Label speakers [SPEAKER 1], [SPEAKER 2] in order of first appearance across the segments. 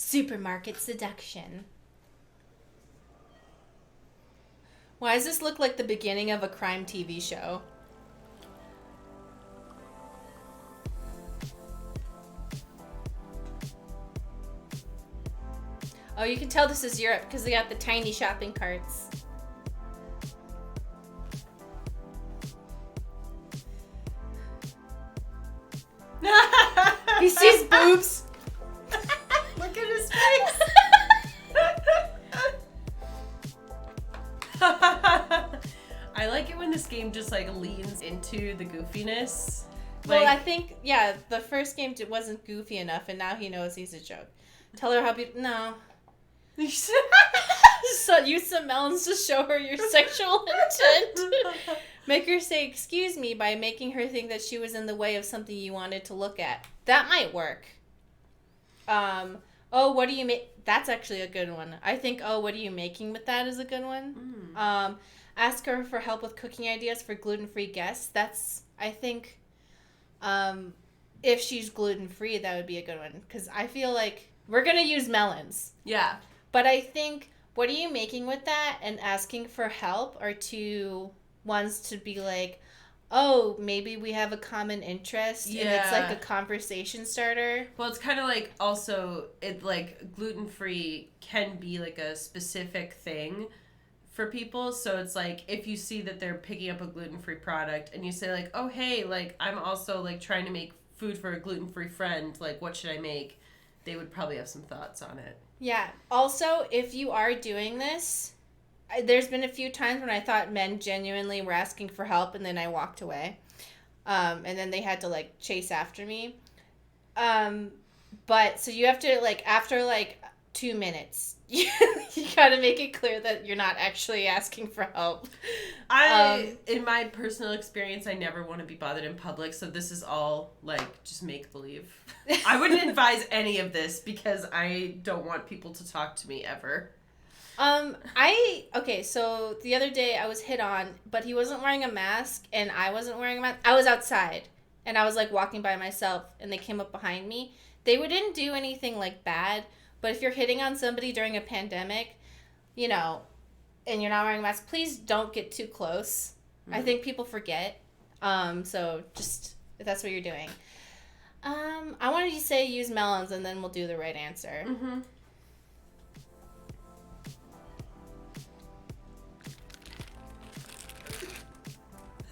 [SPEAKER 1] Supermarket Seduction. Why does this look like the beginning of a crime TV show? Oh, you can tell this is Europe because they got the tiny shopping carts. He sees boobs.
[SPEAKER 2] Look at his face. I like it when this game just like leans into the goofiness.
[SPEAKER 1] Well, I think, yeah, the first game wasn't goofy enough, and now he knows he's a joke. Tell her how beautiful. No. So use some melons to show her your sexual intent. Make her say "excuse me" by making her think that she was in the way of something you wanted to look at. That might work. Oh, what do you make? That's actually a good one. I think, oh, what are you making with that is a good one. Ask her for help with cooking ideas for gluten-free guests. That's, I think, if she's gluten-free, that would be a good one. Because I feel like we're going to use melons.
[SPEAKER 2] Yeah.
[SPEAKER 1] But I think, what are you making with that and asking for help are two ones to be like, oh, maybe we have a common interest. Yeah. And it's like a conversation starter.
[SPEAKER 2] Well, it's kind of like also, it like gluten-free can be like a specific thing for people. So it's like, if you see that they're picking up a gluten-free product and you say like, oh, hey, like I'm also like trying to make food for a gluten-free friend. Like, what should I make? They would probably have some thoughts on it.
[SPEAKER 1] Yeah. Also, if you are doing this, there's been a few times when I thought men genuinely were asking for help and then I walked away. And then they had to like chase after me. But so you have to like, after like 2 minutes, you gotta make it clear that you're not actually asking for help.
[SPEAKER 2] In my personal experience, I never want to be bothered in public, so this is all like just make believe. I wouldn't advise any of this because I don't want people to talk to me ever.
[SPEAKER 1] Okay, so the other day I was hit on, but he wasn't wearing a mask and I wasn't wearing a mask. I was outside and I was like walking by myself and they came up behind me. They didn't do anything like bad, but if you're hitting on somebody during a pandemic, you know, and you're not wearing a mask, please don't get too close. Mm-hmm. I think people forget. So just, if that's what you're doing. I wanted you to say use melons and then we'll do the right answer.
[SPEAKER 2] Mm-hmm.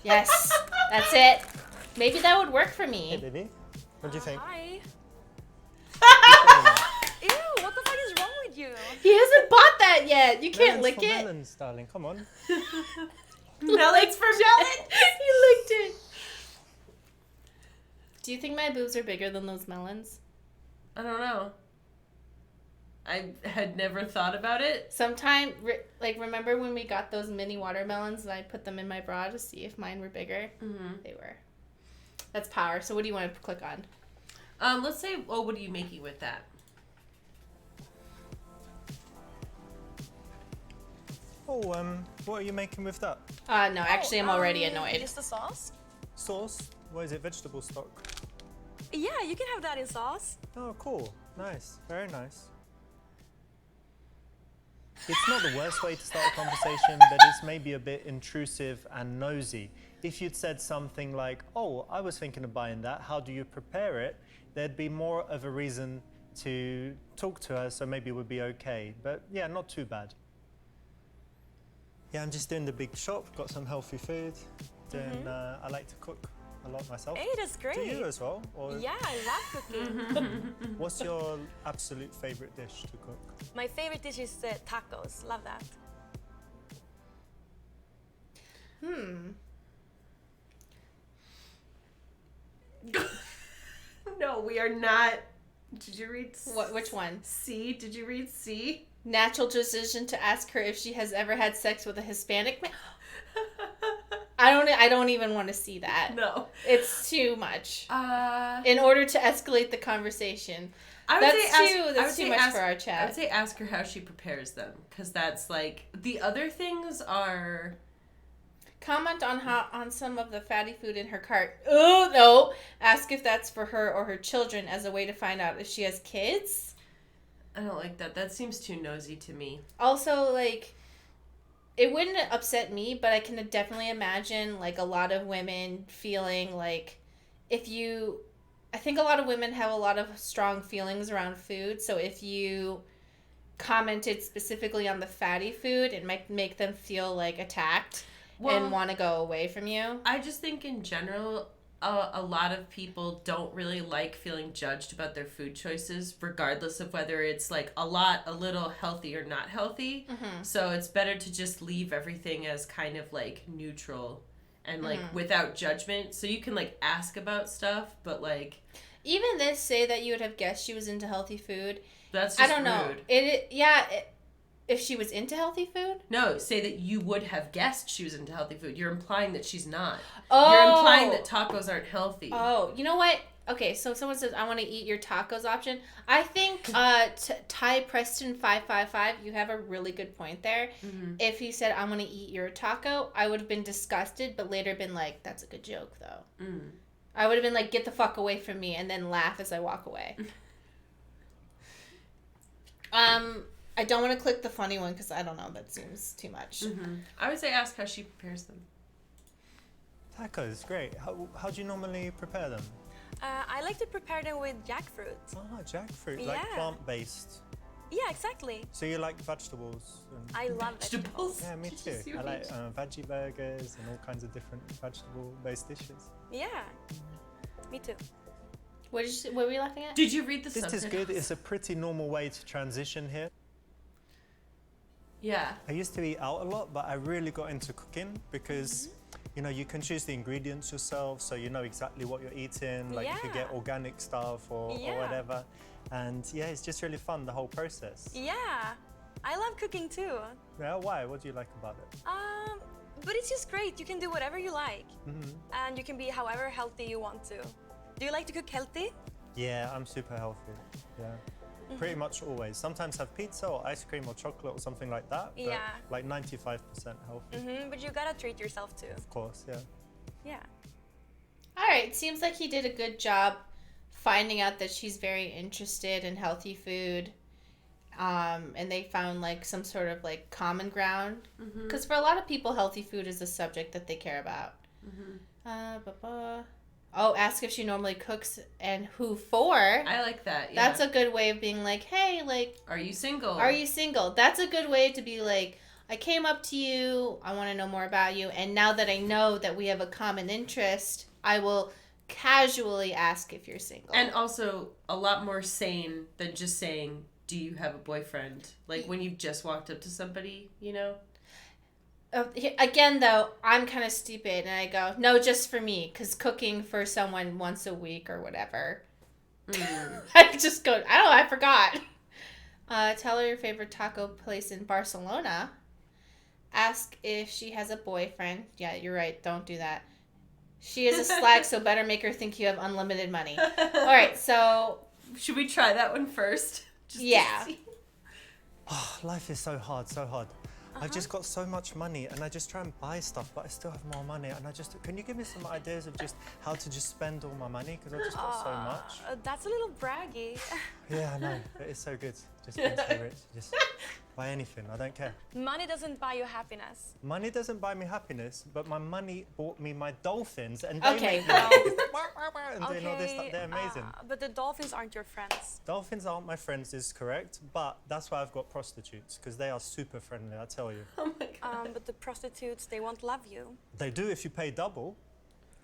[SPEAKER 1] Yes, that's it. Maybe that would work for me.
[SPEAKER 3] Hey, baby. What do you think?
[SPEAKER 4] Hi. Ew, what the fuck is wrong with you?
[SPEAKER 1] He hasn't bought that yet. You can't lick it.
[SPEAKER 3] Melons, darling. Come on.
[SPEAKER 2] Melons for melons.
[SPEAKER 1] He licked it. Do you think my boobs are bigger than those melons?
[SPEAKER 2] I don't know. I had never thought about it.
[SPEAKER 1] Sometime, remember when we got those mini watermelons and I put them in my bra to see if mine were bigger?
[SPEAKER 2] Mm-hmm.
[SPEAKER 1] They were. That's power. So what do you want to click on?
[SPEAKER 2] Let's say, oh, what are you making with that?
[SPEAKER 3] Oh, what are you making with that?
[SPEAKER 1] No, actually, I'm already annoyed.
[SPEAKER 4] Just the sauce?
[SPEAKER 3] Sauce? What is it? Vegetable stock?
[SPEAKER 4] Yeah, you can have that in sauce.
[SPEAKER 3] Oh, cool. Nice. Very nice. It's not the worst way to start a conversation, but it's maybe a bit intrusive and nosy. If you'd said something like, oh, I was thinking of buying that, how do you prepare it? There'd be more of a reason to talk to her, so maybe it would be okay. But yeah, not too bad. Yeah, I'm just doing the big shop, got some healthy food. I like to cook a lot myself.
[SPEAKER 4] Hey, that's great.
[SPEAKER 3] Do you as well? Or
[SPEAKER 4] Yeah, I love cooking.
[SPEAKER 3] what's your absolute favorite dish to cook?
[SPEAKER 4] My favorite dish is tacos. Love that.
[SPEAKER 2] No, we are not. Did you read
[SPEAKER 1] Which one?
[SPEAKER 2] C? Did you read C?
[SPEAKER 1] Natural decision to ask her if she has ever had sex with a Hispanic man. I don't even want to see that.
[SPEAKER 2] No.
[SPEAKER 1] It's too much. In order to escalate the conversation. That's too much for our chat.
[SPEAKER 2] I would say ask her how she prepares them, because that's like, the other things are...
[SPEAKER 1] Comment on some of the fatty food in her cart. Oh, no. Ask if that's for her or her children as a way to find out if she has kids.
[SPEAKER 2] I don't like that. That seems too nosy to me.
[SPEAKER 1] Also, like, it wouldn't upset me, but I can definitely imagine, like, a lot of women feeling like I think a lot of women have a lot of strong feelings around food, so if you commented specifically on the fatty food, it might make them feel, like, attacked and want to go away from you.
[SPEAKER 2] I just think in general, a lot of people don't really like feeling judged about their food choices, regardless of whether it's like a lot, a little, healthy or not healthy.
[SPEAKER 1] Mm-hmm.
[SPEAKER 2] So it's better to just leave everything as kind of like neutral and like without judgment. So you can like ask about stuff, but like
[SPEAKER 1] Even this, say that you would have guessed she was into healthy food.
[SPEAKER 2] that's just
[SPEAKER 1] I don't know.
[SPEAKER 2] rude.
[SPEAKER 1] If she was into healthy food?
[SPEAKER 2] No, say that you would have guessed she was into healthy food. You're implying that she's not.
[SPEAKER 1] Oh.
[SPEAKER 2] You're implying that tacos aren't healthy.
[SPEAKER 1] Oh, you know what? Okay, so someone says, I want to eat your tacos option. I think Ty Preston 555, you have a really good point there.
[SPEAKER 2] Mm-hmm.
[SPEAKER 1] If he said, I want to eat your taco, I would have been disgusted, but later been like, that's a good joke, though.
[SPEAKER 2] Mm.
[SPEAKER 1] I would have been like, get the fuck away from me, and then laugh as I walk away. I don't want to click the funny one because I don't know, that seems too much.
[SPEAKER 2] Mm-hmm. I would say ask how she prepares them.
[SPEAKER 3] Tacos, great. How do you normally prepare them?
[SPEAKER 4] I like to prepare them with jackfruit.
[SPEAKER 3] Ah, jackfruit, like
[SPEAKER 4] Yeah.
[SPEAKER 3] plant-based.
[SPEAKER 4] Yeah, exactly.
[SPEAKER 3] So you like vegetables? And
[SPEAKER 4] I love vegetables.
[SPEAKER 3] yeah, me
[SPEAKER 2] Did you
[SPEAKER 3] too.
[SPEAKER 2] see
[SPEAKER 3] I
[SPEAKER 2] what
[SPEAKER 3] like
[SPEAKER 2] he-
[SPEAKER 3] veggie burgers and all kinds of different vegetable-based dishes.
[SPEAKER 4] Yeah, me too.
[SPEAKER 1] What were we laughing at?
[SPEAKER 2] Did you read the
[SPEAKER 3] This is
[SPEAKER 2] subtitles?
[SPEAKER 3] good. It's a pretty normal way to transition here.
[SPEAKER 2] Yeah.
[SPEAKER 3] I used to eat out a lot, but I really got into cooking because, you know, you can choose the ingredients yourself, so you know exactly what you're eating. Like you could get
[SPEAKER 4] Yeah.
[SPEAKER 3] organic stuff or
[SPEAKER 4] Yeah.
[SPEAKER 3] whatever. And yeah, it's just really fun, the whole process.
[SPEAKER 4] Yeah, I love cooking too.
[SPEAKER 3] Yeah, why? What do you like about it?
[SPEAKER 4] But it's just great. You can do whatever you like,
[SPEAKER 3] Mm-hmm.
[SPEAKER 4] and you can be however healthy you want to. Do you like to cook healthy?
[SPEAKER 3] Yeah, I'm super healthy. Yeah. Pretty much always. Sometimes have pizza or ice cream or chocolate or something like that. But
[SPEAKER 4] Yeah.
[SPEAKER 3] like 95% healthy,
[SPEAKER 4] But you gotta treat yourself too.
[SPEAKER 3] of course, yeah.
[SPEAKER 4] Yeah.
[SPEAKER 1] All right, seems like he did a good job finding out that she's very interested in healthy food. And they found like some sort of like common ground. Because for a lot of people, healthy food is a subject that they care about. Oh, ask if she normally cooks and who for.
[SPEAKER 2] I like that. Yeah.
[SPEAKER 1] That's a good way of being like, hey, like,
[SPEAKER 2] Are you single?
[SPEAKER 1] are you single? That's a good way to be like, I came up to you, I want to know more about you, and now that I know that we have a common interest, I will casually ask if you're single.
[SPEAKER 2] And also a lot more sane than just saying, "Do you have a boyfriend?" Like when you've just walked up to somebody, you know.
[SPEAKER 1] Again, though, I'm kind of stupid, and I go, no, just for me, because cooking for someone once a week or whatever. I just go, I don't know, I forgot. Tell her your favorite taco place in Barcelona. Ask if she has a boyfriend. Yeah, you're right, don't do that. She is a slag, so better make her think you have unlimited money. All right, so...
[SPEAKER 2] Should we try that one first? Just to
[SPEAKER 1] Yeah.
[SPEAKER 2] see?
[SPEAKER 3] Oh, life is so hard, so hard. I've just got so much money and I just try and buy stuff, but I still have more money. And can you give me some ideas of just how to just spend all my money? Because I just got so much.
[SPEAKER 4] That's a little braggy.
[SPEAKER 3] Yeah, I know. But it's so good. Just being so rich. Just buy anything. I don't care.
[SPEAKER 4] Money doesn't buy you happiness.
[SPEAKER 3] Money doesn't buy me happiness, but my money bought me my dolphins, and they
[SPEAKER 1] Okay,
[SPEAKER 3] make me
[SPEAKER 1] well-
[SPEAKER 3] and doing all this stuff. They're amazing.
[SPEAKER 4] But the dolphins aren't your friends.
[SPEAKER 3] Dolphins aren't my friends, is correct, but that's why I've got prostitutes, because they are super friendly, I tell you.
[SPEAKER 2] Oh my god.
[SPEAKER 4] But the prostitutes, they won't love you.
[SPEAKER 3] They do if you pay double.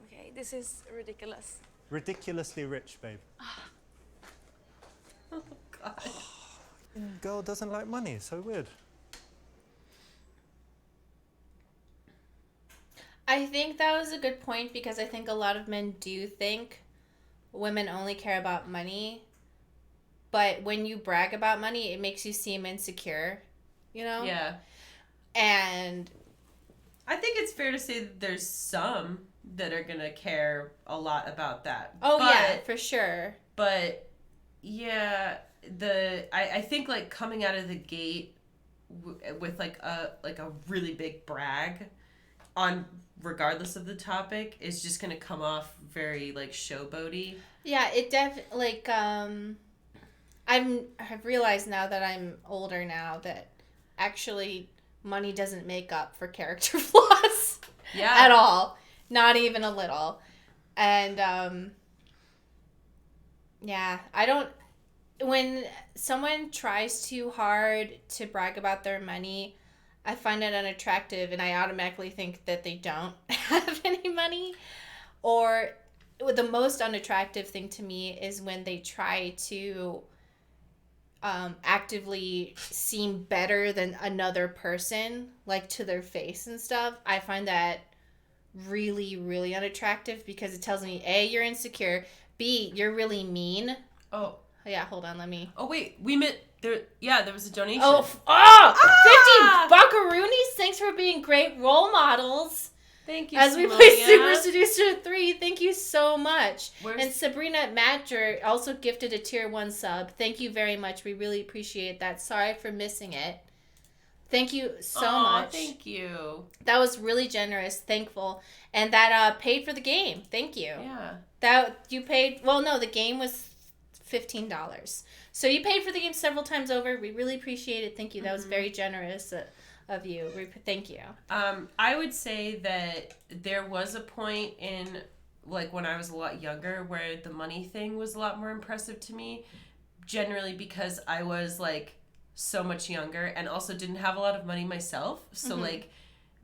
[SPEAKER 4] Okay, this is ridiculous.
[SPEAKER 3] Ridiculously rich, babe.
[SPEAKER 2] Oh god.
[SPEAKER 3] Girl doesn't like money, it's so weird.
[SPEAKER 1] I think that was a good point because I think a lot of men do think women only care about money. But when you brag about money, it makes you seem insecure, you know?
[SPEAKER 2] Yeah.
[SPEAKER 1] And
[SPEAKER 2] I think it's fair to say that there's some that are gonna care a lot about that.
[SPEAKER 1] oh
[SPEAKER 2] But-
[SPEAKER 1] yeah, for sure.
[SPEAKER 2] But yeah, I think like coming out of the gate with like a really big brag on regardless of the topic is just gonna come off very like showboaty.
[SPEAKER 1] Yeah, it definitely like I've realized now that I'm older now that actually money doesn't make up for character flaws at all. Not even a little. And yeah, I don't when someone tries too hard to brag about their money, I find it unattractive and I automatically think that they don't have any money. Or the most unattractive thing to me is when they try to actively seem better than another person, like to their face and stuff. I find that really, really unattractive because it tells me A, you're insecure, B, you're really mean.
[SPEAKER 2] Oh.
[SPEAKER 1] Yeah, hold on, let me.
[SPEAKER 2] Oh, wait, we meant there. Yeah, there was a donation.
[SPEAKER 1] 50 buckaroonies. Thanks for being great role models.
[SPEAKER 2] Thank you,
[SPEAKER 1] As we
[SPEAKER 2] Simonia.
[SPEAKER 1] play Super Seducer 3, thank you so much. And Sabrina Matcher also gifted a tier 1 sub. Thank you very much. We really appreciate that. Sorry for missing it. Thank you so much.
[SPEAKER 2] Thank you.
[SPEAKER 1] That was really generous. Thankful. And that paid for the game. Thank you.
[SPEAKER 2] Yeah.
[SPEAKER 1] That you paid. Well, no, the game was $15. So you paid for the game several times over. We really appreciate it. Thank you. That was very generous of you. Thank you.
[SPEAKER 2] I would say that there was a point in, like, when I was a lot younger where the money thing was a lot more impressive to me, generally because I was, like, so much younger and also didn't have a lot of money myself. So, like,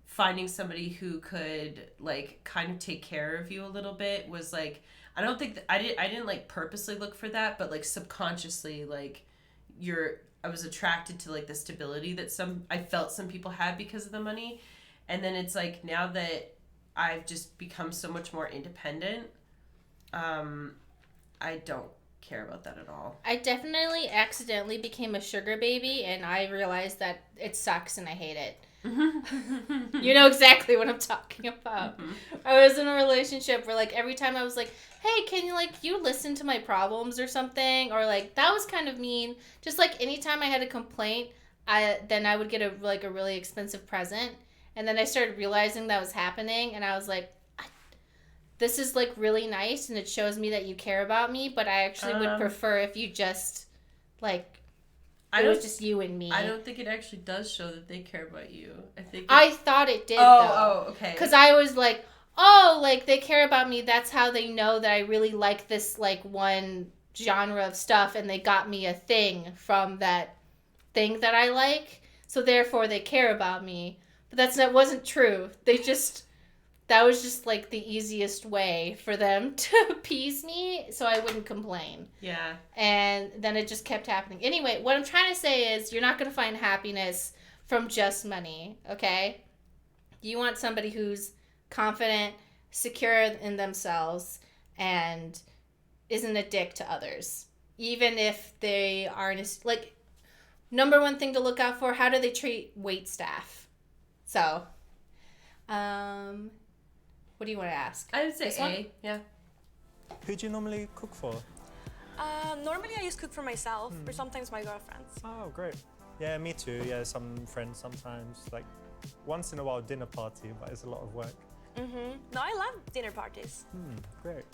[SPEAKER 2] finding somebody who could, like, kind of take care of you a little bit was, like, I don't think I didn't like purposely look for that, but like subconsciously, like I was attracted to like the stability that I felt some people had because of the money. And then it's like now that I've just become so much more independent, I don't care about that at all.
[SPEAKER 1] I definitely accidentally became a sugar baby and I realized that it sucks and I hate it. You know exactly what I'm talking about. I was in a relationship where like every time I was like, hey, can you listen to my problems or something, or like that was kind of mean. Just like anytime I had a complaint, I would get a really expensive present, and then I started realizing that was happening and I was like, this is like really nice and it shows me that you care about me, but I actually would prefer if you just like it was just you and me.
[SPEAKER 2] I don't think it actually does show that they care about you.
[SPEAKER 1] I thought it did, though.
[SPEAKER 2] Oh, okay.
[SPEAKER 1] Because I was like, oh, like, they care about me. That's how they know that I really like this, like, one genre of stuff, and they got me a thing from that thing that I like, so therefore they care about me. But that wasn't true. That was just, like, the easiest way for them to appease me so I wouldn't complain.
[SPEAKER 2] Yeah.
[SPEAKER 1] And then it just kept happening. Anyway, what I'm trying to say is you're not going to find happiness from just money, okay? You want somebody who's confident, secure in themselves, and isn't a dick to others. Even if they aren't, like, number one thing to look out for, how do they treat wait staff? So, what do you want to ask?
[SPEAKER 2] I would say
[SPEAKER 1] This
[SPEAKER 2] A.
[SPEAKER 1] one?
[SPEAKER 2] Yeah.
[SPEAKER 3] Who do you normally cook for?
[SPEAKER 4] Normally I just cook for myself, or sometimes my girlfriends.
[SPEAKER 3] Oh, great. Yeah, me too. Yeah, some friends sometimes. Like, once in a while dinner party, but it's a lot of work.
[SPEAKER 4] No, I love dinner parties.
[SPEAKER 3] Great.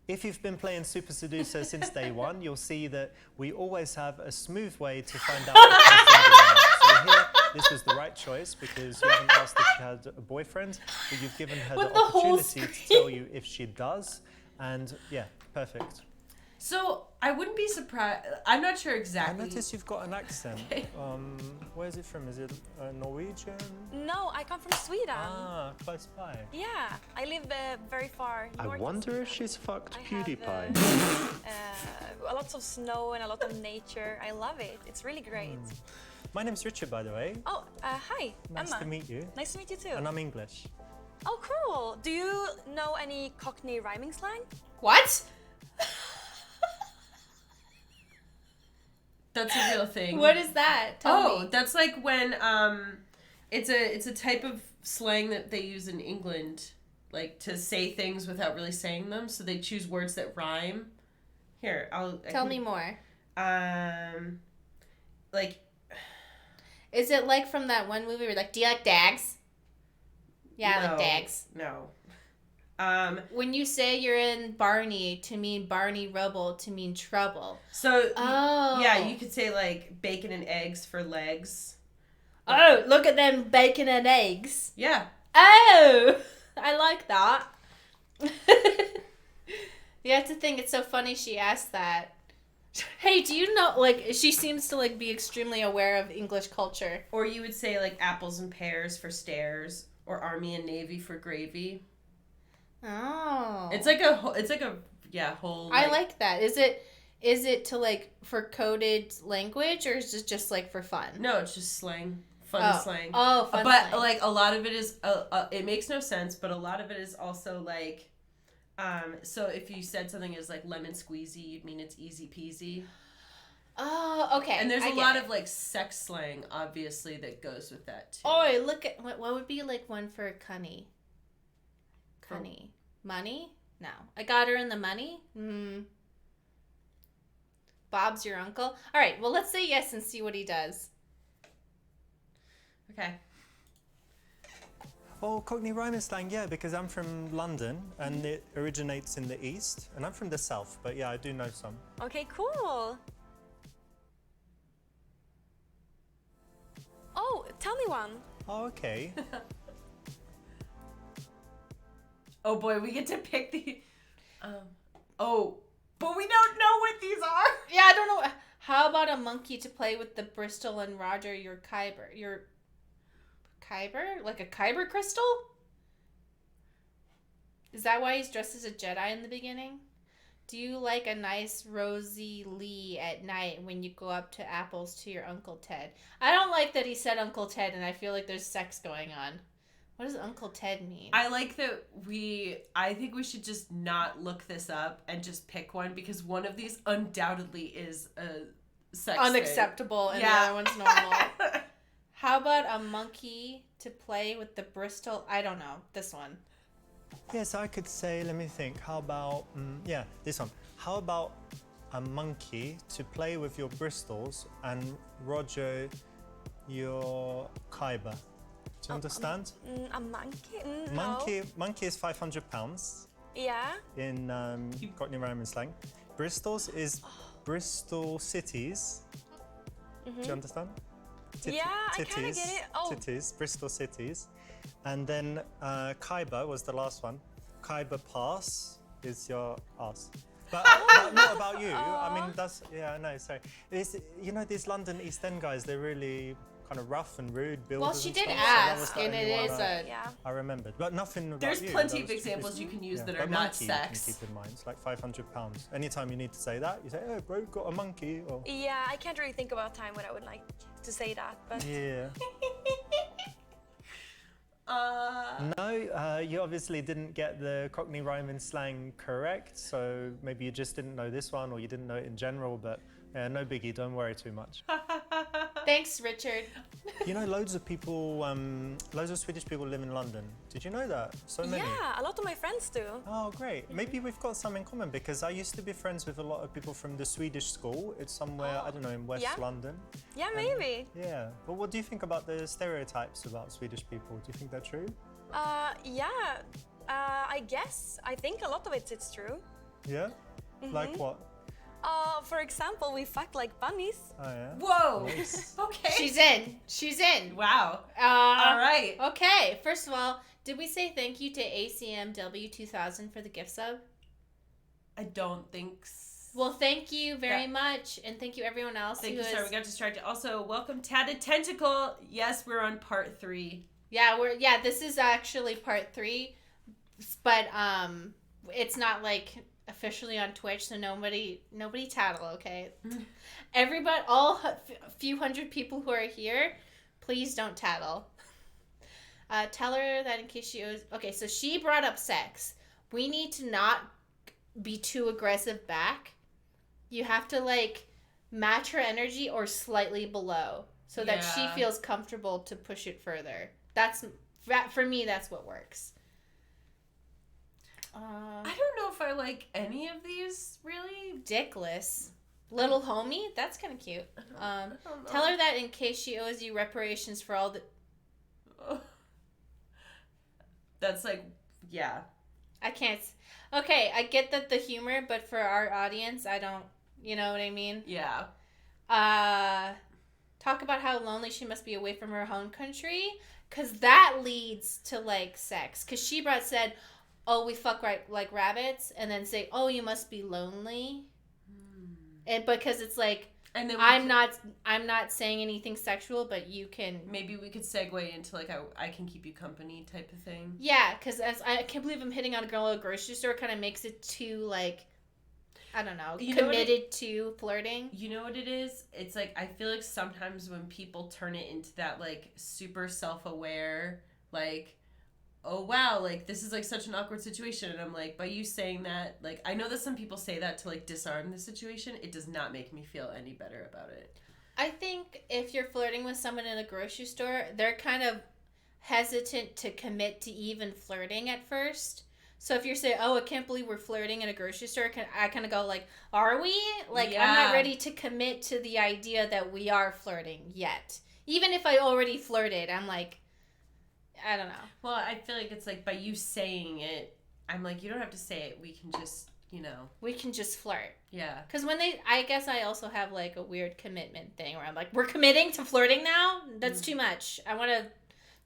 [SPEAKER 3] If you've been playing Super Seducer since day one, you'll see that we always have a smooth way to find out if she's single or not. So here, this was the right choice because you haven't asked if she had a boyfriend, but you've given her
[SPEAKER 1] With
[SPEAKER 3] the
[SPEAKER 1] the whole
[SPEAKER 3] opportunity to tell you if she does. And yeah, perfect.
[SPEAKER 2] So I wouldn't be surprised. I'm not sure
[SPEAKER 3] I
[SPEAKER 2] exactly.
[SPEAKER 3] noticed you've got an accent.
[SPEAKER 2] Okay.
[SPEAKER 3] Where is it from? Is it Norwegian?
[SPEAKER 4] No, I come from Sweden.
[SPEAKER 3] Ah, close by.
[SPEAKER 4] Yeah, I live very far north.
[SPEAKER 5] I
[SPEAKER 4] of
[SPEAKER 5] wonder if
[SPEAKER 4] Sweden.
[SPEAKER 5] she's fucked
[SPEAKER 4] I have,
[SPEAKER 5] PewDiePie.
[SPEAKER 4] a lot of snow and a lot of nature. I love it. It's really great.
[SPEAKER 3] My name's Richard, by the way.
[SPEAKER 4] Oh, hi,
[SPEAKER 3] Nice
[SPEAKER 4] Emma.
[SPEAKER 3] to meet you.
[SPEAKER 4] Nice to meet you too.
[SPEAKER 3] And I'm English.
[SPEAKER 4] Oh, cool. Do you know any Cockney rhyming slang?
[SPEAKER 1] What?
[SPEAKER 2] That's a real thing.
[SPEAKER 1] What is that? Tell me.
[SPEAKER 2] That's like when it's a type of slang that they use in England, like to say things without really saying them. So they choose words that rhyme. Here,
[SPEAKER 1] Tell me more.
[SPEAKER 2] Like,
[SPEAKER 1] Is it like from that one movie where like, do you like dags? Yeah, I like dags.
[SPEAKER 2] No.
[SPEAKER 1] When you say you're in Barney to mean Barney Rubble to mean trouble.
[SPEAKER 2] So,
[SPEAKER 1] Oh.
[SPEAKER 2] yeah, you could say, like, bacon and eggs for legs.
[SPEAKER 1] Oh, look at them bacon and eggs.
[SPEAKER 2] Yeah.
[SPEAKER 1] Oh, I like that. Yeah, it's a thing. It's so funny she asked that. Hey, do you know, like, she seems to, like, be extremely aware of English culture.
[SPEAKER 2] Or you would say, like, apples and pears for stairs, or army and navy for gravy.
[SPEAKER 1] Oh.
[SPEAKER 2] It's like a whole.
[SPEAKER 1] I like that. Is it to, like, for coded language, or is it just, like, for fun?
[SPEAKER 2] No, it's just slang. Fun slang.
[SPEAKER 1] Oh, fun
[SPEAKER 2] but,
[SPEAKER 1] slang.
[SPEAKER 2] like, a lot of it is, it makes no sense, but a lot of it is also, like, so if you said something is, like, lemon squeezy, you'd mean it's easy peasy.
[SPEAKER 1] Oh, okay.
[SPEAKER 2] And there's a lot of, like, sex slang, obviously, that goes with that, too.
[SPEAKER 1] Oh, look at, what would be, like, one for cunny? Cunny. Money? No. I got her in the money? Bob's your uncle? All right, well, let's say yes and see what he does.
[SPEAKER 2] Okay.
[SPEAKER 3] Oh, Cockney rhyming slang, yeah, because I'm from London and it originates in the East, and I'm from the South, but yeah, I do know some.
[SPEAKER 4] Okay, cool. Oh, tell me one.
[SPEAKER 3] Oh, okay.
[SPEAKER 2] Oh boy, we get to pick the. But we don't know what these are.
[SPEAKER 1] Yeah, I don't know. How about a monkey to play with the Bristol and Roger your Kyber? Your Kyber? Like a Kyber crystal? Is that why he's dressed as a Jedi in the beginning? Do you like a nice rosy Lee at night when you go up to apples to your Uncle Ted? I don't like that he said Uncle Ted, and I feel like there's sex going on. What does Uncle Ted mean?
[SPEAKER 2] I like that I think we should just not look this up and just pick one, because one of these undoubtedly is a sex
[SPEAKER 1] Unacceptable,
[SPEAKER 2] thing.
[SPEAKER 1] and the other one's normal. How about a monkey to play with the Bristol? I don't know. This one.
[SPEAKER 3] Yes, I could say, let me think, how about, this one. How about a monkey to play with your Bristols and Roger your Kyber? Do you understand?
[SPEAKER 4] A monkey?
[SPEAKER 3] Monkey is £500
[SPEAKER 4] Yeah.
[SPEAKER 3] in Cockney rhyming slang. Bristol's is Bristol cities. Do you understand?
[SPEAKER 4] Yeah, I kind of get it. Oh.
[SPEAKER 3] Cities, Bristol cities. And then Khyber was the last one. Khyber Pass is your ass. But not about you. I mean, sorry. These London East End guys, they're really kind of rough and rude builders.
[SPEAKER 1] Well, she
[SPEAKER 3] and
[SPEAKER 1] did
[SPEAKER 3] stuff, so that was
[SPEAKER 1] ask,
[SPEAKER 3] the
[SPEAKER 1] and
[SPEAKER 3] only
[SPEAKER 1] it
[SPEAKER 3] one
[SPEAKER 1] is a...
[SPEAKER 4] Yeah.
[SPEAKER 3] I remembered, but nothing about
[SPEAKER 2] There's
[SPEAKER 3] you.
[SPEAKER 2] plenty
[SPEAKER 3] That
[SPEAKER 2] of
[SPEAKER 3] was
[SPEAKER 2] examples
[SPEAKER 3] just-
[SPEAKER 2] you can use that
[SPEAKER 3] but
[SPEAKER 2] are not
[SPEAKER 3] monkey,
[SPEAKER 2] sex.
[SPEAKER 3] You can keep in mind. It's like £500. Anytime you need to say that, you say, "Oh, bro, got a monkey." Or
[SPEAKER 4] Yeah, I can't really think about a time when I would like to say that, but
[SPEAKER 3] yeah. No, you obviously didn't get the Cockney rhyming slang correct, so maybe you just didn't know this one, or you didn't know it in general. But no biggie. Don't worry too much.
[SPEAKER 1] Thanks, Richard.
[SPEAKER 3] You know, loads of Swedish people live in London. Did you know that? So many.
[SPEAKER 4] yeah, a lot of my friends do.
[SPEAKER 3] Oh, great. Maybe we've got some in common, because I used to be friends with a lot of people from the Swedish school. It's somewhere, I don't know, in West
[SPEAKER 4] Yeah?
[SPEAKER 3] London.
[SPEAKER 4] Yeah, maybe.
[SPEAKER 3] Yeah. But what do you think about the stereotypes about Swedish people? Do you think they're true?
[SPEAKER 4] Yeah. I guess. I think a lot of it's true.
[SPEAKER 3] Yeah? Like what?
[SPEAKER 4] For example, we fuck like bunnies.
[SPEAKER 3] Oh, yeah.
[SPEAKER 2] Whoa.
[SPEAKER 3] Nice.
[SPEAKER 2] Okay.
[SPEAKER 1] She's in.
[SPEAKER 2] Wow. All right.
[SPEAKER 1] Okay, first of all, did we say thank you to ACMW2000 for the gift sub?
[SPEAKER 2] I don't think
[SPEAKER 1] Well, thank you very much, and thank you everyone else
[SPEAKER 2] Thank
[SPEAKER 1] who
[SPEAKER 2] you,
[SPEAKER 1] is...
[SPEAKER 2] sorry, we got distracted. Also, welcome Tatted Tentacle. Yes, we're on part 3.
[SPEAKER 1] Yeah, this is actually part 3, but it's not like officially on Twitch, so nobody tattle, okay? Everybody, all few hundred people who are here, please don't tattle. Tell her that in case she owes... Okay, so she brought up sex. We need to not be too aggressive back. You have to, like, match her energy or slightly below so that she
[SPEAKER 2] Yeah.
[SPEAKER 1] feels comfortable to push it further. For me, that's what works.
[SPEAKER 2] I don't know if I like any of these, really.
[SPEAKER 1] Dickless. Little homie? That's kind of cute.
[SPEAKER 2] I don't know.
[SPEAKER 1] Tell her that in case she owes you reparations for all the...
[SPEAKER 2] That's like, yeah.
[SPEAKER 1] I can't. Okay, I get that the humor, but for our audience, I don't. You know what I mean?
[SPEAKER 2] Yeah.
[SPEAKER 1] Talk about how lonely she must be away from her home country, because that leads to like sex. Because she said, "Oh, we fuck like rabbits," and then say, "Oh, you must be lonely," and because it's like.
[SPEAKER 2] And then
[SPEAKER 1] I'm not saying anything sexual, but you can.
[SPEAKER 2] Maybe we could segue into like I can keep you company type of thing.
[SPEAKER 1] Yeah, because I can't believe I'm hitting on a girl at a grocery store. Kind of makes it too like, I don't know, committed to flirting.
[SPEAKER 2] You know what it is? It's like I feel like sometimes when people turn it into that like super self-aware, like, oh wow, like this is like such an awkward situation, and I'm like, by you saying that, like I know that some people say that to like disarm the situation. It does not make me feel any better about it.
[SPEAKER 1] I think if you're flirting with someone in a grocery store, they're kind of hesitant to commit to even flirting at first. So if you're saying, "Oh, I can't believe we're flirting in a grocery store," I kind of go like, "Are we?" Like I'm not ready to commit to the idea that we are flirting yet. Even if I already flirted, I'm like, I don't know.
[SPEAKER 2] Well, I feel like it's like by you saying it, I'm like, you don't have to say it. We can just,
[SPEAKER 1] We can just flirt.
[SPEAKER 2] Yeah.
[SPEAKER 1] Because I guess I also have like a weird commitment thing where I'm like, we're committing to flirting now? That's too much. I want to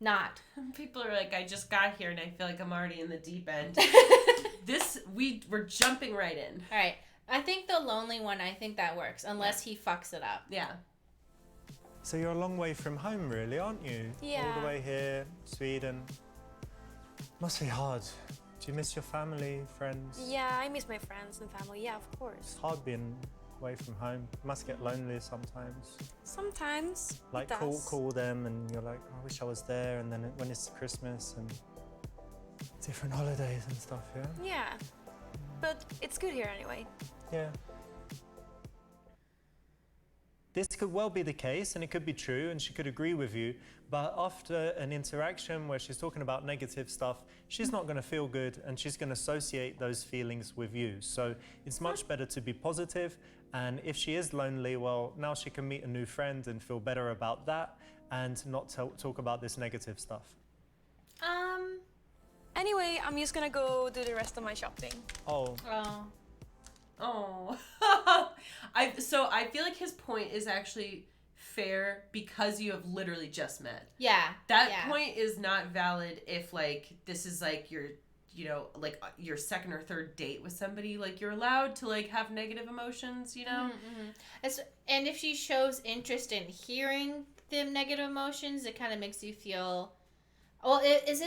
[SPEAKER 1] not.
[SPEAKER 2] People are like, I just got here and I feel like I'm already in the deep end. We're jumping right in.
[SPEAKER 1] All right. I think the lonely one, I think that works. Unless he fucks it up.
[SPEAKER 2] Yeah.
[SPEAKER 3] So you're a long way from home, really, aren't you?
[SPEAKER 4] Yeah.
[SPEAKER 3] All the way here, Sweden. Must be hard. Do you miss your family, friends?
[SPEAKER 4] Yeah, I miss my friends and family. Yeah, of course.
[SPEAKER 3] It's hard being away from home. Must get lonely sometimes.
[SPEAKER 4] Sometimes.
[SPEAKER 3] Like
[SPEAKER 4] it does.
[SPEAKER 3] call them and you're like, I wish I was there. And then when it's Christmas and different holidays and stuff, yeah?
[SPEAKER 4] Yeah. But it's good here anyway.
[SPEAKER 3] Yeah. This could well be the case, and it could be true, and she could agree with you, but after an interaction where she's talking about negative stuff, she's not going to feel good, and she's going to associate those feelings with you. So it's much better to be positive, and if she is lonely, well, now she can meet a new friend and feel better about that, and not talk about this negative stuff.
[SPEAKER 4] Anyway, I'm just gonna go do the rest of my shopping.
[SPEAKER 3] Oh.
[SPEAKER 2] Oh. So I feel like his point is actually fair because you have literally just met.
[SPEAKER 1] Yeah.
[SPEAKER 2] That point is not valid if like this is like your like your second or third date with somebody. Like you're allowed to like have negative emotions,
[SPEAKER 1] And if she shows interest in hearing the negative emotions, it kind of makes you feel. Well, is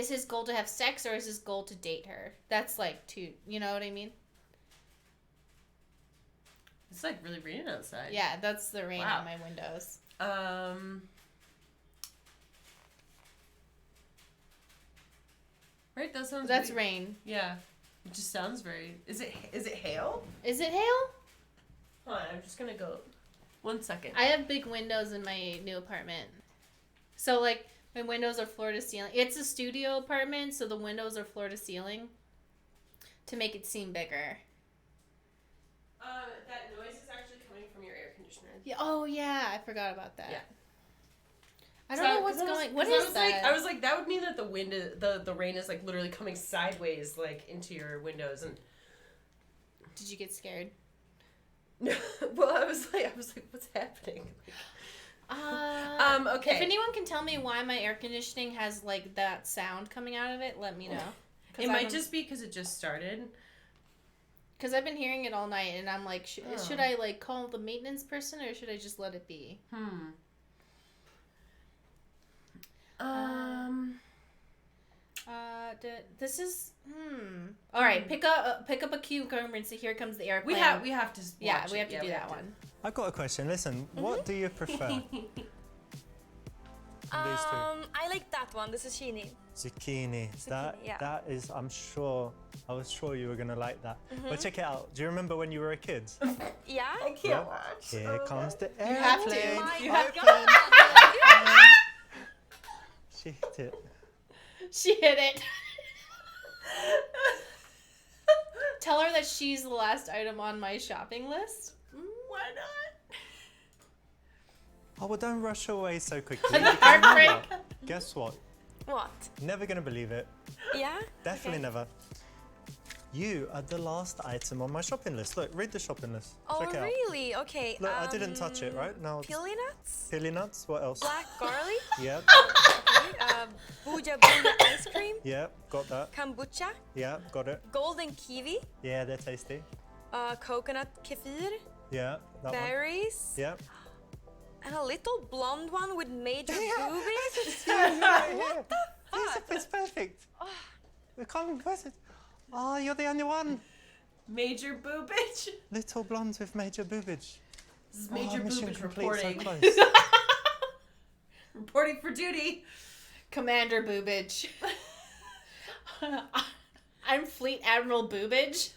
[SPEAKER 1] his goal to have sex or is his goal to date her? That's like two. You know what I mean?
[SPEAKER 2] It's like really raining outside.
[SPEAKER 1] Yeah, that's the rain on my windows.
[SPEAKER 2] Right, that sounds.
[SPEAKER 1] That's rain.
[SPEAKER 2] Yeah, it just sounds very. Is it hail?
[SPEAKER 1] Is it hail?
[SPEAKER 2] Hold on, I'm just gonna go. 1 second.
[SPEAKER 1] I have big windows in my new apartment, so like my windows are floor to ceiling. It's a studio apartment, so the windows are floor to ceiling, to make it seem bigger.
[SPEAKER 2] That noise is actually coming from your air conditioner.
[SPEAKER 1] Yeah. Oh yeah, I forgot about that.
[SPEAKER 2] Yeah.
[SPEAKER 1] I don't know what's going. What is that?
[SPEAKER 2] I was like, that would mean that the rain is like literally coming sideways like into your windows and.
[SPEAKER 1] Did you get scared?
[SPEAKER 2] No. Well, I was like, what's happening? Okay.
[SPEAKER 1] If anyone can tell me why my air conditioning has like that sound coming out of it, let me know.
[SPEAKER 2] It might just be because it just started.
[SPEAKER 1] Because I've been hearing it all night, and I'm like, should I like call the maintenance person or should I just let it be? This is All right, pick up a cucumber and say, here comes the airplane.
[SPEAKER 2] We have to.
[SPEAKER 1] We have to do that one.
[SPEAKER 3] I've got a question. Listen, what do you prefer? These two.
[SPEAKER 4] I like that one, the zucchini.
[SPEAKER 3] Zucchini.
[SPEAKER 4] Yeah.
[SPEAKER 3] That is, I was sure you were going to like that. But check it out. Do you remember when you were a kid?
[SPEAKER 4] Yeah?
[SPEAKER 2] I can't watch.
[SPEAKER 3] Here comes the
[SPEAKER 1] You have to.
[SPEAKER 3] airplane.
[SPEAKER 1] You have to.
[SPEAKER 3] She hit it.
[SPEAKER 1] She hit it. Tell her that she's the last item on my shopping list.
[SPEAKER 2] Why not?
[SPEAKER 3] Oh, well, don't rush away so quickly.
[SPEAKER 1] Heartbreak.
[SPEAKER 3] Guess what?
[SPEAKER 4] What?
[SPEAKER 3] Never gonna believe it.
[SPEAKER 4] Yeah?
[SPEAKER 3] Definitely
[SPEAKER 4] Okay.
[SPEAKER 3] never. You are the last item on my shopping list. Look, read the shopping list.
[SPEAKER 4] Oh,
[SPEAKER 3] Check it out.
[SPEAKER 4] really? Okay.
[SPEAKER 3] Look, I didn't touch it, right? No.
[SPEAKER 4] Pili nuts?
[SPEAKER 3] Pili nuts. What else?
[SPEAKER 4] Black garlic?
[SPEAKER 3] Yeah,
[SPEAKER 4] Okay. Booja Booja ice cream?
[SPEAKER 3] yeah, got that.
[SPEAKER 4] Kombucha?
[SPEAKER 3] Yeah, got it.
[SPEAKER 4] Golden kiwi?
[SPEAKER 3] Yeah, they're tasty.
[SPEAKER 4] Coconut kefir?
[SPEAKER 3] Yeah, that
[SPEAKER 4] Berries?
[SPEAKER 3] one. Yeah.
[SPEAKER 4] And a little blonde one with major boobies?
[SPEAKER 3] What the
[SPEAKER 4] fuck?
[SPEAKER 3] It's perfect. We can't miss it. Oh, you're the only one.
[SPEAKER 2] Major boobage.
[SPEAKER 3] Little blondes with major boobage.
[SPEAKER 2] This is Major
[SPEAKER 3] mission
[SPEAKER 2] Boobage
[SPEAKER 3] complete,
[SPEAKER 2] reporting.
[SPEAKER 3] so close.
[SPEAKER 2] Reporting for duty.
[SPEAKER 1] Commander Boobage. I'm Fleet Admiral Boobage.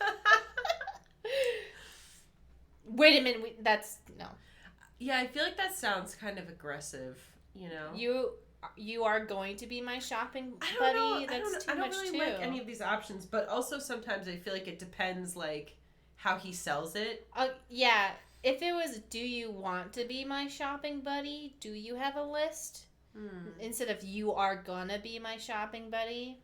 [SPEAKER 1] Wait a minute. That's no.
[SPEAKER 2] Yeah, I feel like that sounds kind of aggressive, you know?
[SPEAKER 1] You are going to be my shopping
[SPEAKER 2] I
[SPEAKER 1] buddy.
[SPEAKER 2] don't know.
[SPEAKER 1] That's
[SPEAKER 2] I
[SPEAKER 1] too
[SPEAKER 2] don't
[SPEAKER 1] much
[SPEAKER 2] really
[SPEAKER 1] too.
[SPEAKER 2] like any of these options, but also sometimes I feel like it depends, like, how he sells it.
[SPEAKER 1] Yeah. If it was, do you want to be my shopping buddy? Do you have a list? Instead of you are gonna be my shopping buddy.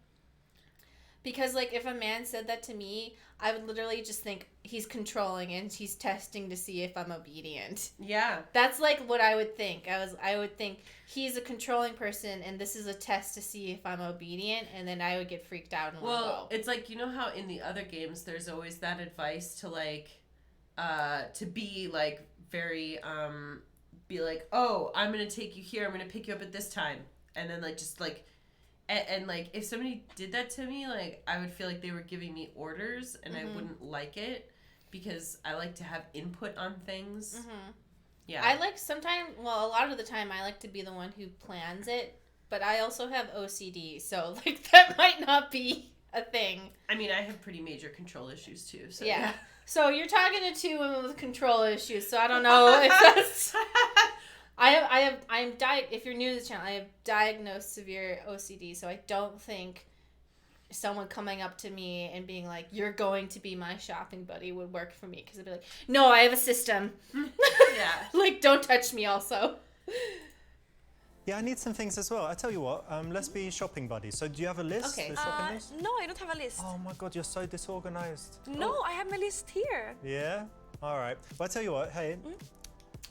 [SPEAKER 1] Because, like, if a man said that to me, I would literally just think he's controlling and he's testing to see if I'm obedient.
[SPEAKER 2] Yeah.
[SPEAKER 1] That's, like, what I would think. I would think he's a controlling person and this is a test to see if I'm obedient, and then I would get freaked out and want to
[SPEAKER 2] Well,
[SPEAKER 1] go.
[SPEAKER 2] it's like, you know how in the other games there's always that advice to, like, to be, like, very, be like, oh, I'm going to take you here, I'm going to pick you up at this time. And then, like, just, like, and like, if somebody did that to me, like, I would feel like they were giving me orders, and I wouldn't like it, because I like to have input on things. Yeah.
[SPEAKER 1] I like sometimes, well, a lot of the time I like to be the one who plans it, but I also have OCD, so, like, that might not be a thing.
[SPEAKER 2] I mean, I have pretty major control issues, too, so
[SPEAKER 1] Yeah. So you're talking to two women with control issues, so I don't know if that's... if you're new to the channel, I have diagnosed severe OCD, so I don't think someone coming up to me and being like, you're going to be my shopping buddy would work for me, because I'd be like, no, I have a system.
[SPEAKER 2] Yeah.
[SPEAKER 1] Like, don't touch me also.
[SPEAKER 3] Yeah, I need some things as well. I tell you what, let's be shopping buddies. So do you have a list?
[SPEAKER 1] Okay.
[SPEAKER 3] The shopping list?
[SPEAKER 4] No, I don't have a list.
[SPEAKER 3] Oh my god, you're so disorganized.
[SPEAKER 4] No, I have my list here.
[SPEAKER 3] Yeah? Alright. Well, I tell you what, hey,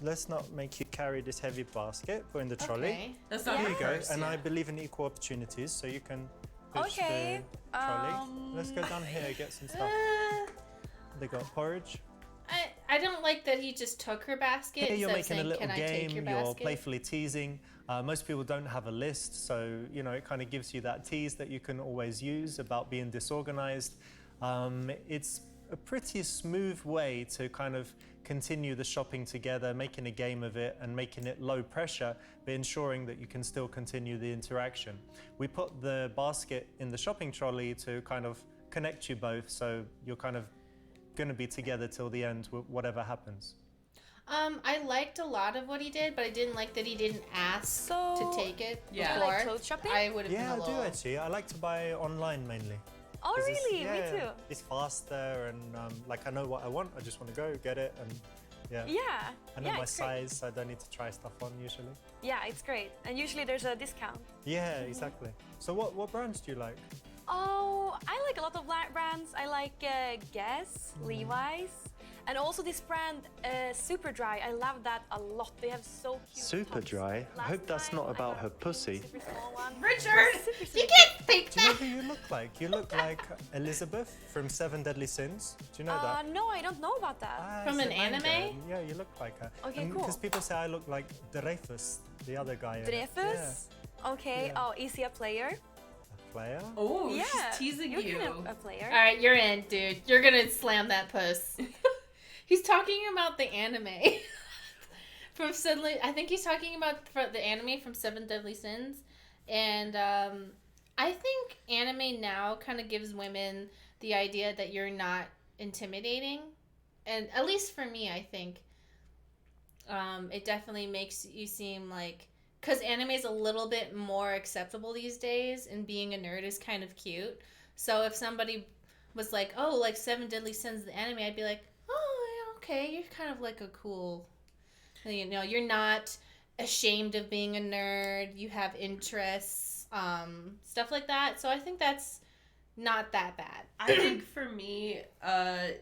[SPEAKER 3] let's not make you carry this heavy basket. Put in the trolley.
[SPEAKER 1] Okay.
[SPEAKER 2] That's not
[SPEAKER 3] Here
[SPEAKER 2] the
[SPEAKER 3] you go.
[SPEAKER 2] first,
[SPEAKER 3] And
[SPEAKER 2] yeah.
[SPEAKER 3] I believe in equal opportunities, so you can push
[SPEAKER 4] Okay,
[SPEAKER 3] the trolley. Let's go down here, get some stuff. They got porridge.
[SPEAKER 1] I don't like that he just took her basket.
[SPEAKER 3] Here you're
[SPEAKER 1] instead of
[SPEAKER 3] making a
[SPEAKER 1] saying,
[SPEAKER 3] little
[SPEAKER 1] can I take
[SPEAKER 3] game,
[SPEAKER 1] your
[SPEAKER 3] you're
[SPEAKER 1] basket?
[SPEAKER 3] playfully teasing. Most people don't have a list, so you know it kind of gives you that tease that you can always use about being disorganized. It's a pretty smooth way to kind of continue the shopping together, making a game of it and making it low pressure, but ensuring that you can still continue the interaction. We put the basket in the shopping trolley to kind of connect you both, so you're kind of going to be together till the end, whatever happens.
[SPEAKER 1] I liked a lot of what he did, but I didn't like that he didn't ask
[SPEAKER 4] So,
[SPEAKER 1] to take it
[SPEAKER 2] Yeah.
[SPEAKER 1] before.
[SPEAKER 4] You like clothes shopping?
[SPEAKER 1] I would have
[SPEAKER 3] Yeah, I
[SPEAKER 1] been a
[SPEAKER 3] do
[SPEAKER 1] little...
[SPEAKER 3] actually. I like to buy online mainly.
[SPEAKER 4] Oh,
[SPEAKER 3] 'Cause it's-
[SPEAKER 4] really? Me too.
[SPEAKER 3] It's faster and like I know what I want. I just want to go get it and yeah.
[SPEAKER 4] Yeah.
[SPEAKER 3] I know
[SPEAKER 4] yeah,
[SPEAKER 3] my
[SPEAKER 4] it's great.
[SPEAKER 3] size. I don't need to try stuff on usually.
[SPEAKER 4] Yeah, it's great. And usually there's a discount.
[SPEAKER 3] Yeah, exactly. So what brands do you like?
[SPEAKER 4] Oh, I like a lot of brands. I like Guess, Levi's, and also this brand Super Dry. I love that a lot. They have so cute
[SPEAKER 3] Super
[SPEAKER 4] tops.
[SPEAKER 3] Dry? I
[SPEAKER 4] Last
[SPEAKER 3] hope that's
[SPEAKER 4] time
[SPEAKER 3] not
[SPEAKER 4] I
[SPEAKER 3] about
[SPEAKER 4] got
[SPEAKER 3] her pussy.
[SPEAKER 4] Super small one.
[SPEAKER 1] Richard!
[SPEAKER 4] Super,
[SPEAKER 1] You
[SPEAKER 4] super
[SPEAKER 1] can't think
[SPEAKER 3] Do you know
[SPEAKER 1] that!
[SPEAKER 3] who you look like? You look like Elizabeth from Seven Deadly Sins. Do you know that?
[SPEAKER 4] No, I don't know about that.
[SPEAKER 3] Ah,
[SPEAKER 1] From
[SPEAKER 3] it's
[SPEAKER 1] an
[SPEAKER 3] a manga.
[SPEAKER 1] anime?
[SPEAKER 3] Yeah, you look like her.
[SPEAKER 4] Okay, cool.
[SPEAKER 3] Because people say I look like Dreyfus, the other guy. in it.
[SPEAKER 4] Dreyfus? Okay.
[SPEAKER 3] Yeah.
[SPEAKER 4] Oh, is he a player?
[SPEAKER 3] A player?
[SPEAKER 2] Oh,
[SPEAKER 4] yeah.
[SPEAKER 2] she's teasing
[SPEAKER 4] You're
[SPEAKER 2] you.
[SPEAKER 4] kind of a player.
[SPEAKER 1] Alright, you're in, dude. You're gonna slam that puss. He's talking about the anime. From I think he's talking about the anime from Seven Deadly Sins. And I think anime now kind of gives women the idea that you're not intimidating. And at least for me, I think it definitely makes you seem like... Because anime is a little bit more acceptable these days, and being a nerd is kind of cute. So if somebody was like, oh, like Seven Deadly Sins, the anime, I'd be like, oh, yeah, okay, you're kind of like a cool... You know, you're not ashamed of being a nerd. You have interests. stuff like that. So I think that's not that bad.
[SPEAKER 2] I think for me, I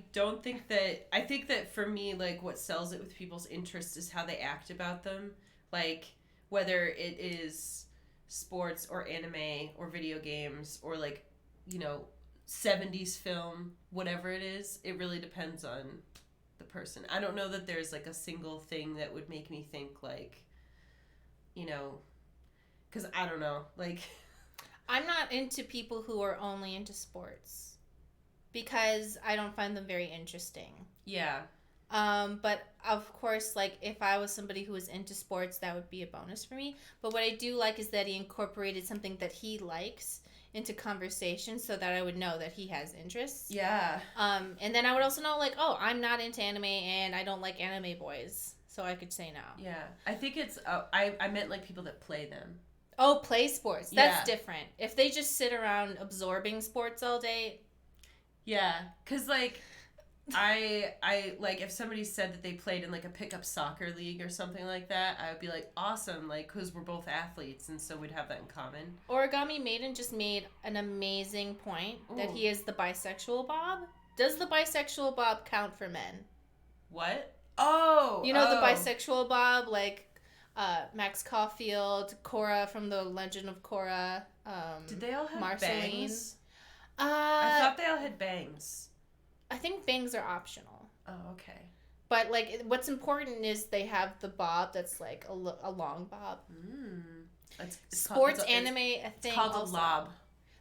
[SPEAKER 2] think that for me, like, what sells it with people's interests is how they act about them. Like, whether it is sports or anime or video games or, like, 70s film, whatever it is, it really depends on the person. I don't know that there's, like, a single thing that would make me think, like, because I don't know, like...
[SPEAKER 1] I'm not into people who are only into sports because I don't find them very interesting.
[SPEAKER 2] Yeah.
[SPEAKER 1] But of course, like, if I was somebody who was into sports, that would be a bonus for me. But what I do like is that he incorporated something that he likes into conversation so that I would know that he has interests.
[SPEAKER 2] Yeah.
[SPEAKER 1] And then I would also know, like, oh, I'm not into anime and I don't like anime boys. So I could say no.
[SPEAKER 2] Yeah. I think it's, I meant, like, people that play them.
[SPEAKER 1] Oh, play sports. That's
[SPEAKER 2] Yeah.
[SPEAKER 1] different. If they just sit around absorbing sports all day.
[SPEAKER 2] Yeah. Because, like, I like, if somebody said that they played in, like, a pickup soccer league or something like that, I would be like, awesome, like, because we're both athletes, and so we'd have that in common.
[SPEAKER 1] Origami Maiden just made an amazing point that
[SPEAKER 2] Ooh.
[SPEAKER 1] he is the bisexual Bob. Does the bisexual Bob count for men?
[SPEAKER 2] What? Oh!
[SPEAKER 1] You know the bisexual Bob, like Max Caulfield, Korra from the Legend of Korra.
[SPEAKER 2] Did they all have
[SPEAKER 1] Marceline.
[SPEAKER 2] bangs? I thought they all had bangs.
[SPEAKER 1] I think bangs are optional.
[SPEAKER 2] Oh, okay.
[SPEAKER 1] But, like, what's important is they have the bob that's, like, a long bob. Sports anime, I think.
[SPEAKER 2] It's called
[SPEAKER 1] also.
[SPEAKER 2] a lob.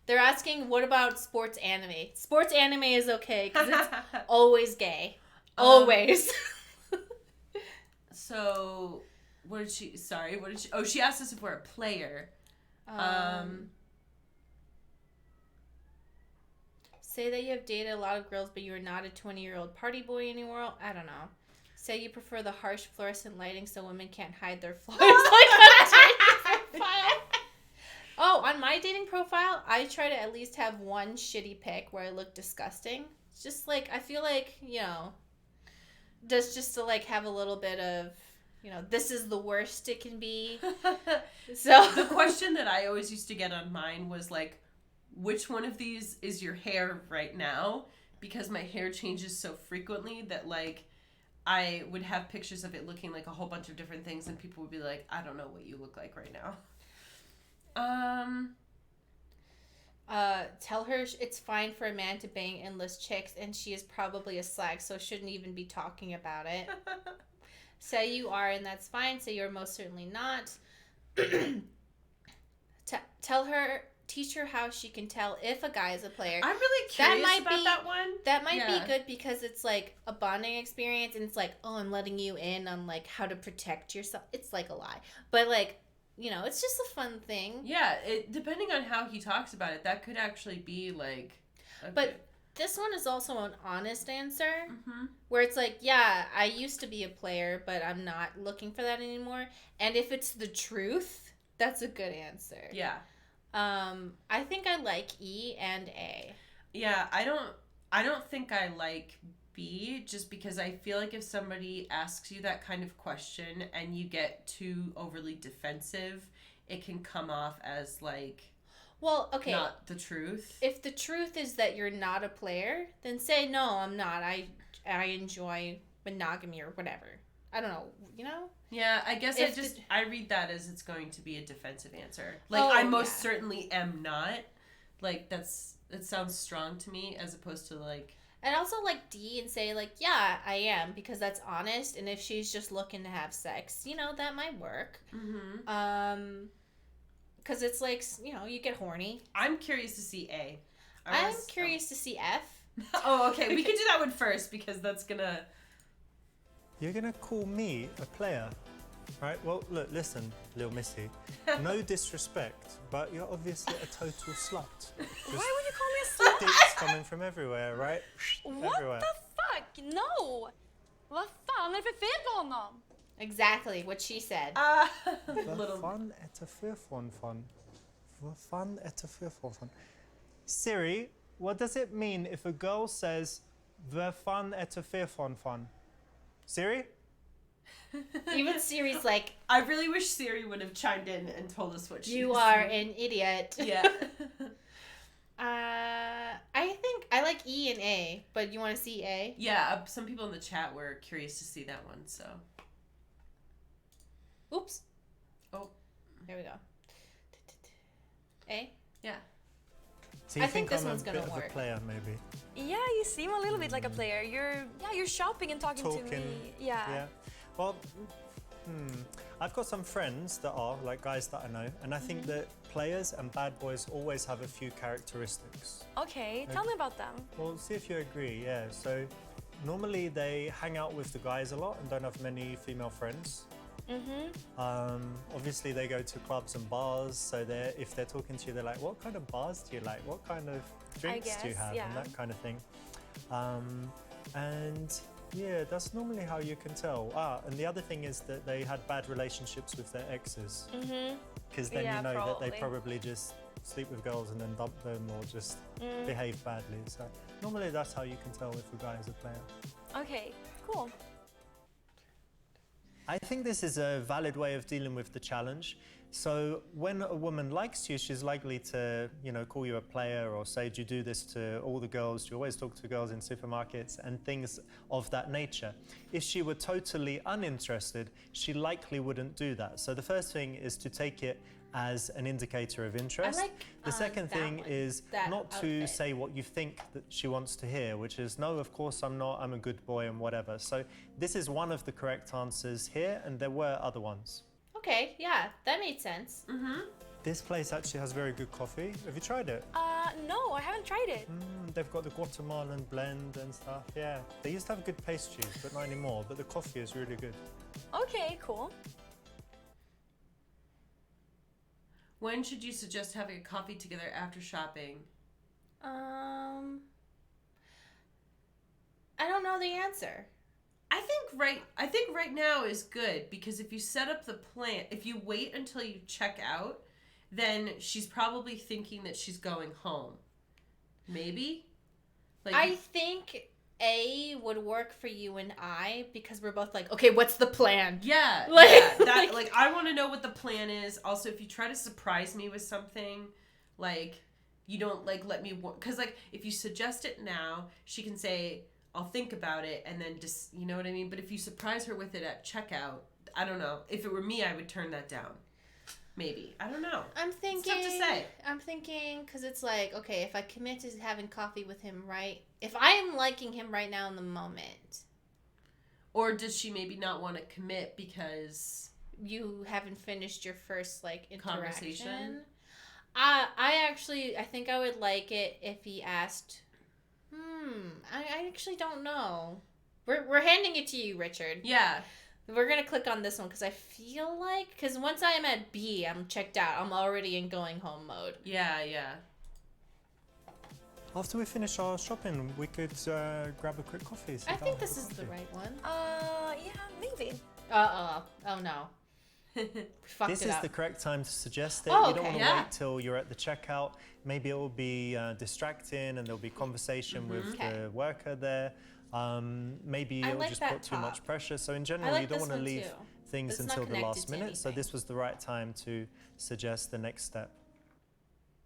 [SPEAKER 1] They're asking, what about sports anime? Sports anime is okay, because it's always gay. Always.
[SPEAKER 2] So, she asked us if we're a player.
[SPEAKER 1] Say that you have dated a lot of girls, but you are not a 20-year-old party boy anymore. I don't know. Say you prefer the harsh fluorescent lighting so women can't hide their flaws. Like on dating profile. Oh, on my dating profile, I try to at least have one shitty pic where I look disgusting. It's just like, I feel like, just to, like, have a little bit of, this is the worst it can be. So
[SPEAKER 2] the question that I always used to get on mine was, like, which one of these is your hair right now? Because my hair changes so frequently that, like, I would have pictures of it looking like a whole bunch of different things and people would be like, I don't know what you look like right now.
[SPEAKER 1] Tell her it's fine for a man to bang endless chicks and she is probably a slag, so shouldn't even be talking about it. Say you are and that's fine. Say you're most certainly not. Teach her how she can tell if a guy is a player.
[SPEAKER 2] I'm really curious about that one.
[SPEAKER 1] That might be good because it's like a bonding experience and it's like, oh, I'm letting you in on, like, how to protect yourself. It's like a lie. But, like, it's just a fun thing.
[SPEAKER 2] Yeah, depending on how he talks about it, that could actually be, like...
[SPEAKER 1] This one is also an honest answer.
[SPEAKER 2] Mm-hmm.
[SPEAKER 1] Where it's like, yeah, I used to be a player, but I'm not looking for that anymore. And if it's the truth, that's a good answer.
[SPEAKER 2] Yeah.
[SPEAKER 1] I think I like E and A.
[SPEAKER 2] Yeah, I don't think I like B, just because I feel like if somebody asks you that kind of question and you get too overly defensive, it can come off as, like,
[SPEAKER 1] well, okay,
[SPEAKER 2] not the truth.
[SPEAKER 1] If the truth is that you're not a player, then say, no, I'm not. I enjoy monogamy or whatever. I don't know,
[SPEAKER 2] Yeah, I guess I read that as it's going to be a defensive answer. Like, I most certainly am not. Like, it sounds strong to me as opposed to, like...
[SPEAKER 1] And also, like, D and say, like, yeah, I am, because that's honest. And if she's just looking to have sex, that might work.
[SPEAKER 2] Mm-hmm.
[SPEAKER 1] Because it's like, you get horny.
[SPEAKER 2] I'm curious to see A.
[SPEAKER 1] I'm curious to see F.
[SPEAKER 2] Oh, okay. We can do that one first because that's gonna...
[SPEAKER 3] You're gonna call me a player, right? Well, look, listen, little missy. No disrespect, but you're obviously a total slut.
[SPEAKER 4] Why would you call me a slut?
[SPEAKER 3] Dicks coming from everywhere, right?
[SPEAKER 4] What
[SPEAKER 3] Everywhere.
[SPEAKER 4] the fuck? No! Vad fan är det för fel på honom?
[SPEAKER 1] Exactly what she said.
[SPEAKER 3] Vad fan är det för fan? Vad fan är det för fan? Siri, what does it mean if a girl says vad fan är det för fan? Siri?
[SPEAKER 1] Even Siri's like,
[SPEAKER 2] I really wish Siri would have chimed in and told us what she
[SPEAKER 1] you
[SPEAKER 2] was
[SPEAKER 1] are
[SPEAKER 2] saying.
[SPEAKER 1] an idiot.
[SPEAKER 2] Yeah.
[SPEAKER 1] I think I like E and A, but you want to see A?
[SPEAKER 2] Yeah, some people in the chat were curious to see that one, so.
[SPEAKER 1] Oops.
[SPEAKER 2] Oh.
[SPEAKER 1] There we go. A?
[SPEAKER 2] Yeah.
[SPEAKER 3] So you
[SPEAKER 1] I think this
[SPEAKER 3] I'm
[SPEAKER 1] one's
[SPEAKER 3] a
[SPEAKER 1] gonna
[SPEAKER 3] bit of
[SPEAKER 1] work.
[SPEAKER 3] a player, maybe?
[SPEAKER 4] Yeah, you seem a little bit like a player. You're shopping and talking to
[SPEAKER 3] Talking.
[SPEAKER 4] me. Yeah.
[SPEAKER 3] Well, I've got some friends that are, like guys that I know, and I think that players and bad boys always have a few characteristics.
[SPEAKER 4] Okay, tell me about them.
[SPEAKER 3] Well, see if you agree, yeah. So normally they hang out with the guys a lot and don't have many female friends. Obviously they go to clubs and bars, so if they're talking to you, they're like, what kind of bars do you like? What kind of drinks do you
[SPEAKER 4] guess,
[SPEAKER 3] have?
[SPEAKER 4] yeah.
[SPEAKER 3] And that kind of thing. And yeah, that's normally how you can tell. And the other thing is that they had bad relationships with their exes. Because then
[SPEAKER 4] Yeah,
[SPEAKER 3] you know that they
[SPEAKER 4] probably.
[SPEAKER 3] probably just sleep with girls and then dump them or just behave badly. So normally that's how you can tell if a guy is a player.
[SPEAKER 4] Okay, cool.
[SPEAKER 3] I think this is a valid way of dealing with the challenge. So when a woman likes you, she's likely to, call you a player or say, do you do this to all the girls? Do you always talk to girls in supermarkets and things of that nature? If she were totally uninterested, she likely wouldn't do that. So the first thing is to take it as an indicator of interest. The second thing is not to say what you think that she wants to hear, which is, no, of course I'm not, I'm a good boy and whatever. So this is one of the correct answers here, and there were other ones.
[SPEAKER 1] Okay, yeah, that made sense.
[SPEAKER 3] This place actually has very good coffee. Have you tried it?
[SPEAKER 4] No, I haven't tried it.
[SPEAKER 3] They've got the Guatemalan blend and stuff, yeah. They used to have good pastries, but not anymore. But the coffee is really good.
[SPEAKER 4] Okay, cool.
[SPEAKER 2] When should you suggest having a coffee together after shopping?
[SPEAKER 1] I don't know the answer.
[SPEAKER 2] I think right now is good, because if you set up the plan, if you wait until you check out, then she's probably thinking that she's going home. Maybe?
[SPEAKER 1] I think A would work for you and I, because we're both like, okay, what's the plan?
[SPEAKER 2] Yeah, I want to know what the plan is. Also, if you try to surprise me with something, you don't let me, because if you suggest it now, she can say, I'll think about it, and then just, you know what I mean? But if you surprise her with it at checkout, I don't know. If it were me, I would turn that down. Maybe. I don't know.
[SPEAKER 1] I'm thinking.
[SPEAKER 2] It's tough to say.
[SPEAKER 1] I'm thinking, because it's like, okay, if I commit to having coffee with him if I'm liking him right now in the moment.
[SPEAKER 2] Or does she maybe not want to commit because
[SPEAKER 1] you haven't finished your first interaction?
[SPEAKER 2] Conversation?
[SPEAKER 1] I think I would like it if he asked, I actually don't know. We're handing it to you, Richard.
[SPEAKER 2] Yeah.
[SPEAKER 1] We're going to click on this one because I feel like... Because once I'm at B, I'm checked out. I'm already in going home mode.
[SPEAKER 2] Yeah.
[SPEAKER 3] After we finish our shopping, we could grab a quick coffee.
[SPEAKER 1] I think this is the right one.
[SPEAKER 4] Yeah, maybe.
[SPEAKER 1] Oh no. Fucked
[SPEAKER 3] this
[SPEAKER 1] it
[SPEAKER 3] is
[SPEAKER 1] up.
[SPEAKER 3] the correct time to suggest it.
[SPEAKER 1] Oh,
[SPEAKER 3] You don't
[SPEAKER 1] okay.
[SPEAKER 3] want to
[SPEAKER 2] Yeah.
[SPEAKER 3] wait till you're at the checkout. Maybe it will be distracting and there'll be conversation with
[SPEAKER 1] Okay.
[SPEAKER 3] the worker there. Maybe
[SPEAKER 1] I
[SPEAKER 3] it'll
[SPEAKER 1] like
[SPEAKER 3] just
[SPEAKER 1] that
[SPEAKER 3] put too much
[SPEAKER 1] top.
[SPEAKER 3] pressure. So in
[SPEAKER 1] I
[SPEAKER 3] general,
[SPEAKER 1] like
[SPEAKER 3] you don't
[SPEAKER 1] this
[SPEAKER 3] want to
[SPEAKER 1] one
[SPEAKER 3] leave
[SPEAKER 1] too.
[SPEAKER 3] things
[SPEAKER 1] But it's not
[SPEAKER 3] until the
[SPEAKER 1] connected
[SPEAKER 3] last
[SPEAKER 1] to
[SPEAKER 3] minute. So
[SPEAKER 1] anything.
[SPEAKER 3] this was the right time to suggest the next step.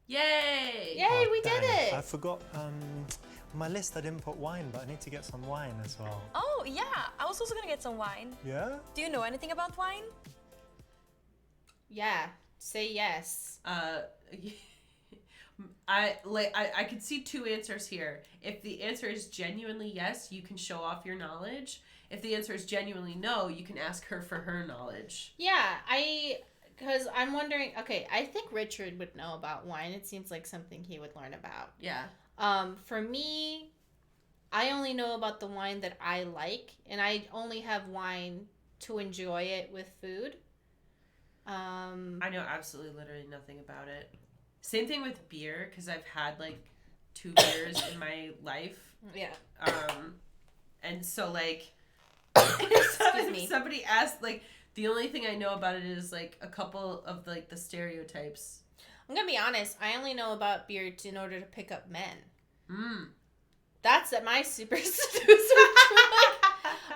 [SPEAKER 2] Yay!
[SPEAKER 1] Yay,
[SPEAKER 3] Oh,
[SPEAKER 1] we did
[SPEAKER 3] damn
[SPEAKER 1] it!
[SPEAKER 3] I forgot on my list I didn't put wine, but I need to get some wine as well.
[SPEAKER 4] Oh, yeah. I was also gonna get some wine.
[SPEAKER 3] Yeah?
[SPEAKER 4] Do you know anything about wine?
[SPEAKER 1] Yeah. Say yes.
[SPEAKER 2] I could see two answers here. If the answer is genuinely yes, you can show off your knowledge. If the answer is genuinely no, you can ask her for her knowledge.
[SPEAKER 1] Yeah, because I'm wondering, okay, I think Richard would know about wine. It seems like something he would learn about.
[SPEAKER 2] Yeah.
[SPEAKER 1] For me, I only know about the wine that I like, and I only have wine to enjoy it with food.
[SPEAKER 2] I know absolutely literally nothing about it. Same thing with beer, because I've had 2 beers in my life.
[SPEAKER 1] Yeah.
[SPEAKER 2] And so
[SPEAKER 1] Excuse me.
[SPEAKER 2] if somebody asked, the only thing I know about it is a couple of the stereotypes.
[SPEAKER 1] I'm gonna be honest, I only know about beer in order to pick up men.
[SPEAKER 2] Mm.
[SPEAKER 1] That's my super seducer.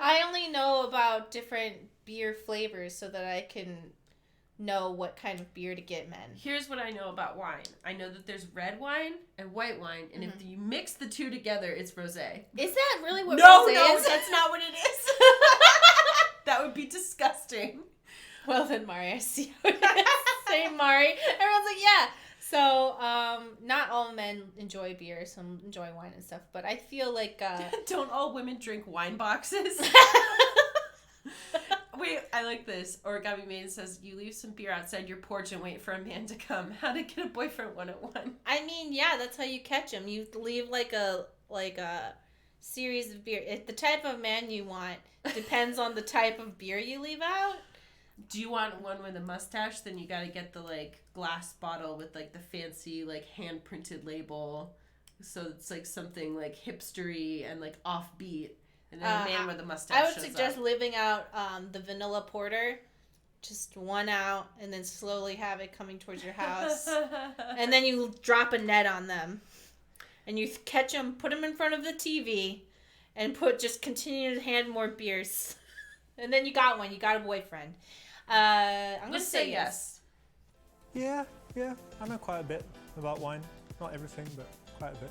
[SPEAKER 1] I only know know about different beer flavors so that I can know what kind of beer to get men.
[SPEAKER 2] Here's what I know about wine. I know that there's red wine and white wine, and if you mix the two together, it's rosé.
[SPEAKER 1] Is that really what
[SPEAKER 2] No,
[SPEAKER 1] rosé is?
[SPEAKER 2] that's not what it is. That would be disgusting.
[SPEAKER 1] Well then, Mari, I see how it is. Same, Mari. Everyone's like, yeah. So, not all men enjoy beer. Some enjoy wine and stuff. But I feel like...
[SPEAKER 2] Don't all women drink wine boxes? Wait, I like this. Origami Maiden says, you leave some beer outside your porch and wait for a man to come. How to get a boyfriend 101.
[SPEAKER 1] I mean, yeah, that's how you catch them. You leave like a series of beer. If the type of man you want depends on the type of beer you leave out.
[SPEAKER 2] Do you want one with a mustache? Then you gotta get the like glass bottle with like the fancy like hand printed label. So it's like something like hipstery and like offbeat. And then a man with a mustache.
[SPEAKER 1] I would
[SPEAKER 2] shows
[SPEAKER 1] suggest
[SPEAKER 2] up.
[SPEAKER 1] living out the vanilla porter. Just one out and then slowly have it coming towards your house. And then you drop a net on them. And you catch them, put them in front of the TV, and just continue to hand more beers. And then you got one. You got a boyfriend. I'm going to say yes.
[SPEAKER 3] Yeah, I know quite a bit about wine. Not everything, but quite a bit.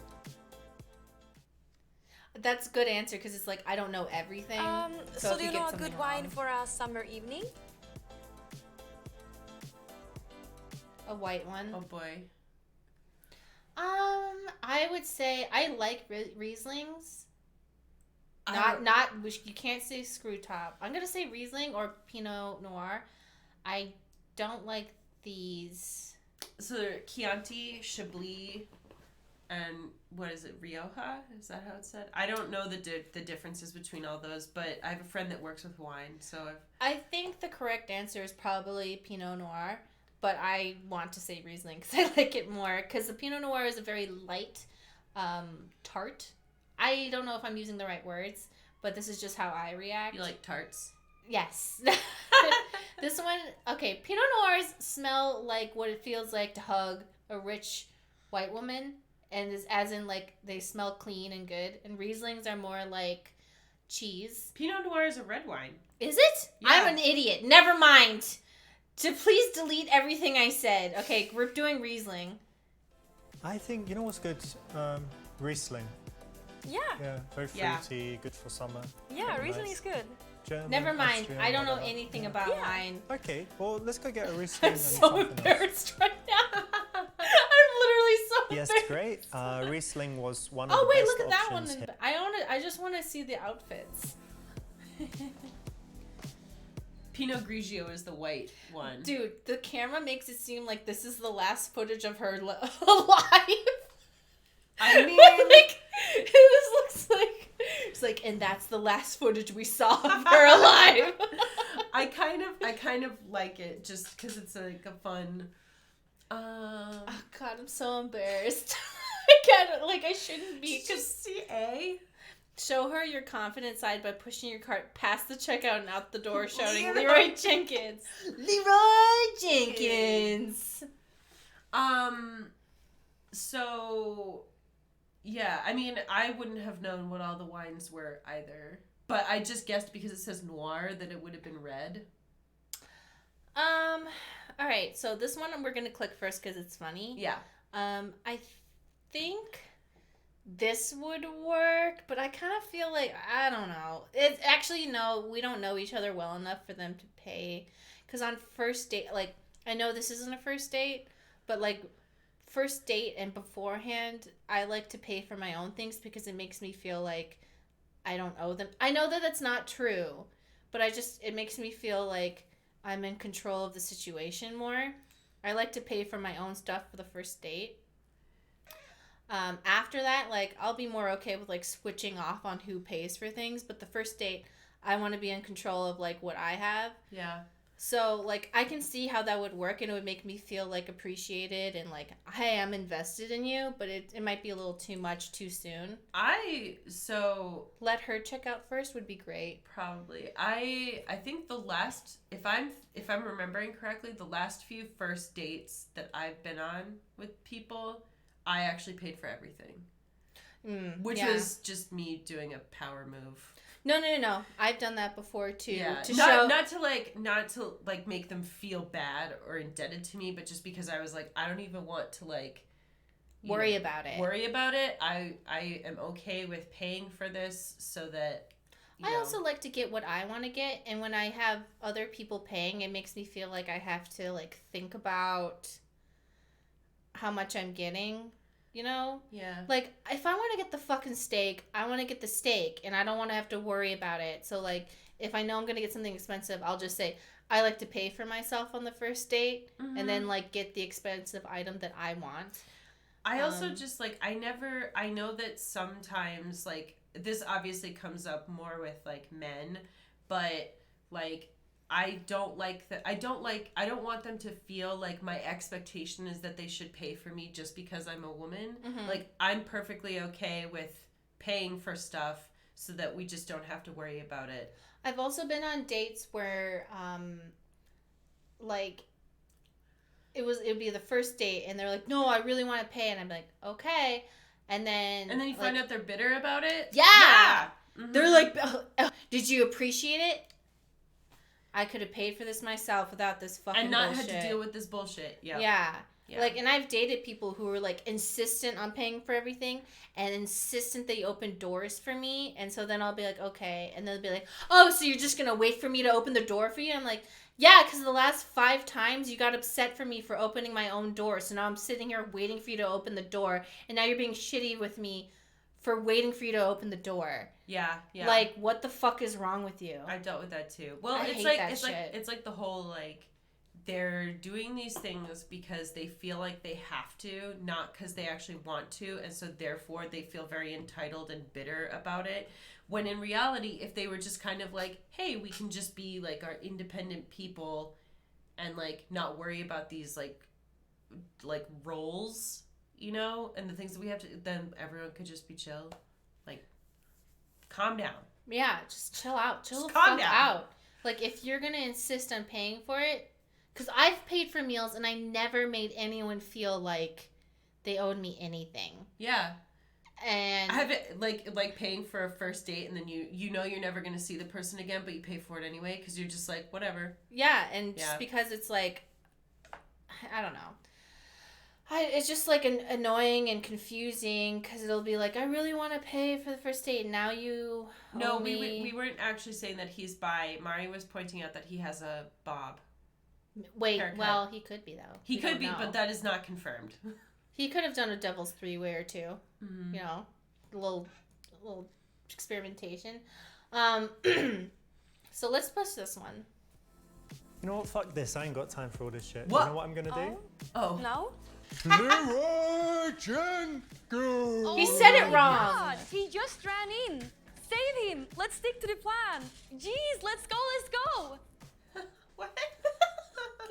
[SPEAKER 1] That's a good answer because it's like I don't know everything.
[SPEAKER 4] So
[SPEAKER 1] if
[SPEAKER 4] do you
[SPEAKER 1] get
[SPEAKER 4] know a
[SPEAKER 1] something
[SPEAKER 4] good wine
[SPEAKER 1] wrong-
[SPEAKER 4] for a summer evening?
[SPEAKER 1] A white one.
[SPEAKER 2] Oh boy.
[SPEAKER 1] I would say I like Rieslings.
[SPEAKER 2] I-
[SPEAKER 1] You can't say screw top. I'm gonna say Riesling or Pinot Noir. I don't like these.
[SPEAKER 2] So they're Chianti, Chablis, and what is it, Rioja? Is that how it's said? I don't know the differences between all those, but I have a friend that works with wine, so
[SPEAKER 1] I think the correct answer is probably Pinot Noir, but I want to say Riesling because I like it more. Because the Pinot Noir is a very light tart. I don't know if I'm using the right words, but this is just how I react.
[SPEAKER 2] you like tarts.
[SPEAKER 1] Yes. This one, okay, Pinot Noirs smell like what it feels like to hug a rich white woman, and as in like they smell clean and good. And Rieslings are more like cheese.
[SPEAKER 2] Pinot Noir is a red wine.
[SPEAKER 1] Is it?
[SPEAKER 2] Yeah.
[SPEAKER 1] I'm an idiot. Never mind. Please delete everything I said. Okay, we're doing Riesling.
[SPEAKER 3] I think, you know what's good? Riesling.
[SPEAKER 4] Yeah,
[SPEAKER 3] Yeah, very
[SPEAKER 2] Yeah.
[SPEAKER 3] fruity, good for summer.
[SPEAKER 4] yeah,
[SPEAKER 3] Very
[SPEAKER 4] Riesling
[SPEAKER 3] nice.
[SPEAKER 4] is good.
[SPEAKER 3] German,
[SPEAKER 1] Never mind.
[SPEAKER 3] Austrian,
[SPEAKER 1] I don't know
[SPEAKER 3] whatever.
[SPEAKER 1] anything
[SPEAKER 3] Yeah.
[SPEAKER 1] about
[SPEAKER 4] Yeah.
[SPEAKER 1] wine.
[SPEAKER 3] Okay, well, let's go get a Riesling
[SPEAKER 1] I'm
[SPEAKER 3] and
[SPEAKER 1] so
[SPEAKER 3] something else.
[SPEAKER 1] embarrassed right now. I'm literally so
[SPEAKER 3] Yes,
[SPEAKER 1] embarrassed.
[SPEAKER 3] great. Riesling was one of
[SPEAKER 1] Oh
[SPEAKER 3] the
[SPEAKER 1] wait,
[SPEAKER 3] best
[SPEAKER 1] look at that one.
[SPEAKER 3] options here.
[SPEAKER 1] I just want to see the outfits.
[SPEAKER 2] Pinot Grigio is the white one.
[SPEAKER 1] Dude, the camera makes it seem like this is the last footage of her alive.
[SPEAKER 2] I mean,
[SPEAKER 1] like, this looks like it's like, and that's the last footage we saw of her alive.
[SPEAKER 2] I kind of like it just because it's like a fun.
[SPEAKER 1] Oh God, I'm so embarrassed. I can't. I shouldn't be.
[SPEAKER 2] Just see A.
[SPEAKER 1] Show her your confident side by pushing your cart past the checkout and out the door, shouting
[SPEAKER 2] Leroy
[SPEAKER 1] Leroy Jenkins. Leroy Jenkins.
[SPEAKER 2] So, yeah, I mean, I wouldn't have known what all the wines were either. But I just guessed because it says noir that it would have been red.
[SPEAKER 1] All right, so this one we're gonna click first because it's funny.
[SPEAKER 2] Yeah.
[SPEAKER 1] I think this would work, but I kind of feel like I don't know. It's actually no, we don't know each other well enough for them to pay. Because on first date, like I know this isn't a first date, but like first date and beforehand, I like to pay for my own things because it makes me feel like I don't owe them. I know that that's not true, but it makes me feel like I'm in control of the situation more. I like to pay for my own stuff for the first date. After that, like, I'll be more okay with, like, switching off on who pays for things. But the first date, I want to be in control of, like, what I have.
[SPEAKER 2] Yeah.
[SPEAKER 1] So, like, I can see how that would work, and it would make me feel, like, appreciated and, like, hey, I'm invested in you. But it might be a little too much too soon. Let her check out first would be great.
[SPEAKER 2] Probably. I think the last, if I'm remembering correctly, the last few first dates that I've been on with people, I actually paid for everything. Which
[SPEAKER 1] yeah.
[SPEAKER 2] was just me doing a power move.
[SPEAKER 1] No. I've done that before too.
[SPEAKER 2] Yeah,
[SPEAKER 1] To
[SPEAKER 2] not,
[SPEAKER 1] show.
[SPEAKER 2] not to like make them feel bad or indebted to me, but just because I was like, I don't even want to like
[SPEAKER 1] Worry about it.
[SPEAKER 2] Worry about it. I am okay with paying for this so that.
[SPEAKER 1] I also like to get what I want to get, and when I have other people paying, it makes me feel like I have to like think about how much I'm getting. You know?
[SPEAKER 2] Yeah.
[SPEAKER 1] Like, if I want to get the fucking steak, I want to get the steak, and I don't want to have to worry about it. So, like, if I know I'm going to get something expensive, I'll just say, I like to pay for myself on the first date, and then, like, get the expensive item that I want.
[SPEAKER 2] I also just, like, I know that sometimes, like, this obviously comes up more with, like, men, but, like, I don't want them to feel like my expectation is that they should pay for me just because I'm a woman.
[SPEAKER 1] Mm-hmm.
[SPEAKER 2] Like, I'm perfectly okay with paying for stuff so that we just don't have to worry about it.
[SPEAKER 1] I've also been on dates where, like, it would be the first date, and they're like, no, I really want to pay, and I'm like, okay. And then
[SPEAKER 2] you
[SPEAKER 1] like,
[SPEAKER 2] find out they're bitter about it?
[SPEAKER 1] Yeah!
[SPEAKER 2] Mm-hmm.
[SPEAKER 1] They're like, did you appreciate it? I could have paid for this myself without this fucking
[SPEAKER 2] and not
[SPEAKER 1] bullshit.
[SPEAKER 2] had to deal with this bullshit. Yeah.
[SPEAKER 1] Yeah. Like, and I've dated people who were like insistent on paying for everything and insistent they open doors for me. And so then I'll be like, okay. And they'll be like, oh, so you're just going to wait for me to open the door for you? I'm like, yeah, because the last 5 times you got upset for me for opening my own door. So now I'm sitting here waiting for you to open the door. And now you're being shitty with me for waiting for you to open the door.
[SPEAKER 2] Yeah.
[SPEAKER 1] Like, what the fuck is wrong with you?
[SPEAKER 2] I dealt with that too. Well,
[SPEAKER 1] I
[SPEAKER 2] it's
[SPEAKER 1] hate
[SPEAKER 2] like
[SPEAKER 1] that
[SPEAKER 2] it's
[SPEAKER 1] shit.
[SPEAKER 2] like it's like the whole like they're doing these things because they feel like they have to, not because they actually want to, and so therefore they feel very entitled and bitter about it. When in reality, if they were just kind of like, hey, we can just be like our independent people and like not worry about these like roles, you know, and the things that we have to, then everyone could just be chill. Like, calm down.
[SPEAKER 1] Yeah, just chill out. Chill the
[SPEAKER 2] calm
[SPEAKER 1] fuck
[SPEAKER 2] down.
[SPEAKER 1] out. Like, if you're going to insist on paying for it, because I've paid for meals and I never made anyone feel like they owed me anything.
[SPEAKER 2] Yeah.
[SPEAKER 1] And
[SPEAKER 2] I have it like paying for a first date, and then you know you're never going to see the person again, but you pay for it anyway because you're just like, whatever.
[SPEAKER 1] yeah, and just because it's like, I don't know. It's just like annoying and confusing because it'll be like, I really want to pay for the first date. And now you owe me.
[SPEAKER 2] We weren't actually saying that he's bi. Mari was pointing out that he has a bob.
[SPEAKER 1] Wait,
[SPEAKER 2] haircut.
[SPEAKER 1] Well, he could be though.
[SPEAKER 2] He could be, but that is not confirmed.
[SPEAKER 1] He could have done a devil's 3-way or two.
[SPEAKER 2] Mm-hmm.
[SPEAKER 1] You know, a little experimentation. So let's push this one.
[SPEAKER 3] You know what? Fuck this. I ain't got time for all this shit.
[SPEAKER 2] What?
[SPEAKER 3] You know what I'm gonna do?
[SPEAKER 2] Oh.
[SPEAKER 4] No?
[SPEAKER 3] Leroy Jenkins!
[SPEAKER 1] He said it wrong.
[SPEAKER 4] God, he just ran in. Save him. Let's stick to the plan. Jeez, let's go.
[SPEAKER 2] What?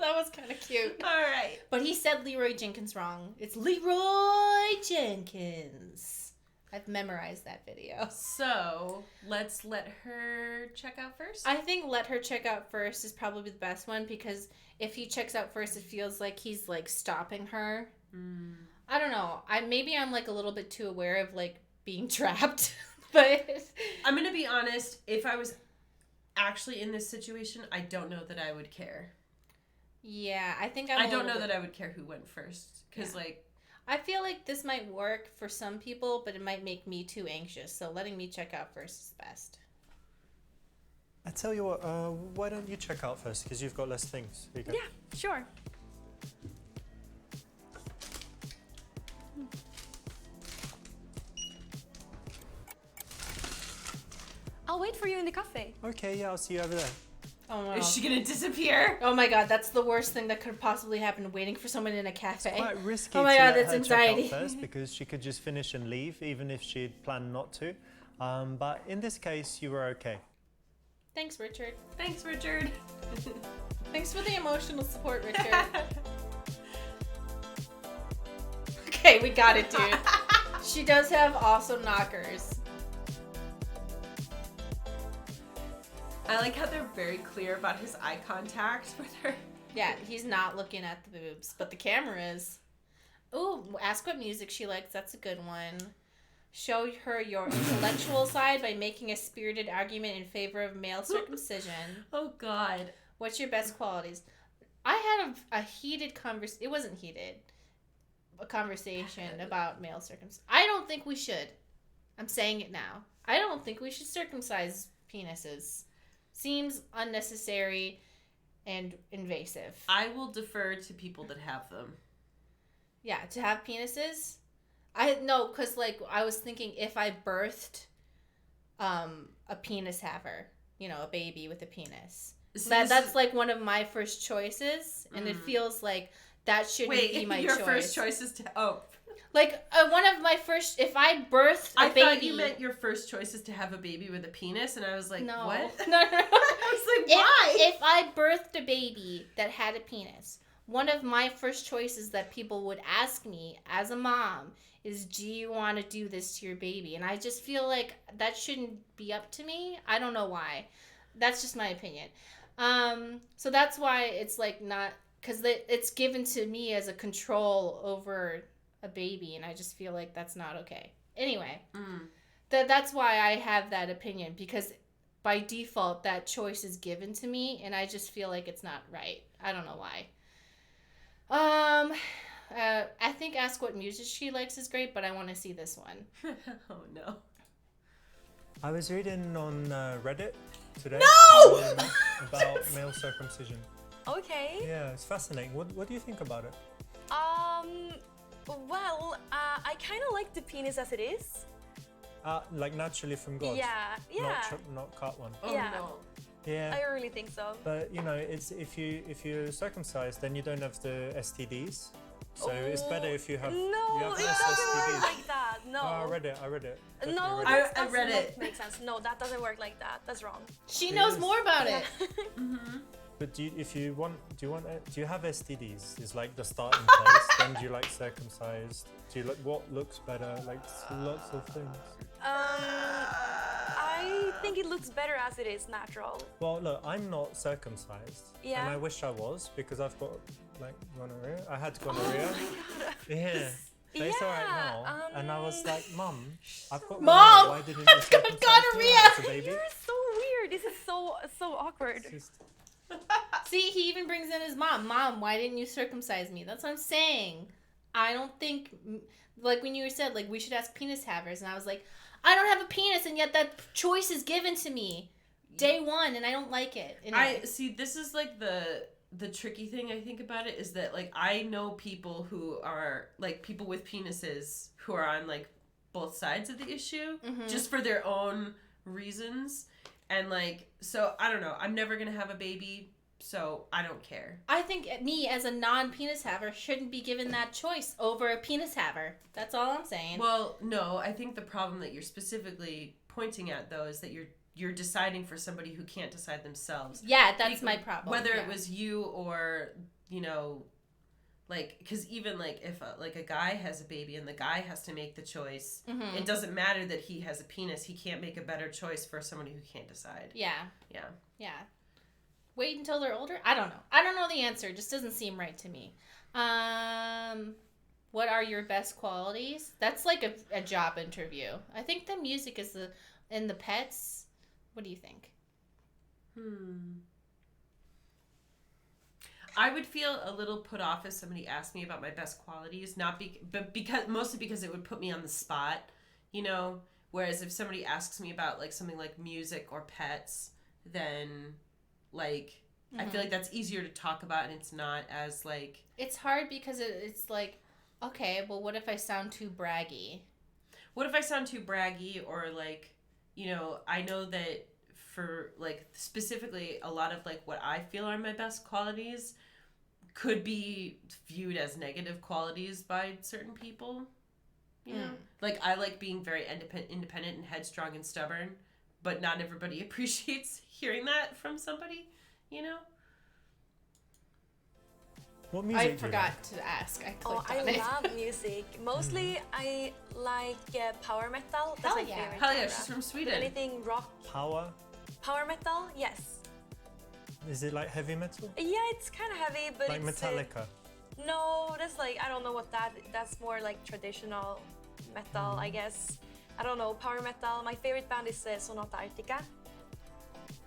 [SPEAKER 1] That was kind of cute.
[SPEAKER 2] All right.
[SPEAKER 1] But he said Leroy Jenkins wrong. It's Leroy Jenkins. I've memorized that video.
[SPEAKER 2] So let's let her check out first.
[SPEAKER 1] I think let her check out first is probably the best one because if he checks out first, it feels like he's like stopping her. I don't know. I'm like a little bit too aware of like being trapped. But
[SPEAKER 2] I'm gonna be honest. If I was actually in this situation, I don't know that I would care.
[SPEAKER 1] yeah, I think
[SPEAKER 2] I don't know that I would care who went first because like.
[SPEAKER 1] I feel like this might work for some people, but it might make me too anxious. So letting me check out first is best.
[SPEAKER 3] I tell you what, why don't you check out first? Because you've got less things. Here you go.
[SPEAKER 4] Yeah, sure. I'll wait for you in the cafe.
[SPEAKER 3] Okay, yeah, I'll see you over there.
[SPEAKER 1] Oh no.
[SPEAKER 2] Is she gonna disappear?
[SPEAKER 1] Oh my god, that's the worst thing that could possibly happen, waiting for someone in a cafe.
[SPEAKER 3] It's quite risky
[SPEAKER 1] Oh my
[SPEAKER 3] to
[SPEAKER 1] god,
[SPEAKER 3] let
[SPEAKER 1] that's
[SPEAKER 3] her
[SPEAKER 1] anxiety.
[SPEAKER 3] check out first because she could just finish and leave, even if she'd planned not to. But in this case, you were okay.
[SPEAKER 1] Thanks, Richard.
[SPEAKER 2] Thanks, Richard.
[SPEAKER 1] Thanks for the emotional support, Richard. Okay, we got it, dude. She does have awesome knockers.
[SPEAKER 2] I like how they're very clear about his eye contact with her.
[SPEAKER 1] Yeah, he's not looking at the boobs, but the camera is. Ooh, ask what music she likes. That's a good one. Show her your intellectual side by making a spirited argument in favor of male circumcision.
[SPEAKER 2] Oh, God.
[SPEAKER 1] What's your best qualities? I had a heated conversation. It wasn't heated. A conversation about male circumcision. I don't think we should. I'm saying it now. I don't think we should circumcise penises. Seems unnecessary and invasive.
[SPEAKER 2] I will defer to people that have them.
[SPEAKER 1] Yeah, to have penises? Because like I was thinking if I birthed a penis haver, a baby with a penis.
[SPEAKER 2] So
[SPEAKER 1] That's like one of my first choices, and it feels like that shouldn't be my
[SPEAKER 2] your
[SPEAKER 1] choice.
[SPEAKER 2] first choice is to
[SPEAKER 1] Like one of my first, if I birthed a baby.
[SPEAKER 2] I thought you meant your first choice is to have a baby with a penis, and I was like,
[SPEAKER 1] No.
[SPEAKER 2] what?
[SPEAKER 1] No.
[SPEAKER 2] I was like, why?
[SPEAKER 1] If I birthed a baby that had a penis, one of my first choices that people would ask me as a mom is, do you want to do this to your baby? And I just feel like that shouldn't be up to me. I don't know why. That's just my opinion. So that's why it's like not, because it's given to me as a control over a baby, and I just feel like that's not okay. Anyway, that's why I have that opinion, because by default that choice is given to me, and I just feel like it's not right. I don't know why. I think Ask What Music She Likes is great, but I want to see this one.
[SPEAKER 2] Oh, no.
[SPEAKER 3] I was reading on Reddit today about male circumcision.
[SPEAKER 4] Okay.
[SPEAKER 3] Yeah, it's fascinating. What do you think about it?
[SPEAKER 4] Well, I kind of like the penis as it is.
[SPEAKER 3] Like naturally from God.
[SPEAKER 4] Yeah.
[SPEAKER 3] Not cut one.
[SPEAKER 2] Oh,
[SPEAKER 4] Yeah.
[SPEAKER 2] no.
[SPEAKER 3] Yeah.
[SPEAKER 4] I really think so.
[SPEAKER 3] But it's if you're circumcised, then you don't have the STDs. So it's better if you have.
[SPEAKER 4] No,
[SPEAKER 3] you have
[SPEAKER 4] it
[SPEAKER 3] less
[SPEAKER 4] doesn't
[SPEAKER 3] STDs.
[SPEAKER 4] work like that. No.
[SPEAKER 3] Oh, I read it. Definitely
[SPEAKER 4] No,
[SPEAKER 3] read it.
[SPEAKER 4] that's
[SPEAKER 2] I read
[SPEAKER 4] not
[SPEAKER 2] it.
[SPEAKER 4] Makes sense. No, that doesn't work like that. That's wrong.
[SPEAKER 1] She
[SPEAKER 3] It
[SPEAKER 1] knows
[SPEAKER 3] is.
[SPEAKER 1] more about it.
[SPEAKER 3] But do you have STDs? Is like the starting place. Then do you like circumcised? Do you like what looks better? Like lots of things.
[SPEAKER 4] I think it looks better as it is, natural.
[SPEAKER 3] Well, look, I'm not circumcised,
[SPEAKER 4] Yeah.
[SPEAKER 3] and I wish I was because I've got like gonorrhea. I had gonorrhea. Yeah. But it's alright now. And I was like, Mum, I've got
[SPEAKER 1] Mom,
[SPEAKER 3] gonorrhea. Why didn't you circumcise me
[SPEAKER 1] gonorrhea.
[SPEAKER 3] when I was a baby?
[SPEAKER 4] You're so weird. This is so awkward.
[SPEAKER 3] It's just-
[SPEAKER 1] See, he even brings in his mom. Mom, why didn't you circumcise me? That's what I'm saying. I don't think, like when you said, like we should ask penis havers, and I was like, I don't have a penis, and yet that choice is given to me day one, and I don't like it. Anyway.
[SPEAKER 2] I see. This is like the tricky thing I think about it is that like I know people who are like people with penises who are on like both sides of the issue just for their own reasons, and like so I don't know. I'm never gonna have a baby, so I don't care.
[SPEAKER 1] I think me as a non-penis haver shouldn't be given that choice over a penis haver. That's all I'm saying.
[SPEAKER 2] Well, no, I think the problem that you're specifically pointing at though is that you're deciding for somebody who can't decide themselves.
[SPEAKER 1] Yeah, that's my problem.
[SPEAKER 2] Whether it was you or, like, because even, like, if, a guy has a baby and the guy has to make the choice, it doesn't matter that he has a penis. He can't make a better choice for somebody who can't decide.
[SPEAKER 1] Yeah.
[SPEAKER 2] Yeah.
[SPEAKER 1] Yeah. Wait until they're older? I don't know. I don't know the answer. It just doesn't seem right to me. What are your best qualities? That's like a job interview. I think the music is and the pets. What do you think?
[SPEAKER 2] I would feel a little put off if somebody asked me about my best qualities, mostly because it would put me on the spot, whereas if somebody asks me about like something like music or pets, then like I feel like that's easier to talk about and it's not as like
[SPEAKER 1] It's hard because it's like, okay, well, what if I sound too braggy?
[SPEAKER 2] What if I sound too braggy or like, I know that for like specifically a lot of like what I feel are my best qualities could be viewed as negative qualities by certain people. Like I like being very independent and headstrong and stubborn, but not everybody appreciates hearing that from somebody,
[SPEAKER 3] What music
[SPEAKER 1] I
[SPEAKER 3] do you
[SPEAKER 1] forgot
[SPEAKER 3] like?
[SPEAKER 1] to ask. I
[SPEAKER 4] Oh,
[SPEAKER 1] clicked
[SPEAKER 4] I
[SPEAKER 1] on it.
[SPEAKER 4] love music. Mostly, I like power metal. That's
[SPEAKER 1] Hell
[SPEAKER 4] my
[SPEAKER 1] yeah.
[SPEAKER 4] favorite
[SPEAKER 2] Hell yeah,
[SPEAKER 4] genre.
[SPEAKER 2] she's from
[SPEAKER 4] But
[SPEAKER 2] Sweden.
[SPEAKER 4] anything rock,
[SPEAKER 3] Power?
[SPEAKER 4] power metal, yes.
[SPEAKER 3] Is it like heavy metal?
[SPEAKER 4] Yeah, it's kind of heavy, but
[SPEAKER 3] Like
[SPEAKER 4] it's
[SPEAKER 3] Metallica?
[SPEAKER 4] no, that's like I don't know what that's more like traditional metal, I guess. I don't know, power metal. My favorite band is Sonata Arctica.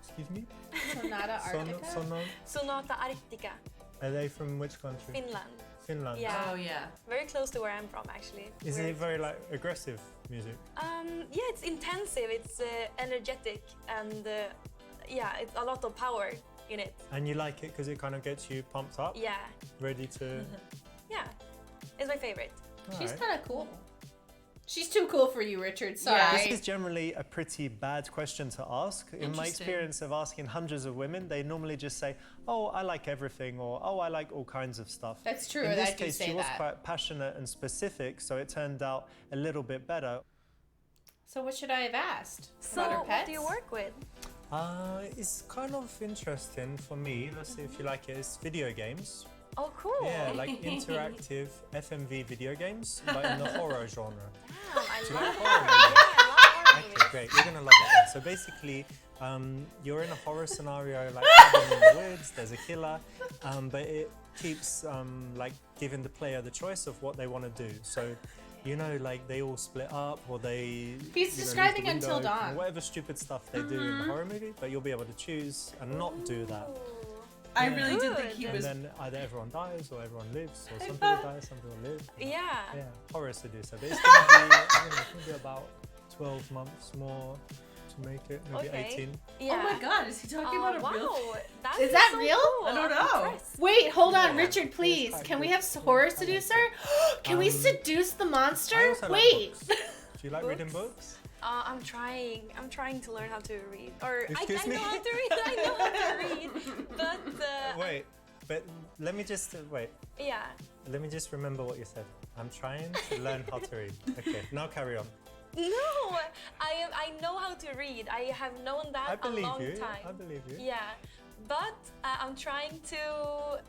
[SPEAKER 3] Excuse me?
[SPEAKER 1] Sonata Arctica?
[SPEAKER 4] Sonata Arctica,
[SPEAKER 3] Are they from which country?
[SPEAKER 4] Finland.
[SPEAKER 3] Finland.
[SPEAKER 4] Yeah.
[SPEAKER 2] Oh yeah.
[SPEAKER 4] Very close to where I'm from, actually.
[SPEAKER 3] Is it very like aggressive music?
[SPEAKER 4] Yeah, it's intensive, it's energetic, and yeah, it's a lot of power in it.
[SPEAKER 3] And you like it because it kind of gets you pumped up,
[SPEAKER 4] Yeah,
[SPEAKER 3] ready to...
[SPEAKER 4] yeah, it's my favorite.
[SPEAKER 1] She's
[SPEAKER 3] Alright.
[SPEAKER 1] kind of cool. She's too cool for you, Richard. Sorry.
[SPEAKER 2] Yeah.
[SPEAKER 3] This is generally a pretty bad question to ask. In my
[SPEAKER 2] Interesting.
[SPEAKER 3] experience of asking hundreds of women, they normally just say, oh, I like everything, or oh, I like all kinds of stuff.
[SPEAKER 1] That's true.
[SPEAKER 3] In this
[SPEAKER 1] I do
[SPEAKER 3] case,
[SPEAKER 1] say
[SPEAKER 3] she was
[SPEAKER 1] that.
[SPEAKER 3] quite passionate and specific, so it turned out a little bit better.
[SPEAKER 1] So what should I have asked?
[SPEAKER 4] So,
[SPEAKER 1] About her
[SPEAKER 4] what
[SPEAKER 1] pets?
[SPEAKER 4] do you work with?
[SPEAKER 3] It's kind of interesting for me. Let's see if you like it. It's video games.
[SPEAKER 4] Oh, cool.
[SPEAKER 3] Yeah, like interactive FMV video games, but in the horror genre.
[SPEAKER 4] Damn, I
[SPEAKER 3] Do you
[SPEAKER 4] love
[SPEAKER 3] like
[SPEAKER 4] horror.
[SPEAKER 3] horror
[SPEAKER 4] Yeah,
[SPEAKER 3] movies?
[SPEAKER 4] I love horror
[SPEAKER 3] Okay,
[SPEAKER 4] movies.
[SPEAKER 3] great. You're gonna love it then. So basically, you're in a horror scenario, like cabin in the woods. There's a killer, but it keeps like giving the player the choice of what they want to do. So, you know, like they all split up, or they.
[SPEAKER 1] He's
[SPEAKER 3] leave the
[SPEAKER 1] describing
[SPEAKER 3] window
[SPEAKER 1] Until
[SPEAKER 3] open,
[SPEAKER 1] Dawn.
[SPEAKER 3] or whatever stupid stuff they do in the horror movie, but you'll be able to choose and not do that.
[SPEAKER 4] Ooh.
[SPEAKER 2] I
[SPEAKER 3] Yeah.
[SPEAKER 2] really did think he
[SPEAKER 4] Good.
[SPEAKER 3] And
[SPEAKER 2] was.
[SPEAKER 3] then either everyone dies or everyone lives, or some people die, some people live.
[SPEAKER 4] Yeah.
[SPEAKER 3] Yeah, horror Seducer. But it's gonna be, I don't know, it's gonna be about 12 months more to make it, maybe
[SPEAKER 4] Okay.
[SPEAKER 3] 18.
[SPEAKER 4] Yeah.
[SPEAKER 2] Oh my God, is he talking about a
[SPEAKER 4] wow.
[SPEAKER 2] real?
[SPEAKER 4] That
[SPEAKER 1] Is that
[SPEAKER 4] so
[SPEAKER 1] real?
[SPEAKER 4] cool.
[SPEAKER 2] I don't
[SPEAKER 4] I'm
[SPEAKER 2] know.
[SPEAKER 4] impressed.
[SPEAKER 1] Wait, hold on,
[SPEAKER 3] Yeah.
[SPEAKER 1] Richard, please.
[SPEAKER 3] quite
[SPEAKER 1] Can we
[SPEAKER 3] good.
[SPEAKER 1] have horror
[SPEAKER 3] I like
[SPEAKER 1] seducer?
[SPEAKER 3] it.
[SPEAKER 1] Can we seduce the
[SPEAKER 3] I
[SPEAKER 1] monster?
[SPEAKER 3] also like
[SPEAKER 1] Wait.
[SPEAKER 3] books. Do you like reading books?
[SPEAKER 4] I'm trying to learn how to read. Or
[SPEAKER 3] Excuse
[SPEAKER 4] I
[SPEAKER 3] me?
[SPEAKER 4] know how to read. I know how to read. But
[SPEAKER 3] Wait, but let me just, wait.
[SPEAKER 4] yeah.
[SPEAKER 3] Let me just remember what you said. I'm trying to learn how to read. Okay, now carry on.
[SPEAKER 4] No, I know how to read. I have known that
[SPEAKER 3] I
[SPEAKER 4] a
[SPEAKER 3] believe
[SPEAKER 4] long
[SPEAKER 3] you.
[SPEAKER 4] time.
[SPEAKER 3] I believe you.
[SPEAKER 4] Yeah, but I'm trying to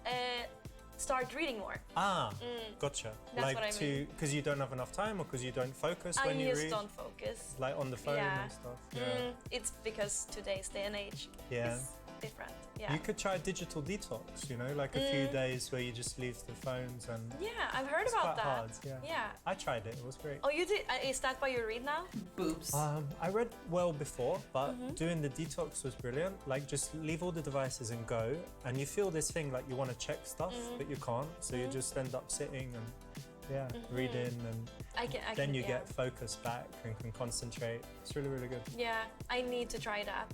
[SPEAKER 4] start reading more.
[SPEAKER 3] Ah, gotcha.
[SPEAKER 4] That's
[SPEAKER 3] like
[SPEAKER 4] what I mean.
[SPEAKER 3] because you don't have enough time, or because you don't focus
[SPEAKER 4] I
[SPEAKER 3] when you
[SPEAKER 4] just
[SPEAKER 3] read,
[SPEAKER 4] don't focus.
[SPEAKER 3] like on the phone
[SPEAKER 4] Yeah.
[SPEAKER 3] and stuff. Yeah.
[SPEAKER 4] It's because today's day and age
[SPEAKER 3] Yeah.
[SPEAKER 4] is different. Yeah.
[SPEAKER 3] You could try a digital detox, you know, like a few days where you just leave the phones and
[SPEAKER 4] Yeah, I've heard
[SPEAKER 3] it's
[SPEAKER 4] about
[SPEAKER 3] quite
[SPEAKER 4] that.
[SPEAKER 3] hard. Yeah.
[SPEAKER 4] Yeah.
[SPEAKER 3] I tried it. It was great.
[SPEAKER 4] Oh, you did? Is that why you read now?
[SPEAKER 2] Boobs.
[SPEAKER 3] I read well before, but
[SPEAKER 4] Mm-hmm.
[SPEAKER 3] doing the detox was brilliant. Like, just leave all the devices and go, and you feel this thing like you want to check stuff,
[SPEAKER 4] Mm-hmm.
[SPEAKER 3] but you can't. So you just end up sitting and reading, and
[SPEAKER 4] I
[SPEAKER 3] then
[SPEAKER 4] can,
[SPEAKER 3] you
[SPEAKER 4] yeah.
[SPEAKER 3] get focus back and can concentrate. It's really, really good.
[SPEAKER 4] Yeah, I need to try that.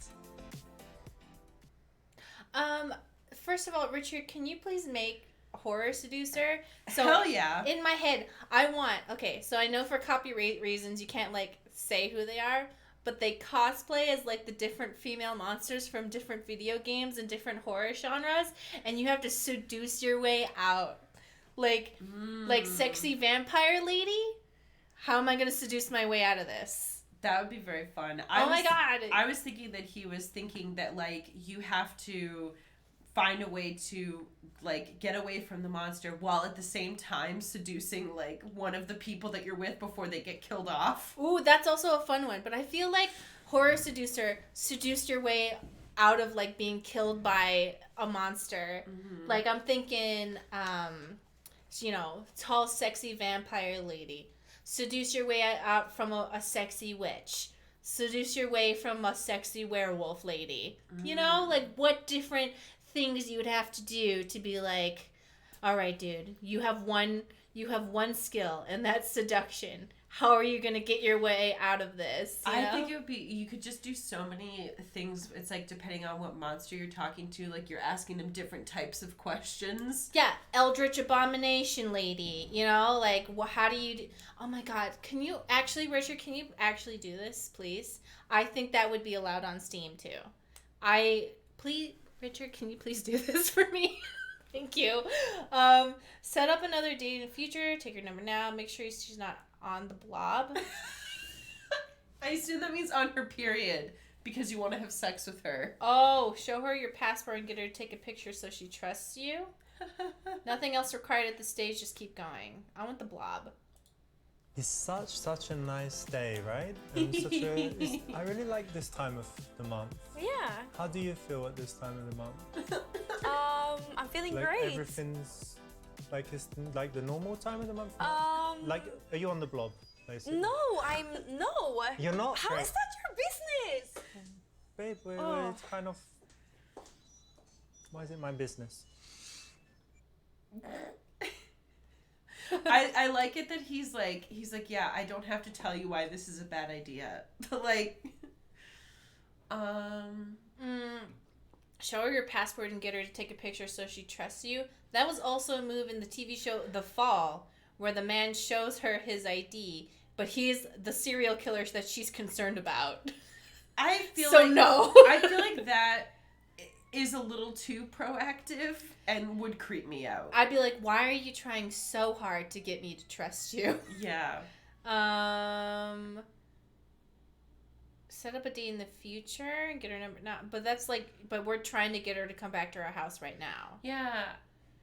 [SPEAKER 1] First of all, Richard, can you please make horror seducer? So
[SPEAKER 2] Hell yeah.
[SPEAKER 1] in my head, I want, okay, so I know for copyright reasons you can't like say who they are, but they cosplay as like the different female monsters from different video games and different horror genres, and you have to seduce your way out. Like sexy vampire lady? How am I gonna seduce my way out of this?
[SPEAKER 2] That would be very fun.
[SPEAKER 1] Oh my god.
[SPEAKER 2] I was thinking that he was thinking that like you have to find a way to like get away from the monster while at the same time seducing like one of the people that you're with before they get killed off.
[SPEAKER 1] Ooh, that's also a fun one. But I feel like horror seducer seduced your way out of like being killed by a monster. Like I'm thinking, you know, tall, sexy vampire lady. Seduce your way out from a sexy witch. Seduce your way from a sexy werewolf lady. You know, like what different things you would have to do to be like, all right, dude, you have one skill, and that's seduction. How are you gonna get your way out of this? You
[SPEAKER 2] I
[SPEAKER 1] know?
[SPEAKER 2] think it would be, you could just do so many things. It's like depending on what monster you're talking to, like you're asking them different types of questions.
[SPEAKER 1] Yeah, Eldritch Abomination lady. You know, like how do you? Oh my God, can you actually, Richard? Can you actually do this, please? I think that would be allowed on Steam too. Richard, can you please do this for me? Thank you. Set up another date in the future. Take her number now. Make sure she's not on the blob.
[SPEAKER 2] I assume that means on her period because you want to have sex with her.
[SPEAKER 1] Oh, show her your passport and get her to take a picture so she trusts you. Nothing else required at this stage. Just keep going. I want the blob.
[SPEAKER 3] It's such a nice day, right? And I really like this time of the month.
[SPEAKER 4] Yeah.
[SPEAKER 3] How do you feel at this time of the month?
[SPEAKER 4] I'm feeling
[SPEAKER 3] Like
[SPEAKER 4] great.
[SPEAKER 3] everything's like it's like the normal time of the month?
[SPEAKER 4] Um,
[SPEAKER 3] Like, are you on the blob? basically.
[SPEAKER 4] No, no.
[SPEAKER 3] You're not
[SPEAKER 4] How
[SPEAKER 3] straight.
[SPEAKER 4] is that your business?
[SPEAKER 3] Babe,
[SPEAKER 4] Oh.
[SPEAKER 3] it's kind of... Why is it my business?
[SPEAKER 2] I like it that he's like, yeah, I don't have to tell you why this is a bad idea. But like,
[SPEAKER 1] Show her your passport and get her to take a picture so she trusts you. That was also a move in the TV show The Fall, where the man shows her his ID, but he's the serial killer that she's concerned about.
[SPEAKER 2] I feel
[SPEAKER 1] So
[SPEAKER 2] like
[SPEAKER 1] no.
[SPEAKER 2] I feel like that is a little too proactive and would creep me out.
[SPEAKER 1] I'd be like, why are you trying so hard to get me to trust you?
[SPEAKER 2] Yeah.
[SPEAKER 1] Set up a date in the future and get her number. But we're trying to get her to come back to our house right now.
[SPEAKER 2] Yeah.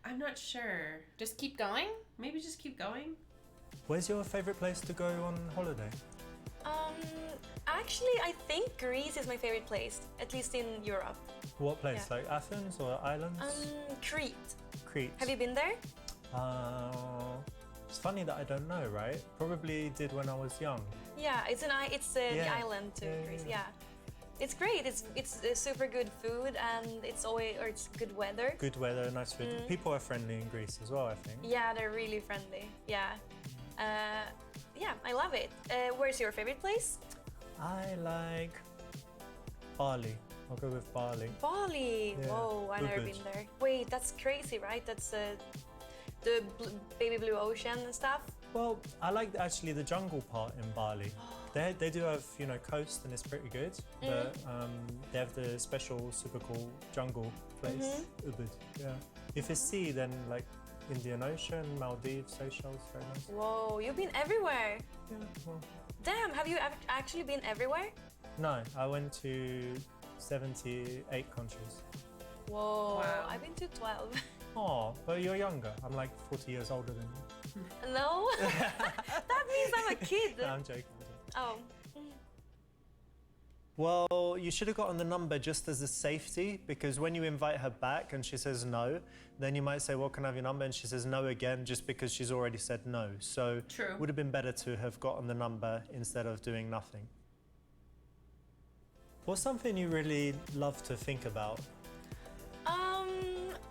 [SPEAKER 2] I'm not sure.
[SPEAKER 1] Just keep going?
[SPEAKER 2] Maybe just keep going.
[SPEAKER 3] Where's your favorite place to go on holiday?
[SPEAKER 4] Actually, I think Greece is my favorite place, at least in Europe.
[SPEAKER 3] What place?
[SPEAKER 4] Yeah.
[SPEAKER 3] Like Athens or islands?
[SPEAKER 4] Crete.
[SPEAKER 3] Crete.
[SPEAKER 4] Have you been there?
[SPEAKER 3] It's funny that I don't know, right? Probably did when I was young.
[SPEAKER 4] Yeah, it's the
[SPEAKER 3] Yeah.
[SPEAKER 4] island to
[SPEAKER 3] Yeah,
[SPEAKER 4] Greece.
[SPEAKER 3] yeah.
[SPEAKER 4] Yeah, it's great. It's super good food and it's good weather.
[SPEAKER 3] Good weather, nice food. People are friendly in Greece as well, I think.
[SPEAKER 4] Yeah, they're really friendly. Yeah, yeah, I love it. Where's your favorite place?
[SPEAKER 3] I like Bali. I'll go with Bali.
[SPEAKER 4] Bali.
[SPEAKER 3] Yeah,
[SPEAKER 4] Whoa, I've never
[SPEAKER 3] Ubud.
[SPEAKER 4] been there. Wait, that's crazy, right? That's baby blue ocean and stuff.
[SPEAKER 3] Well, I like actually the jungle part in Bali. They do have, coast and it's pretty good, but they have the special super cool jungle place, Ubud. Yeah. If it's sea, then like Indian Ocean, Maldives, Seychelles, very nice.
[SPEAKER 4] Whoa, you've been everywhere.
[SPEAKER 3] Yeah, well,
[SPEAKER 4] Damn, have you actually been everywhere?
[SPEAKER 3] no, I went to 78 countries.
[SPEAKER 4] Whoa,
[SPEAKER 2] Wow.
[SPEAKER 4] I've been to 12.
[SPEAKER 3] Oh, but you're younger. I'm like 40 years older than you.
[SPEAKER 4] No? That means I'm a kid.
[SPEAKER 3] No, I'm joking.
[SPEAKER 4] Oh.
[SPEAKER 3] Well, you should have gotten the number just as a safety, because when you invite her back and she says no, then you might say, well, can I have your number? And she says no again, just because she's already said no. So
[SPEAKER 2] True.
[SPEAKER 3] would have been better to have gotten the number instead of doing nothing. What's something you really love to think about?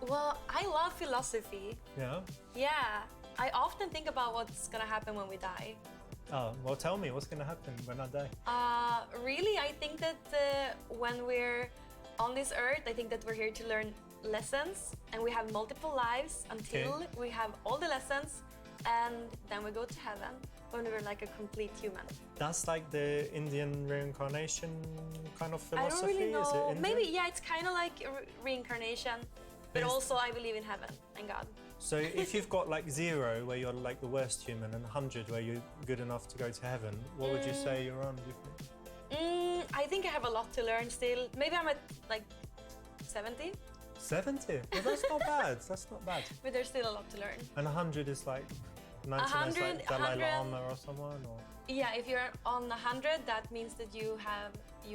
[SPEAKER 4] Well, I love philosophy.
[SPEAKER 3] Yeah?
[SPEAKER 4] Yeah, I often think about what's gonna happen when we die.
[SPEAKER 3] Oh, well, tell me, what's going to happen when I die?
[SPEAKER 4] Really, I think that when we're on this earth, I think that we're here to learn lessons, and we have multiple lives until we have all the lessons, and then we go to heaven when we're like a complete human.
[SPEAKER 3] That's like the Indian reincarnation kind of philosophy?
[SPEAKER 4] I don't really
[SPEAKER 3] Is it
[SPEAKER 4] know.
[SPEAKER 3] Indian?
[SPEAKER 4] Maybe, yeah, it's kind of like reincarnation, but
[SPEAKER 3] Is-
[SPEAKER 4] also I believe in heaven and God.
[SPEAKER 3] So if you've got like 0, where you're like the worst human, and 100, where you're good enough to go to heaven, what would you say you're on, do you think?
[SPEAKER 4] I think I have a lot to learn still. Maybe I'm at like 70,
[SPEAKER 3] 70? Well, that's not bad. That's not bad.
[SPEAKER 4] but there's still a lot to learn.
[SPEAKER 3] And 100 is like 99, is
[SPEAKER 4] 100,
[SPEAKER 3] like Dalai
[SPEAKER 4] 100.
[SPEAKER 3] Lama or someone? Or...
[SPEAKER 4] Yeah, if you're on 100, that means that you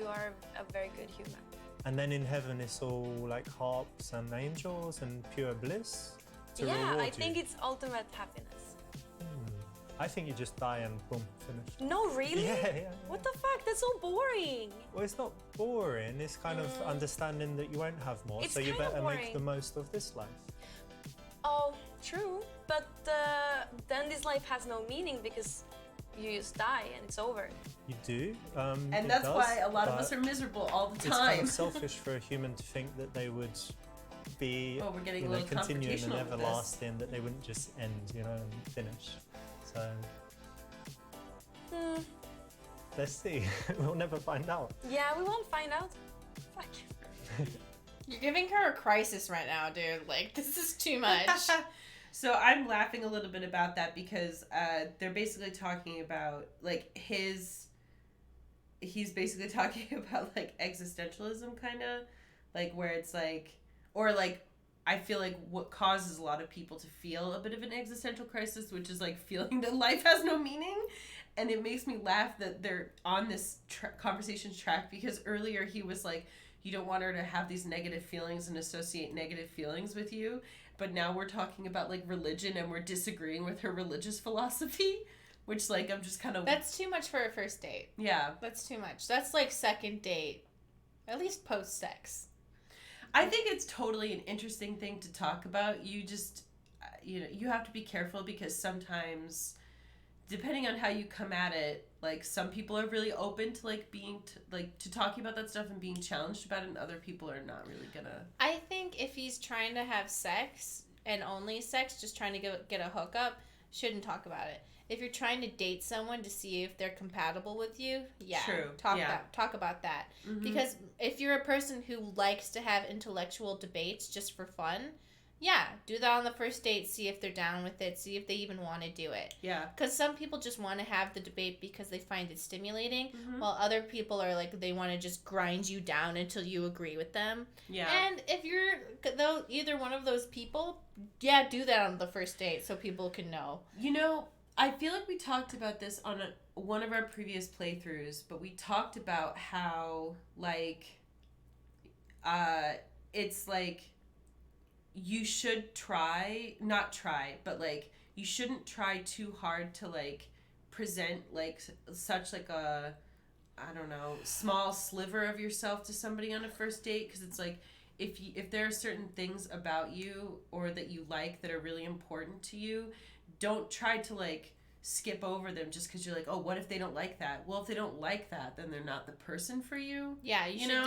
[SPEAKER 4] are a very good human.
[SPEAKER 3] And then in heaven, it's all like harps and angels and pure bliss to
[SPEAKER 4] Yeah,
[SPEAKER 3] reward
[SPEAKER 4] I
[SPEAKER 3] you.
[SPEAKER 4] think it's ultimate happiness.
[SPEAKER 3] I think you just die and boom, finished.
[SPEAKER 4] No, really?
[SPEAKER 3] Yeah.
[SPEAKER 4] What the fuck? That's so boring.
[SPEAKER 3] Well, it's not boring. It's kind of understanding that you won't have more,
[SPEAKER 4] It's
[SPEAKER 3] so you
[SPEAKER 4] kinda
[SPEAKER 3] better make
[SPEAKER 4] boring.
[SPEAKER 3] the most of this life.
[SPEAKER 4] Oh, true. But then this life has no meaning because you just die and it's over.
[SPEAKER 3] You do.
[SPEAKER 2] And
[SPEAKER 3] it
[SPEAKER 2] that's
[SPEAKER 3] does,
[SPEAKER 2] why a lot of
[SPEAKER 3] but
[SPEAKER 2] us are miserable all the
[SPEAKER 3] It's kind
[SPEAKER 2] time.
[SPEAKER 3] of selfish for a human to think that they would be
[SPEAKER 2] Oh, we're getting a little
[SPEAKER 3] continuing and
[SPEAKER 2] confrontational with this.
[SPEAKER 3] everlasting, that they wouldn't just end, and finish. So let's see. We'll never find out.
[SPEAKER 4] Yeah, we won't find out. Fuck.
[SPEAKER 1] You're giving her a crisis right now, dude. Like, this is too much.
[SPEAKER 2] So I'm laughing a little bit about that because they're basically talking about like he's basically talking about like existentialism, kind of like where it's like, or like I feel like what causes a lot of people to feel a bit of an existential crisis, which is like feeling that life has no meaning. And it makes me laugh that they're on this conversations track, because earlier he was like, you don't want her to have these negative feelings and associate negative feelings with you. But now we're talking about like religion and we're disagreeing with her religious philosophy. which like I'm just kind of
[SPEAKER 1] That's too much for a first date.
[SPEAKER 2] yeah.
[SPEAKER 1] That's too much. That's like second date, at least post sex.
[SPEAKER 2] I think it's totally an interesting thing to talk about. You just, you have to be careful because sometimes, depending on how you come at it, like some people are really open to like being to talking about that stuff and being challenged about it, and other people are not really gonna.
[SPEAKER 1] I think if he's trying to have sex and only sex, just trying to get a hookup, shouldn't talk about it. If you're trying to date someone to see if they're compatible with you,
[SPEAKER 2] True.
[SPEAKER 1] talk about that.
[SPEAKER 2] Mm-hmm.
[SPEAKER 1] Because if you're a person who likes to have intellectual debates just for fun, yeah, do that on the first date. See if they're down with it. See if they even want to do it.
[SPEAKER 2] Yeah.
[SPEAKER 1] Because some people just want to have the debate because they find it stimulating,
[SPEAKER 2] Mm-hmm.
[SPEAKER 1] while other people are like they want to just grind you down until you agree with them.
[SPEAKER 2] Yeah.
[SPEAKER 1] And if you're either one of those people, yeah, do that on the first date so people can know.
[SPEAKER 2] I feel like we talked about this on one of our previous playthroughs, but we talked about how, like, it's like you should you shouldn't try too hard to, like, present, like, such, like, a, I don't know, small sliver of yourself to somebody on a first date, because it's like, if there are certain things about you or that you like that are really important to you, don't try to like skip over them just because you're like, oh, what if they don't like that? Well, if they don't like that, then they're not the person for you.
[SPEAKER 1] Yeah, you should.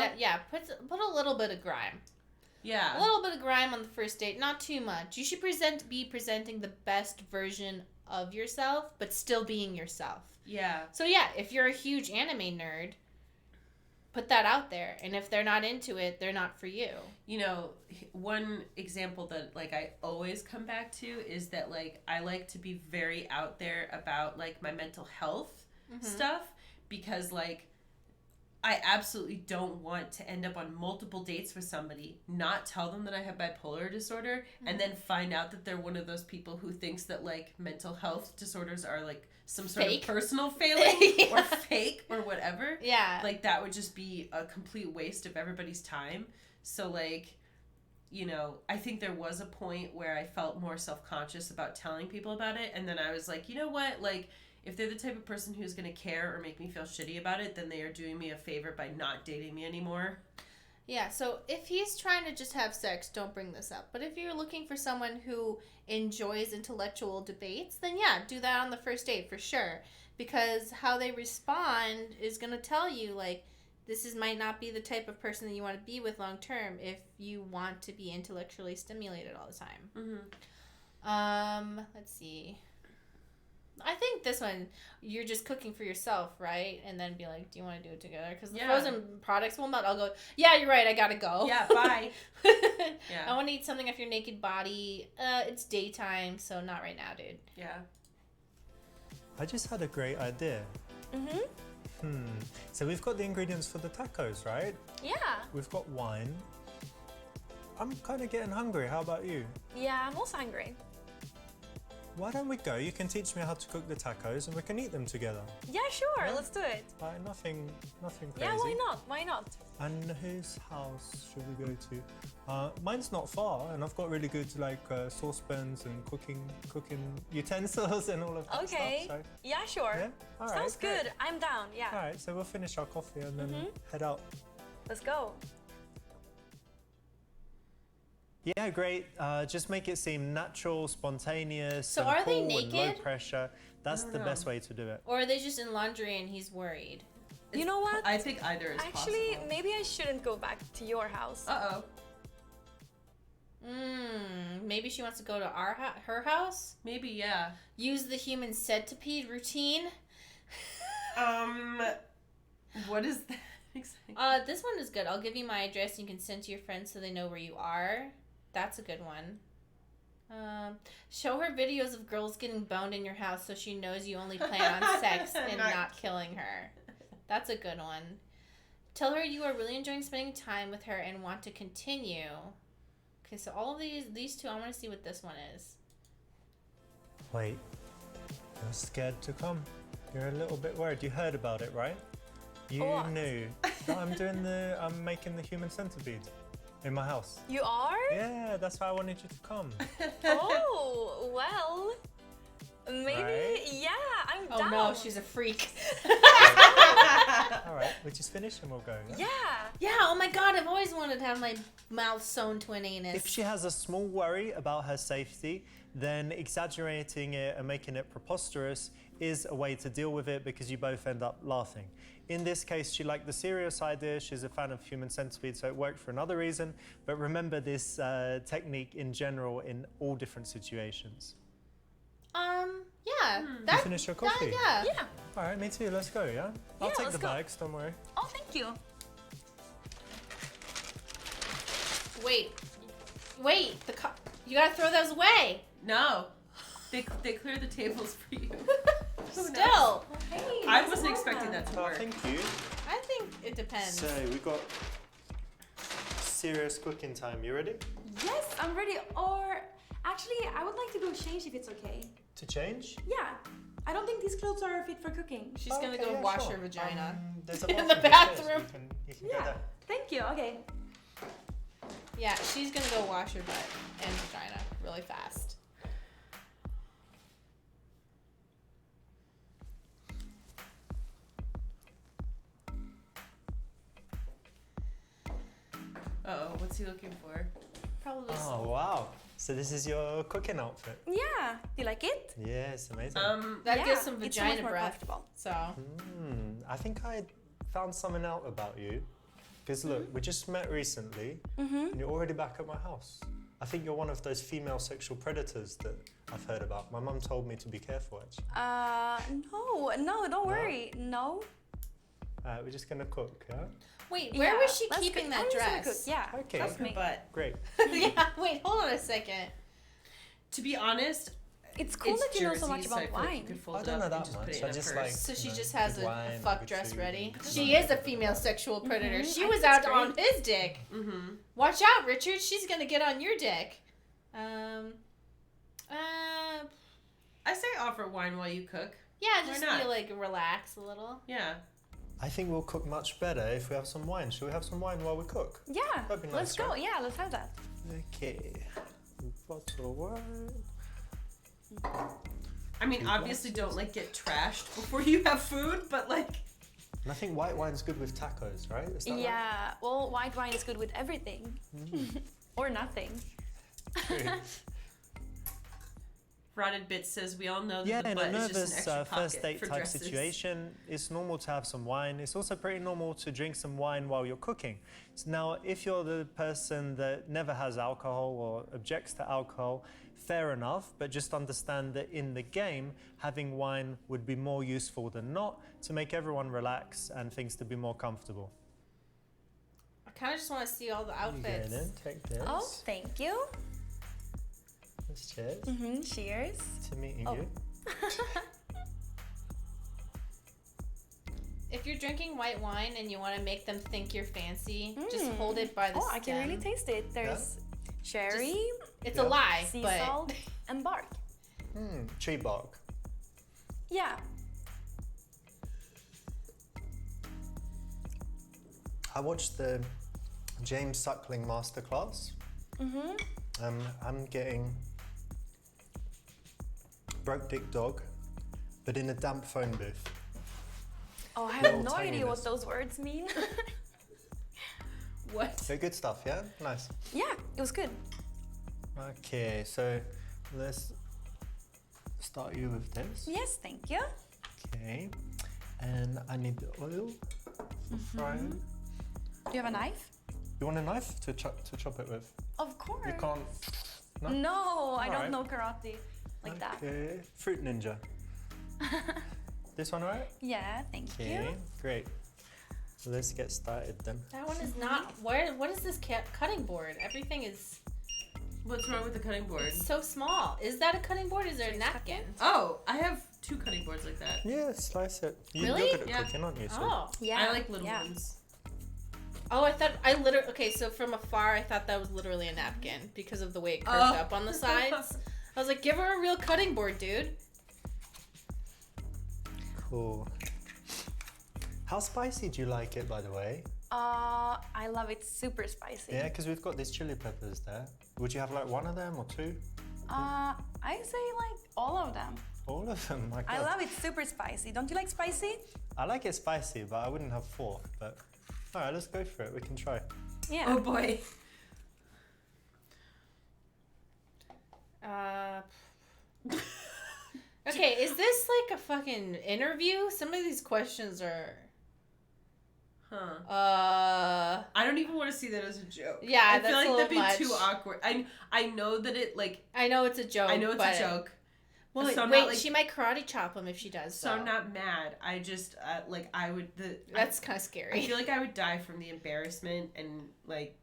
[SPEAKER 1] Put a little bit of grime.
[SPEAKER 2] Yeah,
[SPEAKER 1] A little bit of grime on the first date, not too much. You should be presenting the best version of yourself, but still being yourself.
[SPEAKER 2] yeah.
[SPEAKER 1] So yeah, if you're a huge anime nerd, put that out there, and if they're not into it, they're not for you.
[SPEAKER 2] One example that like I always come back to is that like I like to be very out there about like my mental health stuff, because like I absolutely don't want to end up on multiple dates with somebody, not tell them that I have bipolar disorder, and then find out that they're one of those people who thinks that like mental health disorders are like some sort
[SPEAKER 1] Fake.
[SPEAKER 2] of personal failing
[SPEAKER 1] Yeah.
[SPEAKER 2] or fake or whatever.
[SPEAKER 1] Yeah.
[SPEAKER 2] Like that would just be a complete waste of everybody's time. So like, I think there was a point where I felt more self-conscious about telling people about it, and then I was like, you know what, like if they're the type of person who's going to care or make me feel shitty about it, then they are doing me a favor by not dating me anymore.
[SPEAKER 1] Yeah, so if he's trying to just have sex, don't bring this up. But if you're looking for someone who enjoys intellectual debates, then yeah, do that on the first date for sure. Because how they respond is going to tell you, like, might not be the type of person that you want to be with long term if you want to be intellectually stimulated all the time.
[SPEAKER 2] Mm-hmm.
[SPEAKER 1] Let's see. I think this one, you're just cooking for yourself, right? And then be like, do you want to do it together? Because the frozen products will melt. I'll go, yeah, you're right, I gotta go.
[SPEAKER 2] Yeah, bye. Yeah.
[SPEAKER 1] I want to eat something off your naked body. It's daytime, so not right now, dude.
[SPEAKER 2] Yeah.
[SPEAKER 3] I just had a great idea. So we've got the ingredients for the tacos, right?
[SPEAKER 4] Yeah.
[SPEAKER 3] We've got wine. I'm kind of getting hungry. How about you?
[SPEAKER 4] Yeah, I'm also hungry.
[SPEAKER 3] Why don't we go? You can teach me how to cook the tacos and we can eat them together.
[SPEAKER 4] Yeah, sure. Let's do it.
[SPEAKER 3] Like nothing crazy.
[SPEAKER 4] Yeah, why not? Why not?
[SPEAKER 3] And whose house should we go to? Mine's not far, and I've got really good like saucepans and cooking utensils and all of that
[SPEAKER 4] Okay.
[SPEAKER 3] stuff. So,
[SPEAKER 4] Yeah, sure.
[SPEAKER 3] yeah, all right.
[SPEAKER 4] Sounds
[SPEAKER 3] great.
[SPEAKER 4] good. I'm down. Yeah.
[SPEAKER 3] All right, so we'll finish our coffee and then head out.
[SPEAKER 4] Let's go.
[SPEAKER 3] Yeah, great. Just make it seem natural, spontaneous,
[SPEAKER 1] So
[SPEAKER 3] and
[SPEAKER 1] are they
[SPEAKER 3] cool and low
[SPEAKER 1] naked?
[SPEAKER 3] pressure. That's the
[SPEAKER 2] know.
[SPEAKER 3] best way to do it.
[SPEAKER 1] Or are they just in laundry and he's worried?
[SPEAKER 4] You know what?
[SPEAKER 2] I think either is
[SPEAKER 4] Actually,
[SPEAKER 2] possible.
[SPEAKER 4] maybe I shouldn't go back to your house.
[SPEAKER 2] Uh-oh.
[SPEAKER 1] Maybe she wants to go to her house?
[SPEAKER 2] Maybe, yeah.
[SPEAKER 1] Use the human centipede routine?
[SPEAKER 2] What is that exactly?
[SPEAKER 1] This one is good. I'll give you my address. You can send to your friends so they know where you are. That's a good one. Show her videos of girls getting boned in your house so she knows you only plan on sex and not killing her. That's a good one. Tell her you are really enjoying spending time with her and want to continue. Okay, so all of these two, I want to see what this one is.
[SPEAKER 3] Wait, you're scared to come. You're a little bit worried. You heard about it, right? You
[SPEAKER 4] What?
[SPEAKER 3] knew that I'm making the human centipede in my house.
[SPEAKER 4] You are?
[SPEAKER 3] Yeah, that's why I wanted you to come.
[SPEAKER 4] Oh, well. Maybe,
[SPEAKER 3] Right.
[SPEAKER 4] yeah, I'm
[SPEAKER 1] Oh
[SPEAKER 4] down.
[SPEAKER 1] no, she's a freak.
[SPEAKER 3] All right, we just finish and we'll go.
[SPEAKER 4] Yeah.
[SPEAKER 1] Yeah, oh my god, I've always wanted to have my mouth sewn to an anus.
[SPEAKER 3] If she has a small worry about her safety, then exaggerating it and making it preposterous is a way to deal with it because you both end up laughing. In this case, she liked the serious idea. She's a fan of human centipede, so it worked for another reason. But remember this technique in general in all different situations.
[SPEAKER 1] Yeah.
[SPEAKER 3] You
[SPEAKER 1] That,
[SPEAKER 3] finish your coffee?
[SPEAKER 1] yeah.
[SPEAKER 4] Yeah.
[SPEAKER 3] All right, me too. Let's go, yeah? I'll
[SPEAKER 4] Yeah,
[SPEAKER 3] take
[SPEAKER 4] let's
[SPEAKER 3] the
[SPEAKER 4] go.
[SPEAKER 3] bags, don't worry.
[SPEAKER 4] Oh, thank you.
[SPEAKER 1] Wait, you gotta throw those away.
[SPEAKER 2] No. They clear the tables for you.
[SPEAKER 1] Still.
[SPEAKER 4] Hey,
[SPEAKER 2] I
[SPEAKER 4] nice
[SPEAKER 2] wasn't
[SPEAKER 4] work.
[SPEAKER 2] expecting that to
[SPEAKER 3] Oh,
[SPEAKER 2] work.
[SPEAKER 3] thank you.
[SPEAKER 1] I think it depends.
[SPEAKER 3] So we got serious cooking time. You ready?
[SPEAKER 5] Yes, I'm ready. Or actually, I would like to go change if it's okay.
[SPEAKER 3] To change?
[SPEAKER 5] Yeah. I don't think these clothes are fit for cooking.
[SPEAKER 1] She's gonna
[SPEAKER 3] Okay,
[SPEAKER 1] go
[SPEAKER 3] yeah,
[SPEAKER 1] wash
[SPEAKER 3] sure.
[SPEAKER 1] her vagina.
[SPEAKER 3] There's a
[SPEAKER 1] In the
[SPEAKER 3] bathroom
[SPEAKER 1] bathroom.
[SPEAKER 3] upstairs. You can go
[SPEAKER 5] Yeah.
[SPEAKER 3] there.
[SPEAKER 5] Thank you. Okay.
[SPEAKER 1] Yeah, she's gonna go wash her butt and vagina really fast.
[SPEAKER 2] Uh-oh, what's he looking for?
[SPEAKER 1] Probably.
[SPEAKER 3] Oh, wow. So this is your cooking outfit?
[SPEAKER 5] Yeah. Do you like it?
[SPEAKER 3] Yes, amazing.
[SPEAKER 1] That
[SPEAKER 5] yeah,
[SPEAKER 1] gives some
[SPEAKER 5] it's so much
[SPEAKER 1] vagina
[SPEAKER 5] more
[SPEAKER 1] breath.
[SPEAKER 5] comfortable.
[SPEAKER 1] So
[SPEAKER 3] I think I found something out about you. Because look, we just met recently and you're already back at my house. I think you're one of those female sexual predators that I've heard about. My mum told me to be careful, actually.
[SPEAKER 5] No, don't worry. No.
[SPEAKER 3] We're just going to cook, yeah?
[SPEAKER 1] wait, where was she
[SPEAKER 5] let's
[SPEAKER 1] keeping
[SPEAKER 5] cook.
[SPEAKER 1] that
[SPEAKER 5] I'm just gonna
[SPEAKER 1] dress?
[SPEAKER 5] cook. Yeah.
[SPEAKER 3] Okay.
[SPEAKER 5] That's me.
[SPEAKER 2] But
[SPEAKER 3] Great.
[SPEAKER 1] Yeah. Wait, hold on a second.
[SPEAKER 2] to be honest,
[SPEAKER 5] It's cool
[SPEAKER 2] it's
[SPEAKER 5] that you know so
[SPEAKER 2] jersey,
[SPEAKER 5] much
[SPEAKER 2] so I
[SPEAKER 5] about
[SPEAKER 2] feel like you
[SPEAKER 5] wine.
[SPEAKER 2] could fold
[SPEAKER 3] I
[SPEAKER 2] it
[SPEAKER 3] don't
[SPEAKER 2] up
[SPEAKER 3] know
[SPEAKER 2] and
[SPEAKER 3] that
[SPEAKER 2] just put
[SPEAKER 3] much.
[SPEAKER 2] it
[SPEAKER 3] I
[SPEAKER 2] in a
[SPEAKER 3] just
[SPEAKER 2] purse.
[SPEAKER 3] like-
[SPEAKER 1] So she
[SPEAKER 3] you know,
[SPEAKER 1] just has
[SPEAKER 3] good
[SPEAKER 1] a
[SPEAKER 3] wine,
[SPEAKER 1] fuck
[SPEAKER 3] good
[SPEAKER 1] dress
[SPEAKER 3] food.
[SPEAKER 1] ready.
[SPEAKER 3] Mhm.
[SPEAKER 1] She is a female sexual predator. She
[SPEAKER 5] I
[SPEAKER 1] was
[SPEAKER 5] think
[SPEAKER 1] out
[SPEAKER 5] it's
[SPEAKER 1] on
[SPEAKER 5] great.
[SPEAKER 1] his dick.
[SPEAKER 2] Mm-hmm.
[SPEAKER 1] Watch out, Richard. She's gonna get on your dick.
[SPEAKER 2] I say offer wine while you cook.
[SPEAKER 1] Yeah,
[SPEAKER 2] Why
[SPEAKER 1] just
[SPEAKER 2] not?
[SPEAKER 1] feel like relax a little.
[SPEAKER 2] Yeah.
[SPEAKER 3] I think we'll cook much better if we have some wine. Should we have some wine while we cook?
[SPEAKER 5] Yeah.
[SPEAKER 3] That'd be nice,
[SPEAKER 5] Let's go.
[SPEAKER 3] right?
[SPEAKER 5] Yeah, let's have that.
[SPEAKER 3] Okay. Bottle of wine.
[SPEAKER 2] I mean,
[SPEAKER 3] Two
[SPEAKER 2] obviously
[SPEAKER 3] glasses.
[SPEAKER 2] don't like get trashed before you have food, but like
[SPEAKER 3] And I think white wine's good with tacos, right? Is that right?
[SPEAKER 5] Yeah. Well, white wine is good with everything. Or nothing.
[SPEAKER 3] True.
[SPEAKER 2] Rotted Bits says we all know that
[SPEAKER 3] Yeah,
[SPEAKER 2] the
[SPEAKER 3] in
[SPEAKER 2] butt
[SPEAKER 3] a
[SPEAKER 2] is just an
[SPEAKER 3] nervous
[SPEAKER 2] extra
[SPEAKER 3] first
[SPEAKER 2] pocket
[SPEAKER 3] date
[SPEAKER 2] for
[SPEAKER 3] type
[SPEAKER 2] dresses.
[SPEAKER 3] situation, it's normal to have some wine. It's also pretty normal to drink some wine while you're cooking. So now, if you're the person that never has alcohol or objects to alcohol, fair enough, but just understand that in the game, having wine would be more useful than not to make everyone relax and things to be more comfortable.
[SPEAKER 1] I kind of just want to see all the
[SPEAKER 3] You go
[SPEAKER 1] outfits.
[SPEAKER 3] in, take this.
[SPEAKER 5] Oh, thank you.
[SPEAKER 3] Let's cheers
[SPEAKER 5] Cheers.
[SPEAKER 3] to meeting
[SPEAKER 5] Oh.
[SPEAKER 3] you.
[SPEAKER 1] If you're drinking white wine and you want to make them think you're fancy, just hold it by the
[SPEAKER 5] Oh, I can really
[SPEAKER 1] stem.
[SPEAKER 5] taste it. There's cherry,
[SPEAKER 1] It's
[SPEAKER 3] Yeah.
[SPEAKER 1] a lie,
[SPEAKER 5] sea
[SPEAKER 1] but
[SPEAKER 5] salt, and bark.
[SPEAKER 3] Tree bark.
[SPEAKER 5] Yeah.
[SPEAKER 3] I watched the James Suckling masterclass. I'm getting broke dick dog, but in a damp phone booth.
[SPEAKER 5] Oh, I
[SPEAKER 3] Little
[SPEAKER 5] have no idea what
[SPEAKER 3] tininess.
[SPEAKER 5] those words mean.
[SPEAKER 1] what?
[SPEAKER 3] So good stuff, yeah? Nice.
[SPEAKER 5] Yeah, it was good.
[SPEAKER 3] Okay, so let's start you with this.
[SPEAKER 5] Yes, thank you.
[SPEAKER 3] Okay, and I need the oil for frying.
[SPEAKER 5] Do you have a knife?
[SPEAKER 3] You want a knife to chop it with?
[SPEAKER 5] Of course.
[SPEAKER 3] You can't. No.
[SPEAKER 5] No, I don't
[SPEAKER 3] Alright.
[SPEAKER 5] know karate like that.
[SPEAKER 3] Okay, fruit ninja. This one, alright?
[SPEAKER 5] Yeah, thank
[SPEAKER 3] Okay,
[SPEAKER 5] you.
[SPEAKER 3] great. So let's get started then.
[SPEAKER 1] That one is not. Where? What is this cutting board? Everything is
[SPEAKER 2] What's wrong with the cutting board?
[SPEAKER 1] so small. Is that a cutting board? Is there a napkin?
[SPEAKER 2] Oh, I have 2 cutting boards like that.
[SPEAKER 3] Yeah, slice it.
[SPEAKER 1] Really?
[SPEAKER 3] You're good at
[SPEAKER 2] Yeah.
[SPEAKER 3] cooking, aren't you? So
[SPEAKER 1] Oh.
[SPEAKER 5] Yeah.
[SPEAKER 2] I like little
[SPEAKER 5] yeah.
[SPEAKER 2] ones.
[SPEAKER 1] Oh, I thought I literally. Okay, so from afar, I thought that was literally a napkin because of the way it curved
[SPEAKER 2] Oh.
[SPEAKER 1] up on the sides. I was like, give her a real cutting board, dude.
[SPEAKER 3] cool. How spicy do you like it, by the way?
[SPEAKER 5] I love it super spicy.
[SPEAKER 3] Yeah, because we've got these chili peppers there. Would you have like one of them or 2?
[SPEAKER 4] I say like all of them.
[SPEAKER 3] All of them, my God.
[SPEAKER 4] I love it super spicy. Don't you like spicy?
[SPEAKER 3] I like it spicy, but I wouldn't have 4. But all right, let's go for it. We can try.
[SPEAKER 4] Yeah.
[SPEAKER 2] Oh boy.
[SPEAKER 1] Okay, is this like a fucking interview? Some of these questions are.
[SPEAKER 2] Huh. I don't even want to see that as a joke.
[SPEAKER 1] Yeah,
[SPEAKER 2] I
[SPEAKER 1] that's
[SPEAKER 2] feel like
[SPEAKER 1] a
[SPEAKER 2] that'd
[SPEAKER 1] little
[SPEAKER 2] be too
[SPEAKER 1] much.
[SPEAKER 2] awkward. I know that it like.
[SPEAKER 1] I know it's a joke.
[SPEAKER 2] I know it's
[SPEAKER 1] but...
[SPEAKER 2] a joke.
[SPEAKER 1] Well,
[SPEAKER 2] so
[SPEAKER 1] wait,
[SPEAKER 2] like,
[SPEAKER 1] she might karate chop him if she does.
[SPEAKER 2] So I'm not mad. I just like I would.
[SPEAKER 1] That's kind of scary.
[SPEAKER 2] I feel like I would die from the embarrassment and like.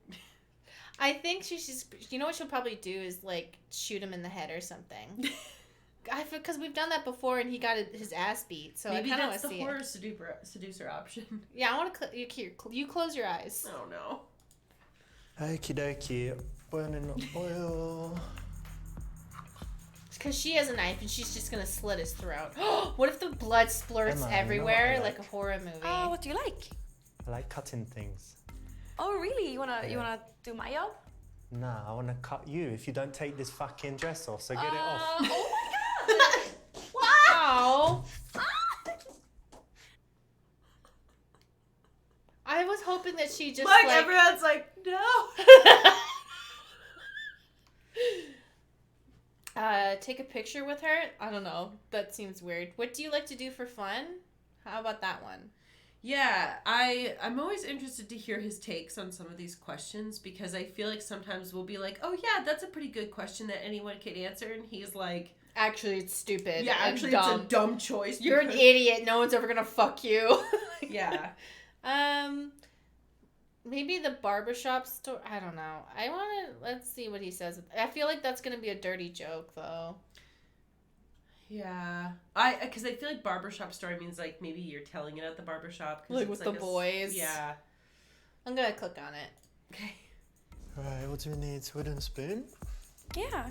[SPEAKER 1] I think she's. You know what she'll probably do is like shoot him in the head or something. Because we've done that before and he got his ass beat. So
[SPEAKER 2] maybe
[SPEAKER 1] I kind of want
[SPEAKER 2] that's
[SPEAKER 1] to
[SPEAKER 2] the
[SPEAKER 1] see
[SPEAKER 2] horror seducer option.
[SPEAKER 1] Yeah, I want to. You close your eyes.
[SPEAKER 2] Oh no.
[SPEAKER 3] Okie dokie. Burning oil.
[SPEAKER 1] Because she has a knife and she's just gonna slit his throat. What if the blood splurts
[SPEAKER 3] Emma,
[SPEAKER 1] everywhere
[SPEAKER 3] you know what I
[SPEAKER 1] like a horror movie?
[SPEAKER 4] Oh, what do you like?
[SPEAKER 3] I like cutting things.
[SPEAKER 4] Oh, really? You wanna do my job?
[SPEAKER 3] Nah, I want to cut you if you don't take this fucking dress off. So get it off.
[SPEAKER 4] Oh my god!
[SPEAKER 1] Wow. I was hoping that she just
[SPEAKER 2] Like
[SPEAKER 1] like
[SPEAKER 2] everyone's like no.
[SPEAKER 1] take a picture with her. I don't know. That seems weird. What do you like to do for fun? How about that one?
[SPEAKER 2] Yeah, I'm always interested to hear his takes on some of these questions because I feel like sometimes we'll be like, oh yeah, that's a pretty good question that anyone could answer, and he's like,
[SPEAKER 1] Actually, it's stupid.
[SPEAKER 2] yeah,
[SPEAKER 1] and
[SPEAKER 2] actually
[SPEAKER 1] dumb.
[SPEAKER 2] it's a dumb choice.
[SPEAKER 1] You're an
[SPEAKER 2] because-
[SPEAKER 1] idiot. No one's ever gonna fuck you.
[SPEAKER 2] Yeah.
[SPEAKER 1] Maybe the barbershop store. I don't know. Let's see what he says. I feel like that's gonna be a dirty joke though.
[SPEAKER 2] Yeah. Because I feel like barbershop story means like maybe you're telling it at the barbershop. 'Cause
[SPEAKER 1] Like
[SPEAKER 2] it's
[SPEAKER 1] with the boys.
[SPEAKER 2] Yeah.
[SPEAKER 1] I'm gonna click on it.
[SPEAKER 2] Okay.
[SPEAKER 3] Right, what do we need? Wooden spoon?
[SPEAKER 4] Yeah.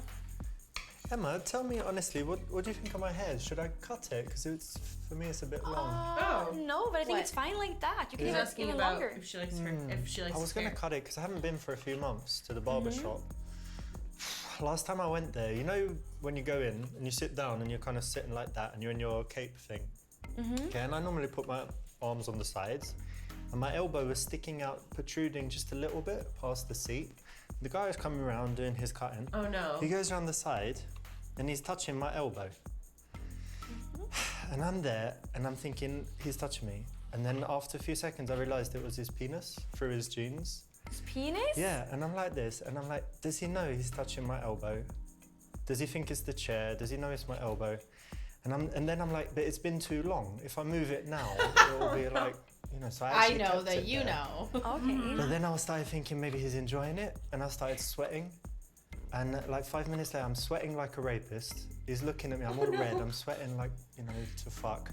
[SPEAKER 3] Emma, tell me honestly, what do you think of my hair? Should I cut it? Because for me it's a bit long.
[SPEAKER 2] Oh.
[SPEAKER 4] No, but I think
[SPEAKER 1] What?
[SPEAKER 4] it's fine like that. You can
[SPEAKER 2] He's
[SPEAKER 4] even,
[SPEAKER 2] asking
[SPEAKER 4] even
[SPEAKER 2] about
[SPEAKER 4] longer.
[SPEAKER 2] if she likes her. If she likes.
[SPEAKER 3] I was going to
[SPEAKER 2] hair.
[SPEAKER 3] cut it because I haven't been for a few months to the barber shop. Last time I went there, you know when you go in and you sit down and you're kind of sitting like that and you're in your cape thing? Okay, and I normally put my arms on the sides and my elbow was sticking out, protruding just a little bit past the seat. The guy was coming around doing his cutting.
[SPEAKER 2] Oh no.
[SPEAKER 3] He goes around the side and he's touching my elbow. And I'm there and I'm thinking, he's touching me. And then after a few seconds, I realized it was his penis through his jeans.
[SPEAKER 4] His penis?
[SPEAKER 3] Yeah, and I'm like this, and I'm like, does he know he's touching my elbow? Does he think it's the chair? Does he know it's my elbow? And then I'm like, but it's been too long. If I move it now, it will be like, you know, so I
[SPEAKER 1] I
[SPEAKER 3] actually
[SPEAKER 1] know
[SPEAKER 3] kept
[SPEAKER 1] that
[SPEAKER 3] it
[SPEAKER 1] you
[SPEAKER 3] there.
[SPEAKER 1] know.
[SPEAKER 4] Okay.
[SPEAKER 3] But then I started thinking maybe he's enjoying it, and I started sweating. And like 5 minutes later, I'm sweating like a rapist. He's looking at me, I'm all red, I'm sweating like, you know, to fuck.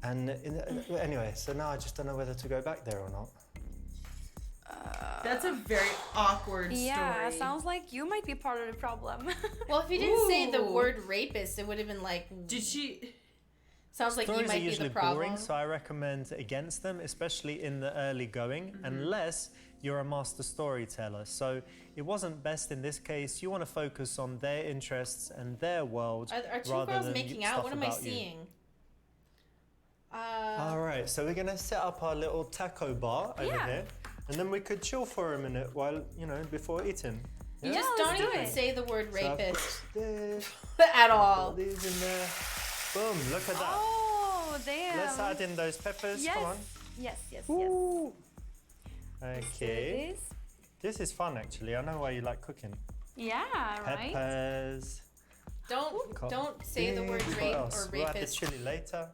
[SPEAKER 3] And anyway, so now I just don't know whether to go back there or not.
[SPEAKER 2] That's a very awkward
[SPEAKER 4] Yeah,
[SPEAKER 2] story.
[SPEAKER 4] sounds like you might be part of the problem.
[SPEAKER 1] Well, if you didn't say the
[SPEAKER 2] Ooh.
[SPEAKER 1] word rapist, it would have been like.
[SPEAKER 2] Did she?
[SPEAKER 1] Sounds like you
[SPEAKER 3] Stories are
[SPEAKER 1] might be
[SPEAKER 3] usually
[SPEAKER 1] the problem.
[SPEAKER 3] boring, so I recommend against them, especially in the early going, unless you're a master storyteller. So it wasn't best in this case. You want to focus on their interests and their world
[SPEAKER 1] Are two
[SPEAKER 3] rather
[SPEAKER 1] girls
[SPEAKER 3] than
[SPEAKER 1] making out?
[SPEAKER 3] stuff
[SPEAKER 1] What am I
[SPEAKER 3] about you.
[SPEAKER 1] seeing?
[SPEAKER 3] All right, so we're gonna set up our little taco bar over
[SPEAKER 4] Yeah.
[SPEAKER 3] here, and then we could chill for a minute while, you know, before eating.
[SPEAKER 1] You
[SPEAKER 3] Yeah?
[SPEAKER 1] just
[SPEAKER 4] let's
[SPEAKER 1] don't
[SPEAKER 4] do
[SPEAKER 1] even
[SPEAKER 4] it.
[SPEAKER 1] say the word
[SPEAKER 3] So I've
[SPEAKER 1] rapist
[SPEAKER 3] put this,
[SPEAKER 1] at
[SPEAKER 3] put
[SPEAKER 1] all.
[SPEAKER 3] these in there. Boom! Look at that.
[SPEAKER 4] Oh, damn.
[SPEAKER 3] Let's add in those peppers.
[SPEAKER 4] Yes.
[SPEAKER 3] Come on.
[SPEAKER 4] Yes, yes, yes.
[SPEAKER 3] Ooh.
[SPEAKER 4] Let's do
[SPEAKER 3] Okay.
[SPEAKER 4] this.
[SPEAKER 3] This is fun, actually. I know why you like cooking.
[SPEAKER 4] Yeah, right?
[SPEAKER 3] Peppers.
[SPEAKER 1] Don't say the word
[SPEAKER 3] What
[SPEAKER 1] rape
[SPEAKER 3] else?
[SPEAKER 1] or
[SPEAKER 3] We'll add the
[SPEAKER 1] rapist
[SPEAKER 3] chili later.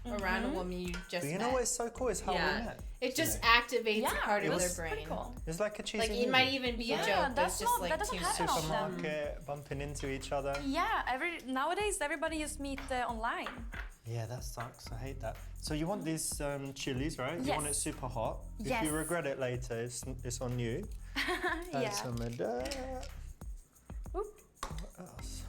[SPEAKER 1] around a woman you just
[SPEAKER 3] But you
[SPEAKER 1] met.
[SPEAKER 3] know what's so cool is how
[SPEAKER 2] Yeah.
[SPEAKER 3] we met.
[SPEAKER 1] It just
[SPEAKER 3] today.
[SPEAKER 1] activates
[SPEAKER 4] Yeah,
[SPEAKER 1] a part
[SPEAKER 4] it
[SPEAKER 1] of
[SPEAKER 4] was
[SPEAKER 1] their
[SPEAKER 4] pretty
[SPEAKER 1] brain.
[SPEAKER 4] cool.
[SPEAKER 3] It's like a cheesy
[SPEAKER 1] Like
[SPEAKER 3] movie.
[SPEAKER 1] it might even be
[SPEAKER 4] Yeah,
[SPEAKER 1] a joke, but
[SPEAKER 4] that's
[SPEAKER 1] it's just
[SPEAKER 4] not-
[SPEAKER 1] like
[SPEAKER 4] that doesn't
[SPEAKER 1] two
[SPEAKER 4] happen often.
[SPEAKER 3] Supermarket, bumping into each other.
[SPEAKER 4] Yeah, nowadays everybody just meet online.
[SPEAKER 3] Yeah, that sucks. I hate that. So you want these chilies, right? You want it
[SPEAKER 4] Yes.
[SPEAKER 3] super hot. If
[SPEAKER 4] Yes.
[SPEAKER 3] you regret it later, it's on you. Add
[SPEAKER 4] Yeah.
[SPEAKER 3] some of that.
[SPEAKER 4] Oop.
[SPEAKER 3] What else?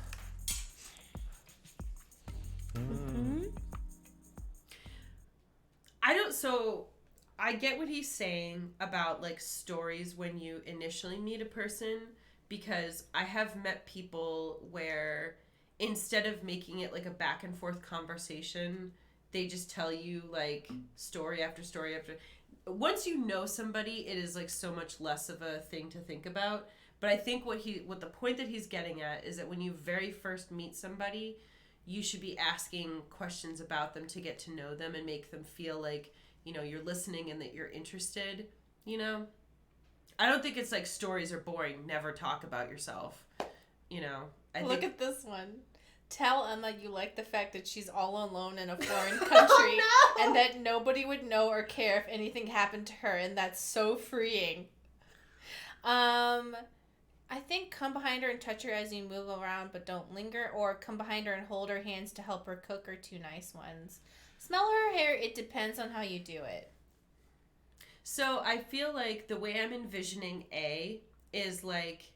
[SPEAKER 2] I get what he's saying about like stories when you initially meet a person because I have met people where instead of making it like a back and forth conversation, they just tell you like story after story after. Once you know somebody, it is like so much less of a thing to think about. But I think what the point that he's getting at is that when you very first meet somebody, you should be asking questions about them to get to know them and make them feel like, you know, you're listening and that you're interested, you know? I don't think it's like stories are boring, never talk about yourself, you know?
[SPEAKER 1] Look at this one. Tell Emma you like the fact that she's all alone in a foreign country and that nobody would know or care if anything happened to her, and that's so freeing. I think come behind her and touch her as you move around but don't linger, or come behind her and hold her hands to help her cook are two nice ones. Smell her hair, it depends on how you do it.
[SPEAKER 2] So I feel like the way I'm envisioning A is like,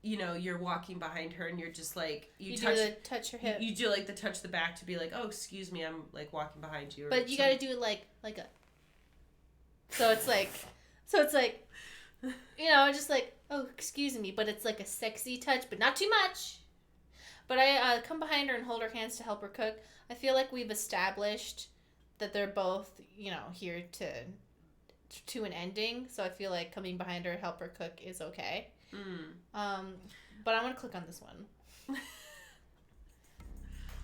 [SPEAKER 2] you know, you're walking behind her and you're just like
[SPEAKER 1] you touch her hip.
[SPEAKER 2] You do like the touch the back to be like, oh, excuse me, I'm like walking behind you.
[SPEAKER 1] But you got to do it like a. So it's like, you know, just like, oh, excuse me, but it's like a sexy touch, but not too much. But I come behind her and hold her hands to help her cook. I feel like we've established that they're both, you know, here to an ending. So I feel like coming behind her and help her cook is okay. But I want to click on this one.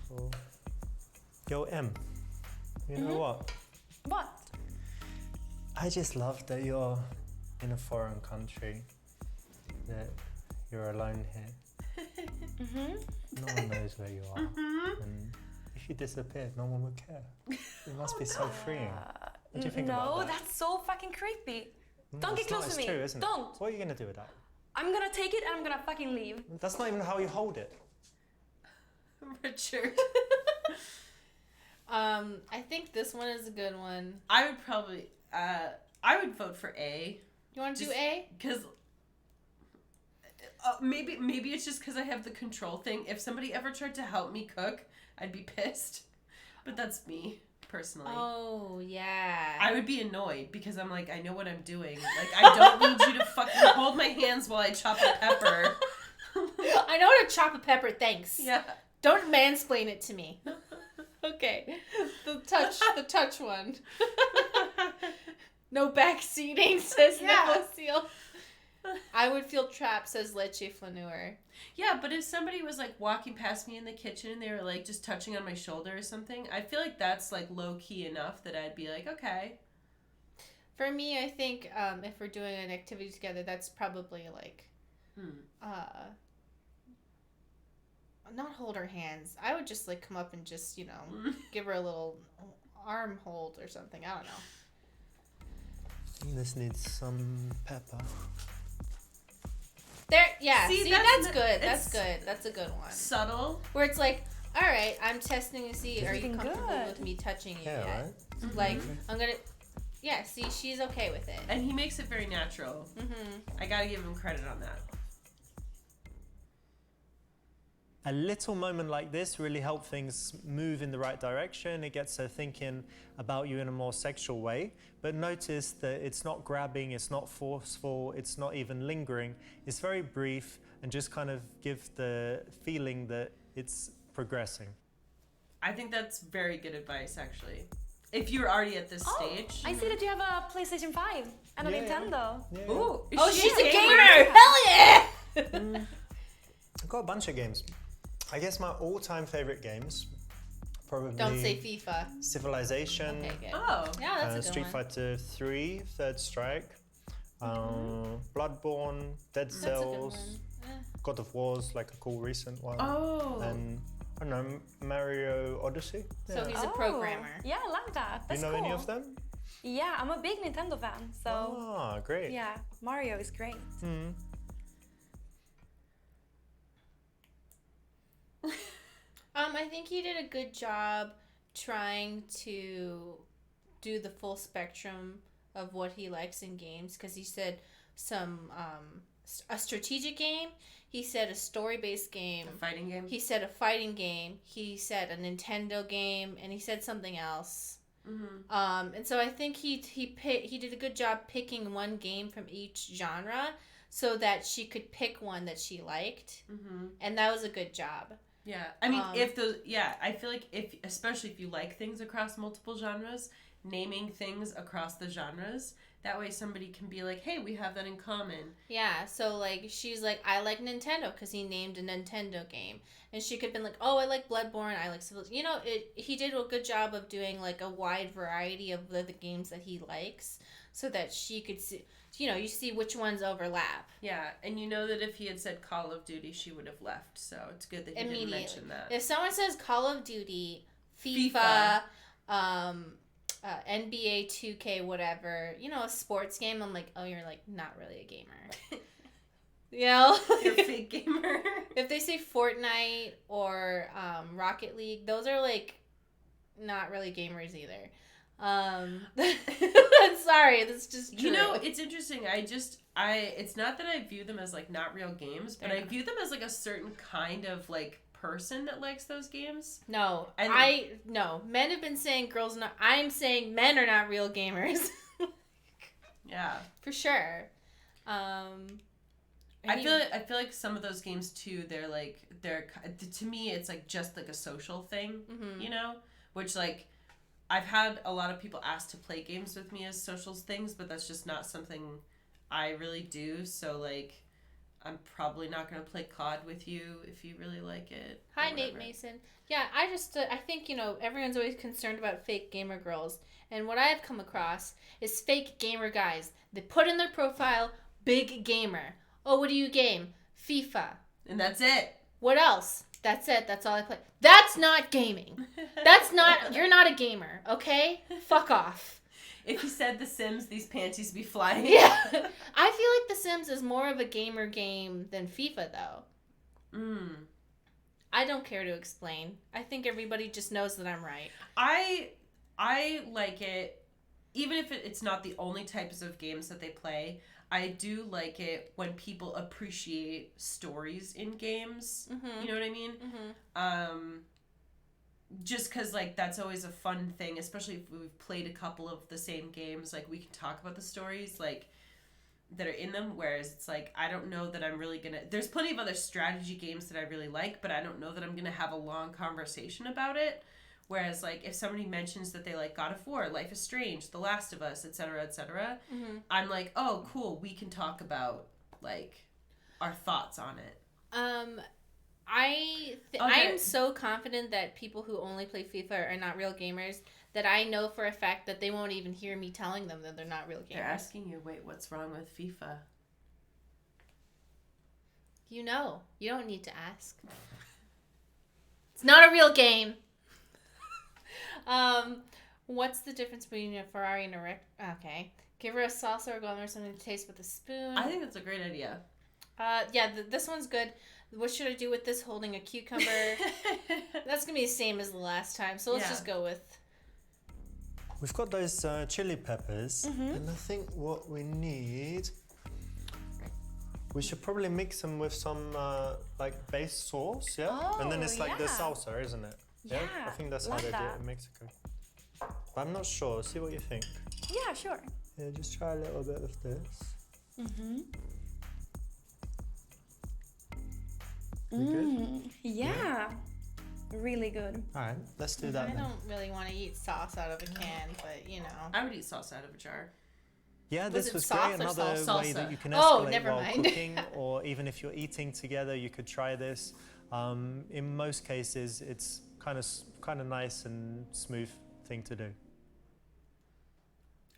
[SPEAKER 3] Cool. Yo, M, you know what?
[SPEAKER 4] What?
[SPEAKER 3] I just love that you're in a foreign country, that you're alone here. No one knows where you are. And if you disappeared, no one would care. It must be so freeing. What do you think about that?
[SPEAKER 4] No, that's so fucking creepy. Don't get
[SPEAKER 3] It's not-
[SPEAKER 4] close to
[SPEAKER 3] it's
[SPEAKER 4] me.
[SPEAKER 3] true, isn't it?
[SPEAKER 4] Don't.
[SPEAKER 3] What are you going to do with that?
[SPEAKER 4] I'm gonna take it and I'm gonna fucking leave.
[SPEAKER 3] That's not even how you hold it.
[SPEAKER 2] Richard.
[SPEAKER 1] I think this one is a good one.
[SPEAKER 2] I would probably, I would vote for A.
[SPEAKER 1] You want to do A?
[SPEAKER 2] Because maybe it's just because I have the control thing. If somebody ever tried to help me cook, I'd be pissed. But that's me, personally.
[SPEAKER 1] Oh, yeah.
[SPEAKER 2] I would be annoyed because I'm like, I know what I'm doing. Like, I don't need you to fucking hold my hands while I chop a pepper.
[SPEAKER 1] I know how to chop a pepper, thanks.
[SPEAKER 2] Yeah.
[SPEAKER 1] Don't mansplain it to me. Okay. The touch one. No backseating, says Nicholas Seal. I would feel trapped, says Leche Flaneur.
[SPEAKER 2] Yeah, but if somebody was like walking past me in the kitchen and they were like just touching on my shoulder or something, I feel like that's like low key enough that I'd be like, okay.
[SPEAKER 1] For me, I think if we're doing an activity together, that's probably like, not hold her hands. I would just like come up and just, you know, give her a little arm hold or something. I don't know.
[SPEAKER 3] I think this needs some pepper.
[SPEAKER 1] There, yeah.
[SPEAKER 2] See,
[SPEAKER 1] See,
[SPEAKER 2] that's
[SPEAKER 1] that's good. That's
[SPEAKER 2] it's
[SPEAKER 1] good. That's a good one.
[SPEAKER 2] Subtle.
[SPEAKER 1] Where it's like, all right, I'm testing to see, are you
[SPEAKER 4] looking
[SPEAKER 1] comfortable
[SPEAKER 4] good.
[SPEAKER 1] with me touching you
[SPEAKER 3] Yeah,
[SPEAKER 1] yet?
[SPEAKER 3] right?
[SPEAKER 1] Like, I'm gonna, yeah. See, she's okay with it.
[SPEAKER 2] And he makes it very natural. I gotta give him credit on that.
[SPEAKER 3] A little moment like this really helps things move in the right direction. It gets her thinking about you in a more sexual way. But notice that it's not grabbing, it's not forceful, it's not even lingering. It's very brief and just kind of give the feeling that it's progressing.
[SPEAKER 2] I think that's very good advice, actually. If you're already at this stage.
[SPEAKER 4] I see that you have a PlayStation 5 and a
[SPEAKER 3] Yeah, yeah.
[SPEAKER 4] Nintendo.
[SPEAKER 3] Yeah.
[SPEAKER 2] Ooh, is
[SPEAKER 1] Oh,
[SPEAKER 2] she
[SPEAKER 1] she's a gamer! Hell yeah!
[SPEAKER 3] I've got a bunch of games. I guess my all-time favorite games, probably
[SPEAKER 1] Don't say FIFA.
[SPEAKER 3] Civilization,
[SPEAKER 1] Okay, good.
[SPEAKER 2] Oh.
[SPEAKER 1] Yeah, that's a good
[SPEAKER 3] Street
[SPEAKER 1] one.
[SPEAKER 3] Fighter 3, Third Strike, Bloodborne, Dead
[SPEAKER 1] That's a good
[SPEAKER 3] Cells,
[SPEAKER 1] one.
[SPEAKER 3] God of War's like a cool recent one,
[SPEAKER 2] Oh.
[SPEAKER 3] and I don't know, Mario Odyssey.
[SPEAKER 1] So
[SPEAKER 3] Yeah.
[SPEAKER 1] he's a programmer.
[SPEAKER 4] Yeah, I love that.
[SPEAKER 3] Do
[SPEAKER 4] That's
[SPEAKER 3] you know
[SPEAKER 4] cool.
[SPEAKER 3] any of them?
[SPEAKER 4] Yeah, I'm a big Nintendo fan, so
[SPEAKER 3] Ah, great.
[SPEAKER 4] yeah, Mario is great.
[SPEAKER 1] I think he did a good job trying to do the full spectrum of what he likes in games, because he said a strategic game, he said a story-based game,
[SPEAKER 2] A fighting game?
[SPEAKER 1] he said a fighting game, he said a Nintendo game, and he said something else. And so I think he did a good job picking one game from each genre. so that she could pick one that she liked.
[SPEAKER 2] Mm-hmm.
[SPEAKER 1] And that was a good job.
[SPEAKER 2] Yeah, I mean, I feel like especially if you like things across multiple genres, naming things across the genres, that way somebody can be like, hey, we have that in common.
[SPEAKER 1] Yeah, so like she's like, I like Nintendo because he named a Nintendo game, and she could have been like, oh, I like Bloodborne, I like Civilization. You know, he did a good job of doing like a wide variety of the games that he likes, so that she could see, you know, you see which ones overlap.
[SPEAKER 2] Yeah, and you know that if he had said Call of Duty, she would have left. So it's good that he didn't mention that.
[SPEAKER 1] If someone says Call of Duty, FIFA. NBA 2K, whatever, you know, a sports game, I'm like, oh, you're like not really a gamer. You know?
[SPEAKER 2] You're a fake gamer.
[SPEAKER 1] If they say Fortnite or Rocket League, those are like not really gamers either. I'm sorry, that's just true.
[SPEAKER 2] You know, it's interesting. It's not that I view them as like not real games, but I view them as like a certain kind of like person that likes those games.
[SPEAKER 1] No, men have been saying girls not. I'm saying men are not real gamers.
[SPEAKER 2] Yeah,
[SPEAKER 1] for sure.
[SPEAKER 2] I feel like some of those games too. They're to me, it's like just like a social thing, you know, which like I've had a lot of people ask to play games with me as social things, but that's just not something I really do. So like, I'm probably not going to play COD with you if you really like it.
[SPEAKER 1] Hi, Nate Mason. Yeah, I think, you know, everyone's always concerned about fake gamer girls. And what I've come across is fake gamer guys. They put in their profile, big gamer. Oh, what do you game? FIFA.
[SPEAKER 2] And that's it.
[SPEAKER 1] What else? That's it. That's all I play. That's not gaming. You're not a gamer, okay? Fuck off.
[SPEAKER 2] If you said The Sims, these panties be flying.
[SPEAKER 1] Yeah. I feel like The Sims is more of a gamer game than FIFA, though. I don't care to explain. I think everybody just knows that I'm right.
[SPEAKER 2] I like it, even if it's not the only types of games that they play. I do like it when people appreciate stories in games. Mm-hmm. You know what I mean? Mm-hmm. Just because, like, that's always a fun thing, especially if we've played a couple of the same games. Like, we can talk about the stories, like, that are in them, whereas it's like, I don't know that I'm really gonna... There's plenty of other strategy games that I really like, but I don't know that I'm gonna have a long conversation about it. Whereas, like, if somebody mentions that they like God of War, Life is Strange, The Last of Us, etc., mm-hmm. I'm like, oh, cool, we can talk about, like, our thoughts on it.
[SPEAKER 1] I'm so confident that people who only play FIFA are not real gamers that I know for a fact that they won't even hear me telling them that they're not real gamers.
[SPEAKER 2] They're asking you, wait, what's wrong with FIFA?
[SPEAKER 1] You know. You don't need to ask. It's not a real game. What's the difference between a Ferrari and a Okay. Give her a salsa or gum or something to taste with a spoon.
[SPEAKER 2] I think that's a great idea.
[SPEAKER 1] This one's good. What should I do with this? Holding a cucumber. That's going to be the same as the last time. So let's just go with...
[SPEAKER 3] We've got those chili peppers. Mm-hmm. And I think what we need... We should probably mix them with some like base sauce, yeah?
[SPEAKER 4] Oh,
[SPEAKER 3] and then it's like the salsa, isn't it?
[SPEAKER 4] Yeah,
[SPEAKER 3] I think that's how they do it in Mexico. But I'm not sure. See what you think.
[SPEAKER 4] Yeah, sure.
[SPEAKER 3] Yeah, just try a little bit of this.
[SPEAKER 4] Mm-hmm.
[SPEAKER 3] Good?
[SPEAKER 4] Yeah. Really good.
[SPEAKER 3] All right, let's do that
[SPEAKER 1] I
[SPEAKER 3] then.
[SPEAKER 1] don't really want to eat sauce out of a can, but you know.
[SPEAKER 2] I would eat sauce out of a jar.
[SPEAKER 3] Yeah,
[SPEAKER 1] Was
[SPEAKER 3] this
[SPEAKER 1] it
[SPEAKER 3] was
[SPEAKER 1] sauce
[SPEAKER 3] great.
[SPEAKER 1] or
[SPEAKER 3] Another
[SPEAKER 1] salsa?
[SPEAKER 3] way that you can
[SPEAKER 1] Oh,
[SPEAKER 3] escalate
[SPEAKER 1] never
[SPEAKER 3] while
[SPEAKER 1] mind.
[SPEAKER 3] cooking, or even if you're eating together, you could try this. In most cases, it's kind of nice and smooth thing to do.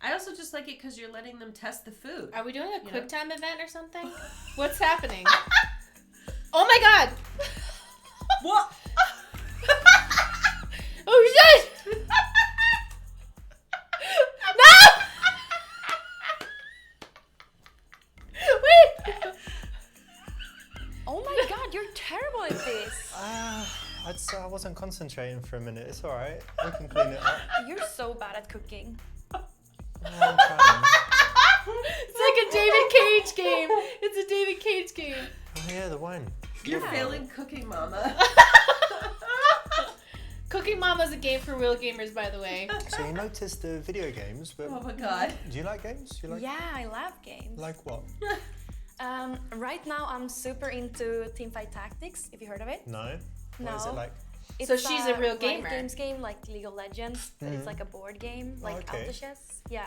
[SPEAKER 2] I also just like it because you're letting them test the food.
[SPEAKER 1] Are we doing a quick time event or something? What's happening? Oh my god!
[SPEAKER 2] What?
[SPEAKER 1] Oh shit! No! Wait!
[SPEAKER 4] Oh my god, you're terrible at this.
[SPEAKER 3] I wasn't concentrating for a minute. It's all right. We can clean it up.
[SPEAKER 4] You're so bad at cooking.
[SPEAKER 3] Oh, I'm trying.
[SPEAKER 1] It's like a David Cage game. It's a David Cage game.
[SPEAKER 3] Oh yeah, the wine.
[SPEAKER 2] You're failing Cooking Mama.
[SPEAKER 1] Cooking Mama's a game for real gamers, by the way.
[SPEAKER 3] So you noticed the video games, but
[SPEAKER 2] Oh my god.
[SPEAKER 3] do you like games?
[SPEAKER 4] Yeah, I love games.
[SPEAKER 3] Like what?
[SPEAKER 4] Right now, I'm super into Teamfight Tactics. If you heard of it?
[SPEAKER 3] No?
[SPEAKER 4] No.
[SPEAKER 3] What is it like?
[SPEAKER 1] So she's a real
[SPEAKER 4] Riot
[SPEAKER 1] gamer.
[SPEAKER 4] Games game like League of Legends, but it's like a board game, like
[SPEAKER 3] Okay.
[SPEAKER 4] auto chess. Yeah.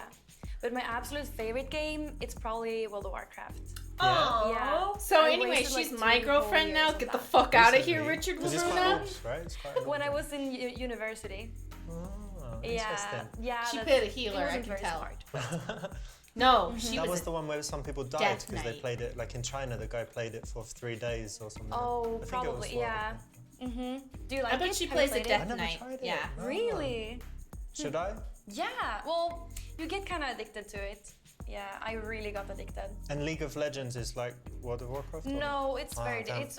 [SPEAKER 4] But my absolute favorite game, it's probably World of Warcraft.
[SPEAKER 2] Aww.
[SPEAKER 4] Yeah.
[SPEAKER 1] So
[SPEAKER 4] I
[SPEAKER 1] anyway,
[SPEAKER 4] wasted, like,
[SPEAKER 1] she's my
[SPEAKER 4] 2
[SPEAKER 1] girlfriend
[SPEAKER 4] whole
[SPEAKER 1] now.
[SPEAKER 4] years
[SPEAKER 1] Get
[SPEAKER 4] of
[SPEAKER 1] the
[SPEAKER 4] that.
[SPEAKER 1] fuck out of
[SPEAKER 3] Recently?
[SPEAKER 1] here, Richard
[SPEAKER 3] 'Cause it's quite
[SPEAKER 1] LaRuna.
[SPEAKER 3] old, right? It's quite
[SPEAKER 4] When I
[SPEAKER 3] old.
[SPEAKER 4] was in university.
[SPEAKER 3] Oh,
[SPEAKER 4] Yeah.
[SPEAKER 3] interesting.
[SPEAKER 4] Yeah.
[SPEAKER 1] She
[SPEAKER 4] that's-
[SPEAKER 1] played a
[SPEAKER 4] it
[SPEAKER 1] healer, I
[SPEAKER 4] wasn't
[SPEAKER 1] can
[SPEAKER 4] very
[SPEAKER 1] tell.
[SPEAKER 4] smart.
[SPEAKER 1] No, she
[SPEAKER 3] That
[SPEAKER 1] was.
[SPEAKER 3] was the one where some people died
[SPEAKER 1] Death
[SPEAKER 3] because they
[SPEAKER 1] Knight.
[SPEAKER 3] played it, like in China, the guy played it for 3 days or something.
[SPEAKER 4] Oh,
[SPEAKER 3] I think it was
[SPEAKER 4] probably.
[SPEAKER 3] World
[SPEAKER 4] Yeah.
[SPEAKER 3] of
[SPEAKER 4] Do you like
[SPEAKER 1] I bet
[SPEAKER 4] it?
[SPEAKER 1] she
[SPEAKER 4] Have you
[SPEAKER 1] plays a
[SPEAKER 4] played it?
[SPEAKER 1] Death
[SPEAKER 3] I never
[SPEAKER 1] Knight.
[SPEAKER 3] tried it.
[SPEAKER 1] Yeah.
[SPEAKER 3] No.
[SPEAKER 4] Really?
[SPEAKER 3] Should I?
[SPEAKER 4] Yeah. Well, you get kind of addicted to it. Yeah, I really got addicted.
[SPEAKER 3] And League of Legends is like World of Warcraft? or-
[SPEAKER 4] No, it's
[SPEAKER 3] Ah,
[SPEAKER 4] very
[SPEAKER 3] damn.
[SPEAKER 4] it's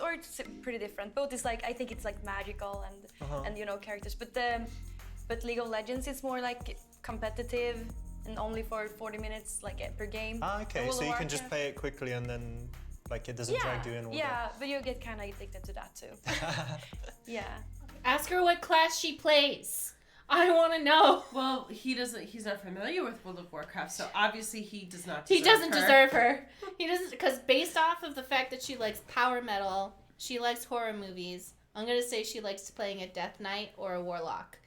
[SPEAKER 4] pretty different. Both is like I think it's like magical and
[SPEAKER 3] Uh-huh.
[SPEAKER 4] and you know characters, but League of Legends is more like competitive and only for 40 minutes like per game.
[SPEAKER 3] Ah, okay.
[SPEAKER 4] And World
[SPEAKER 3] So
[SPEAKER 4] of
[SPEAKER 3] you can just
[SPEAKER 4] Warcraft-
[SPEAKER 3] play it quickly and then like it doesn't
[SPEAKER 4] yeah,
[SPEAKER 3] drag you in all
[SPEAKER 4] yeah, but you get kind of addicted to that too. Yeah.
[SPEAKER 1] Ask her what class she plays. I want to know.
[SPEAKER 2] Well, he's not familiar with World of Warcraft, so obviously he does not
[SPEAKER 1] He
[SPEAKER 2] deserve
[SPEAKER 1] doesn't
[SPEAKER 2] her.
[SPEAKER 1] deserve her. He doesn't, because based off of the fact that she likes power metal, she likes horror movies. I'm gonna say she likes playing a Death Knight or a Warlock.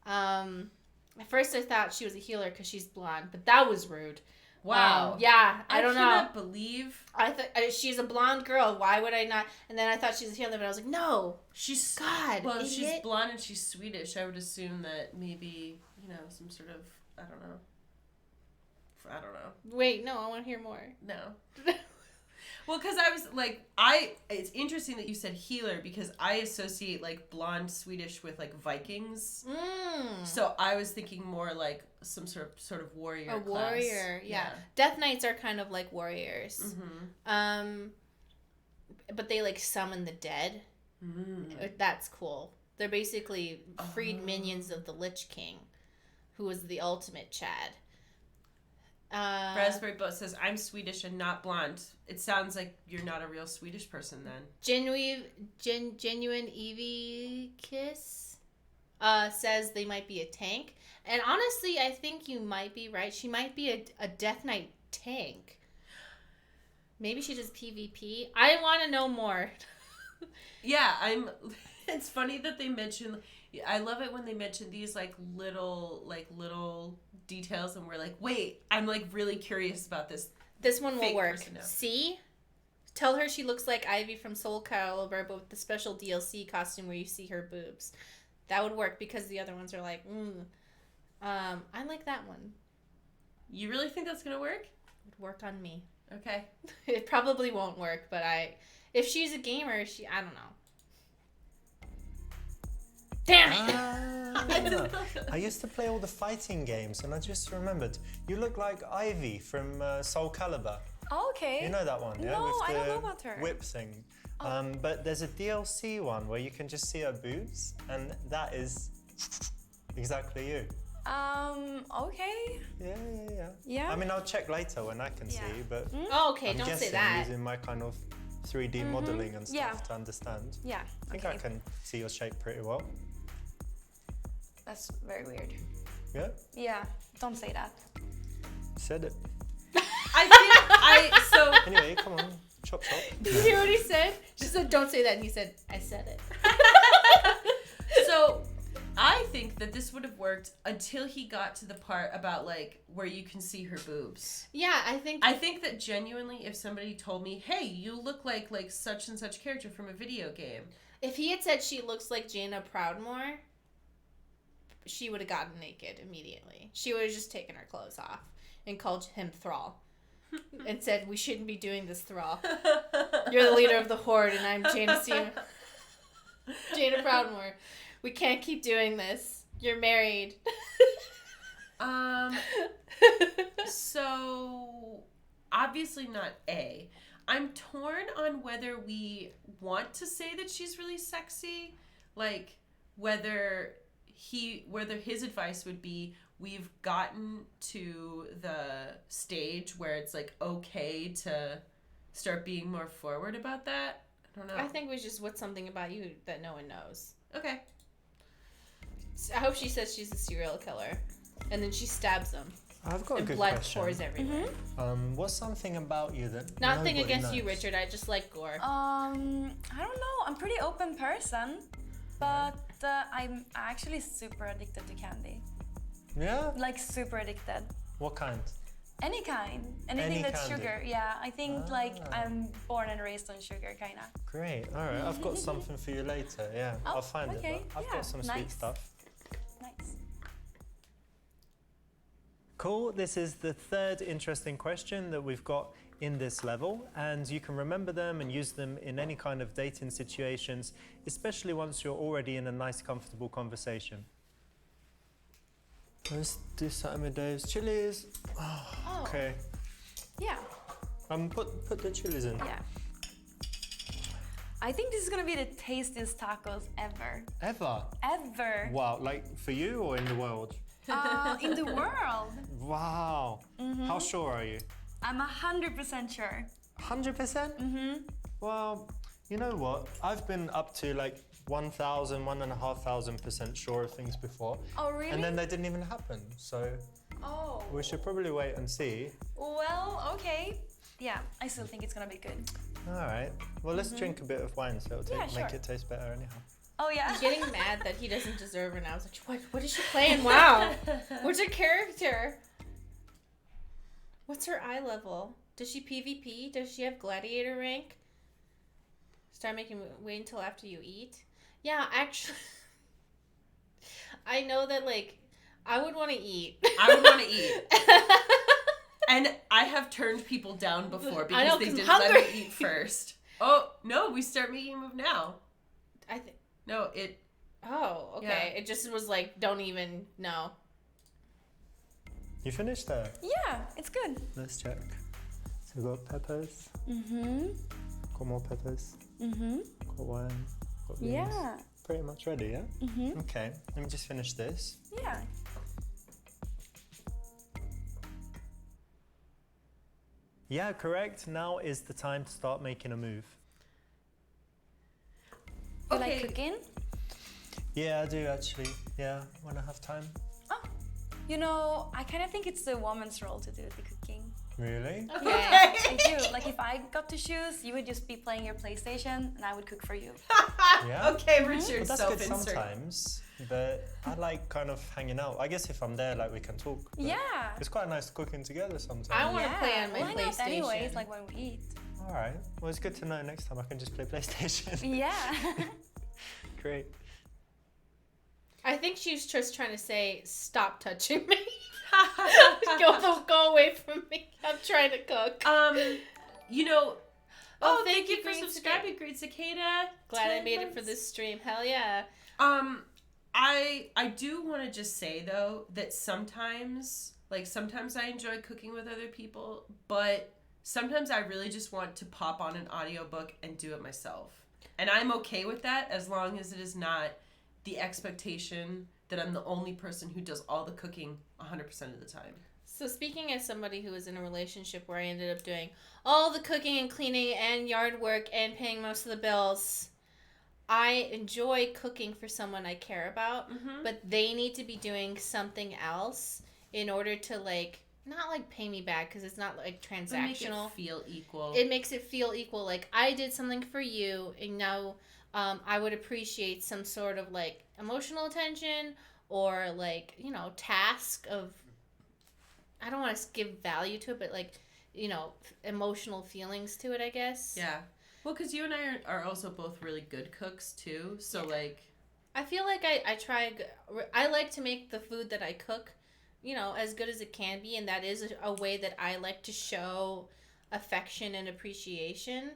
[SPEAKER 1] At first I thought she was a healer because she's blonde, but that was rude.
[SPEAKER 2] Wow.
[SPEAKER 1] Yeah, I don't know.
[SPEAKER 2] cannot believe
[SPEAKER 1] I thought she's a blonde girl. Why would I not? And then I thought she was a healer, but I was like, no.
[SPEAKER 2] she's
[SPEAKER 1] God,
[SPEAKER 2] Well, if she's
[SPEAKER 1] idiot.
[SPEAKER 2] blonde and she's Swedish, I would assume that maybe some sort of I don't know.
[SPEAKER 1] Wait, no, I want to hear more.
[SPEAKER 2] No. Well, because I was like, it's interesting that you said healer because I associate like blonde Swedish with like Vikings. So I was thinking more like some sort of warrior.
[SPEAKER 1] A
[SPEAKER 2] class.
[SPEAKER 1] warrior, yeah. Death Knights are kind of like warriors. But they like summon the dead. That's cool. They're basically freed minions of the Lich King, who was the ultimate Chad.
[SPEAKER 2] Raspberry Boat says, I'm Swedish and not blonde. It sounds like you're not a real Swedish person then.
[SPEAKER 1] Genuine Evie Kiss says they might be a tank. And honestly, I think you might be right. She might be a Death Knight tank. Maybe she does PvP. I want to know more.
[SPEAKER 2] Yeah, it's funny that they mention, I love it when they mention these like little details and we're like, wait, I'm like really curious about this.
[SPEAKER 1] This one will
[SPEAKER 2] Fake
[SPEAKER 1] work.
[SPEAKER 2] person now.
[SPEAKER 1] See? Tell her she looks like Ivy from Soul Calibur, but with the special DLC costume where you see her boobs. That would work because the other ones are like, I like that one.
[SPEAKER 2] You really think that's gonna work?
[SPEAKER 1] It would work on me.
[SPEAKER 2] Okay.
[SPEAKER 1] It probably won't work, but if she's a gamer, I don't know. Damn it!
[SPEAKER 3] I used to play all the fighting games and I just remembered, you look like Ivy from Soul Calibur.
[SPEAKER 4] Oh, okay.
[SPEAKER 3] You know that one, yeah?
[SPEAKER 4] No,
[SPEAKER 3] With
[SPEAKER 4] I
[SPEAKER 3] the
[SPEAKER 4] don't know about her.
[SPEAKER 3] whip thing. But there's a DLC one where you can just see her boobs and that is exactly you.
[SPEAKER 4] Okay.
[SPEAKER 3] Yeah.
[SPEAKER 4] Yeah.
[SPEAKER 3] I mean, I'll check later when I can
[SPEAKER 4] Yeah.
[SPEAKER 3] see, but
[SPEAKER 1] Oh, okay,
[SPEAKER 3] I'm
[SPEAKER 1] don't say
[SPEAKER 3] guessing
[SPEAKER 1] that.
[SPEAKER 3] using my kind of 3D modeling and stuff
[SPEAKER 4] Yeah.
[SPEAKER 3] to understand.
[SPEAKER 4] Yeah.
[SPEAKER 3] I think
[SPEAKER 4] Okay.
[SPEAKER 3] I can see your shape pretty well.
[SPEAKER 4] That's very weird.
[SPEAKER 3] Yeah,
[SPEAKER 4] Yeah. Don't say that.
[SPEAKER 3] said it. Anyway, come on, chop chop.
[SPEAKER 1] Did you hear what he said? She said, don't say that, and he said, I said it.
[SPEAKER 2] So I think that this would have worked until he got to the part about like where you can see her boobs.
[SPEAKER 1] Yeah, I think
[SPEAKER 2] that genuinely if somebody told me, hey, you look like such and such character from a video game.
[SPEAKER 1] if he had said she looks like Jaina Proudmoore, she would have gotten naked immediately. She would have just taken her clothes off and called him Thrall and said, we shouldn't be doing this, Thrall. You're the leader of the Horde and I'm Jaina Proudmoore. We can't keep doing this. You're married.
[SPEAKER 2] So obviously not A. I'm torn on whether we want to say that she's really sexy, like whether his advice would be we've gotten to the stage where it's like okay to start being more forward about that. I don't know.
[SPEAKER 1] I think it was just what's something about you that no one knows.
[SPEAKER 2] Okay.
[SPEAKER 1] I hope she says she's a serial killer. And then she stabs him.
[SPEAKER 3] I've got a
[SPEAKER 1] and
[SPEAKER 3] good
[SPEAKER 1] blood
[SPEAKER 3] question.
[SPEAKER 1] pours everywhere.
[SPEAKER 3] What's something about you that
[SPEAKER 1] Nothing
[SPEAKER 3] nobody
[SPEAKER 1] against you,
[SPEAKER 3] knows?
[SPEAKER 1] Richard. I just like gore.
[SPEAKER 4] I don't know. I'm a pretty open person, but I'm actually super addicted to candy.
[SPEAKER 3] Yeah?
[SPEAKER 4] Like super addicted.
[SPEAKER 3] What kind?
[SPEAKER 4] Any kind. Anything
[SPEAKER 3] Any
[SPEAKER 4] that's
[SPEAKER 3] candy?
[SPEAKER 4] sugar. Yeah, I think like
[SPEAKER 3] Ah.
[SPEAKER 4] I'm born and raised on sugar, kinda.
[SPEAKER 3] Great. All right. I've got something for you later. Yeah.
[SPEAKER 4] Oh,
[SPEAKER 3] I'll find
[SPEAKER 4] okay.
[SPEAKER 3] it. But I've
[SPEAKER 4] Yeah,
[SPEAKER 3] got some sweet
[SPEAKER 4] nice.
[SPEAKER 3] stuff.
[SPEAKER 4] Nice.
[SPEAKER 3] Cool. This is the third interesting question that we've got in this level, and you can remember them and use them in any kind of dating situations, especially once you're already in a nice, comfortable conversation. Let's do something with those chilies. Oh, okay.
[SPEAKER 4] Yeah.
[SPEAKER 3] Put the chilies in.
[SPEAKER 4] Yeah. I think this is gonna be the tastiest tacos ever.
[SPEAKER 3] Ever?
[SPEAKER 4] Ever.
[SPEAKER 3] Wow. Like for you or in the world?
[SPEAKER 4] In the world.
[SPEAKER 3] Wow. How sure are you?
[SPEAKER 4] I'm 100% sure.
[SPEAKER 3] 100%? Well, you know what? I've been up to like 1,000, 1,500% sure of things before.
[SPEAKER 4] Oh, really?
[SPEAKER 3] And then they didn't even happen. So
[SPEAKER 4] Oh.
[SPEAKER 3] we should probably wait and see.
[SPEAKER 4] Well, okay. Yeah, I still think it's gonna be good.
[SPEAKER 3] All right. Well, let's drink a bit of wine so it'll
[SPEAKER 4] Yeah,
[SPEAKER 3] make
[SPEAKER 4] sure.
[SPEAKER 3] it taste better anyhow.
[SPEAKER 4] Oh yeah.
[SPEAKER 1] I'm getting mad that he doesn't deserve her now. I was like, what is she playing? Wow. What's her character? What's her eye level? Does she PvP? Does she have gladiator rank? Start making wait until after you eat. Yeah, actually, I know that like I would want to eat.
[SPEAKER 2] I would want to eat. And I have turned people down before
[SPEAKER 1] I know,
[SPEAKER 2] because they
[SPEAKER 1] 'cause
[SPEAKER 2] didn't
[SPEAKER 1] I'm
[SPEAKER 2] let me
[SPEAKER 1] hungry.
[SPEAKER 2] eat first. Oh, no, we start making a move now.
[SPEAKER 1] I think.
[SPEAKER 2] No, it...
[SPEAKER 1] Oh, okay.
[SPEAKER 2] Yeah.
[SPEAKER 1] It just was like, don't even know.
[SPEAKER 3] You finished there?
[SPEAKER 4] Yeah, it's good.
[SPEAKER 3] Let's check. So we've got peppers,
[SPEAKER 4] Mhm.
[SPEAKER 3] got more peppers,
[SPEAKER 4] Mhm.
[SPEAKER 3] got wine, got beans.
[SPEAKER 4] Yeah.
[SPEAKER 3] Pretty much ready, yeah?
[SPEAKER 4] Mhm.
[SPEAKER 3] Okay, let me just finish this.
[SPEAKER 4] Yeah.
[SPEAKER 3] Yeah, correct. Now is the time to start making a move.
[SPEAKER 4] You
[SPEAKER 2] Okay.
[SPEAKER 4] like cooking?
[SPEAKER 3] Yeah, I do actually. Yeah, when I have time.
[SPEAKER 4] Oh. You know, I kind of think it's the woman's role to do the cooking.
[SPEAKER 3] Really?
[SPEAKER 1] Okay.
[SPEAKER 4] I do. Like if I got to choose, you would just be playing your PlayStation, and I would cook for you.
[SPEAKER 3] Yeah.
[SPEAKER 2] Okay, Richard,
[SPEAKER 3] Well, that's good
[SPEAKER 2] self-insert.
[SPEAKER 3] sometimes, but I like kind of hanging out. I guess if I'm there, like we can talk. but
[SPEAKER 4] Yeah.
[SPEAKER 3] It's quite nice cooking together sometimes.
[SPEAKER 1] I wanna play on my
[SPEAKER 4] Why not
[SPEAKER 1] PlayStation.
[SPEAKER 4] anyways, like when we eat.
[SPEAKER 3] All right. Well, it's good to know next time I can just play PlayStation.
[SPEAKER 4] Yeah.
[SPEAKER 3] Great.
[SPEAKER 1] I think she was just trying to say, stop touching me. Go away from me. I'm trying to cook.
[SPEAKER 2] You know...
[SPEAKER 1] Oh,
[SPEAKER 2] Oh, thank you for
[SPEAKER 1] Green
[SPEAKER 2] subscribing, Great Cicada.
[SPEAKER 1] Glad I
[SPEAKER 2] 10
[SPEAKER 1] made it for
[SPEAKER 2] months.
[SPEAKER 1] this stream. Hell yeah.
[SPEAKER 2] I do want to just say though that sometimes I enjoy cooking with other people, but sometimes I really just want to pop on an audiobook and do it myself. And I'm okay with that as long as it is not the expectation that I'm the only person who does all the cooking 100% of the time.
[SPEAKER 1] So speaking as somebody who was in a relationship where I ended up doing all the cooking and cleaning and yard work and paying most of the bills, I enjoy cooking for someone I care about, but they need to be doing something else in order to like, not like pay me back because it's not like transactional.
[SPEAKER 2] Make it feel equal.
[SPEAKER 1] It makes it feel equal. Like I did something for you and now I would appreciate some sort of like emotional attention or like, you know, task of, I don't want to give value to it, but like, you know, emotional feelings to it, I guess.
[SPEAKER 2] Yeah. Well, because you and I are also both really good cooks too. So like,
[SPEAKER 1] I feel like I like to make the food that I cook, you know, as good as it can be. And that is a way that I like to show affection and appreciation.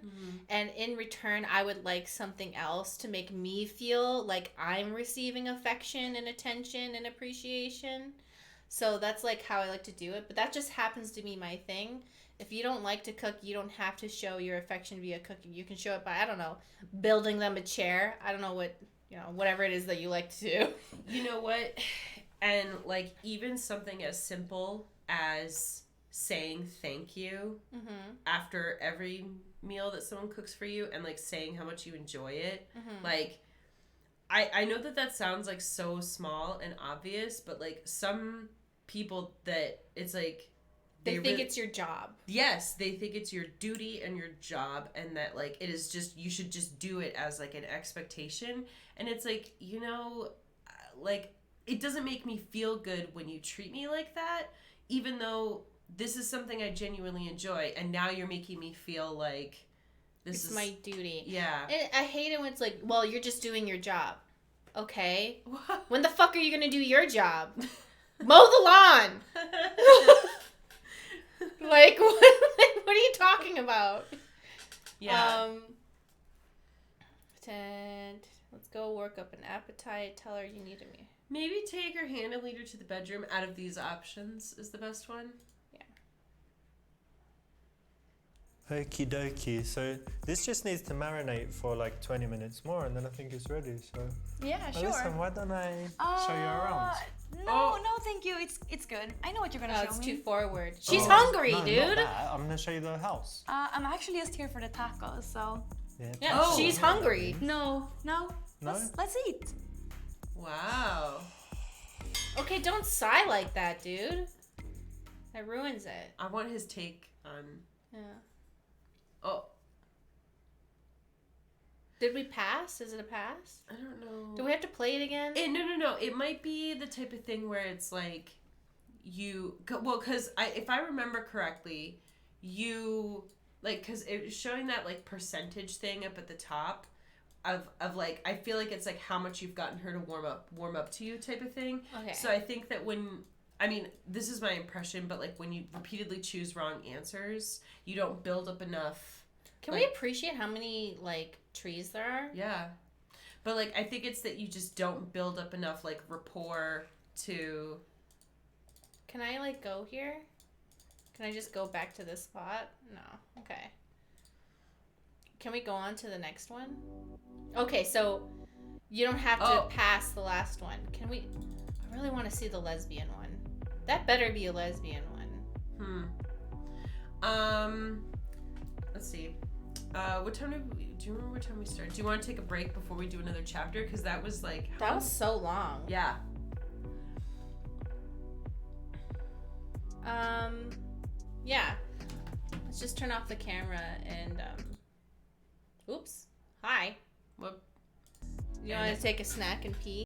[SPEAKER 1] And in return, I would like something else to make me feel like I'm receiving affection and attention and appreciation. So that's like how I like to do it. But that just happens to be my thing. If you don't like to cook, you don't have to show your affection via cooking. You can show it by, I don't know, building them a chair. I don't know what, you know, whatever it is that you like to do.
[SPEAKER 2] you know what? And like even something as simple as saying thank you after every meal that someone cooks for you and like saying how much you enjoy it. Like I know that sounds like so small and obvious, but like some people that it's like
[SPEAKER 1] They think it's your job.
[SPEAKER 2] Yes, they think it's your duty and your job, and that like it is just you should just do it as like an expectation. And it's like, you know, like it doesn't make me feel good when you treat me like that, even though this is something I genuinely enjoy, and now you're making me feel like this is
[SPEAKER 1] my duty.
[SPEAKER 2] Yeah.
[SPEAKER 1] And I hate it when it's like, well, you're just doing your job. Okay.
[SPEAKER 2] What?
[SPEAKER 1] When the fuck are you gonna do your job? Mow the lawn. Like, what are you talking about?
[SPEAKER 2] Yeah.
[SPEAKER 1] 10. Let's go work up an appetite. Tell her you need a meal.
[SPEAKER 2] Maybe take her hand and lead her to the bedroom. Out of these options is the best one.
[SPEAKER 3] Okie dokie. So this just needs to marinate for like 20 minutes more, and then I think it's ready. So
[SPEAKER 4] Yeah, sure.
[SPEAKER 3] listen, why don't I show you around?
[SPEAKER 4] No, thank you. It's good. I know what you're gonna show
[SPEAKER 1] It's
[SPEAKER 4] me.
[SPEAKER 1] too forward. She's
[SPEAKER 3] Oh,
[SPEAKER 1] hungry,
[SPEAKER 3] no,
[SPEAKER 1] dude.
[SPEAKER 3] Not that. I'm gonna show you the house.
[SPEAKER 4] I'm actually just here for the tacos, so.
[SPEAKER 1] Yeah,
[SPEAKER 2] Oh.
[SPEAKER 1] she's hungry.
[SPEAKER 4] No.
[SPEAKER 3] No?
[SPEAKER 4] Let's eat.
[SPEAKER 2] Wow.
[SPEAKER 1] Okay, don't sigh like that, dude. That ruins it.
[SPEAKER 2] I want his take on.
[SPEAKER 1] Yeah.
[SPEAKER 2] Oh,
[SPEAKER 1] Did we pass? Is it a pass?
[SPEAKER 2] I don't know.
[SPEAKER 1] Do we have to play it again?
[SPEAKER 2] No. It might be the type of thing where it's like because if I remember correctly, you like because it was showing that like percentage thing up at the top of like I feel like it's like how much you've gotten her to warm up to you type of thing.
[SPEAKER 1] Okay.
[SPEAKER 2] So I think that this is my impression, but like when you repeatedly choose wrong answers, you don't build up enough.
[SPEAKER 1] Can we appreciate how many like trees there are?
[SPEAKER 2] Yeah. But like I think it's that you just don't build up enough like rapport to.
[SPEAKER 1] Can I like go here? Can I just go back to this spot? No. Okay. Can we go on to the next one? Okay, so you don't have to pass the last one. Can we? I really want to see the lesbian one. That better be a lesbian one.
[SPEAKER 2] Let's see. What time do you remember what time we started? Do you want to take a break before we do another chapter? Because that was like...
[SPEAKER 1] That was so long.
[SPEAKER 2] Yeah.
[SPEAKER 1] Yeah. Let's just turn off the camera and, oops. Hi.
[SPEAKER 2] What?
[SPEAKER 1] You want to take a snack and pee?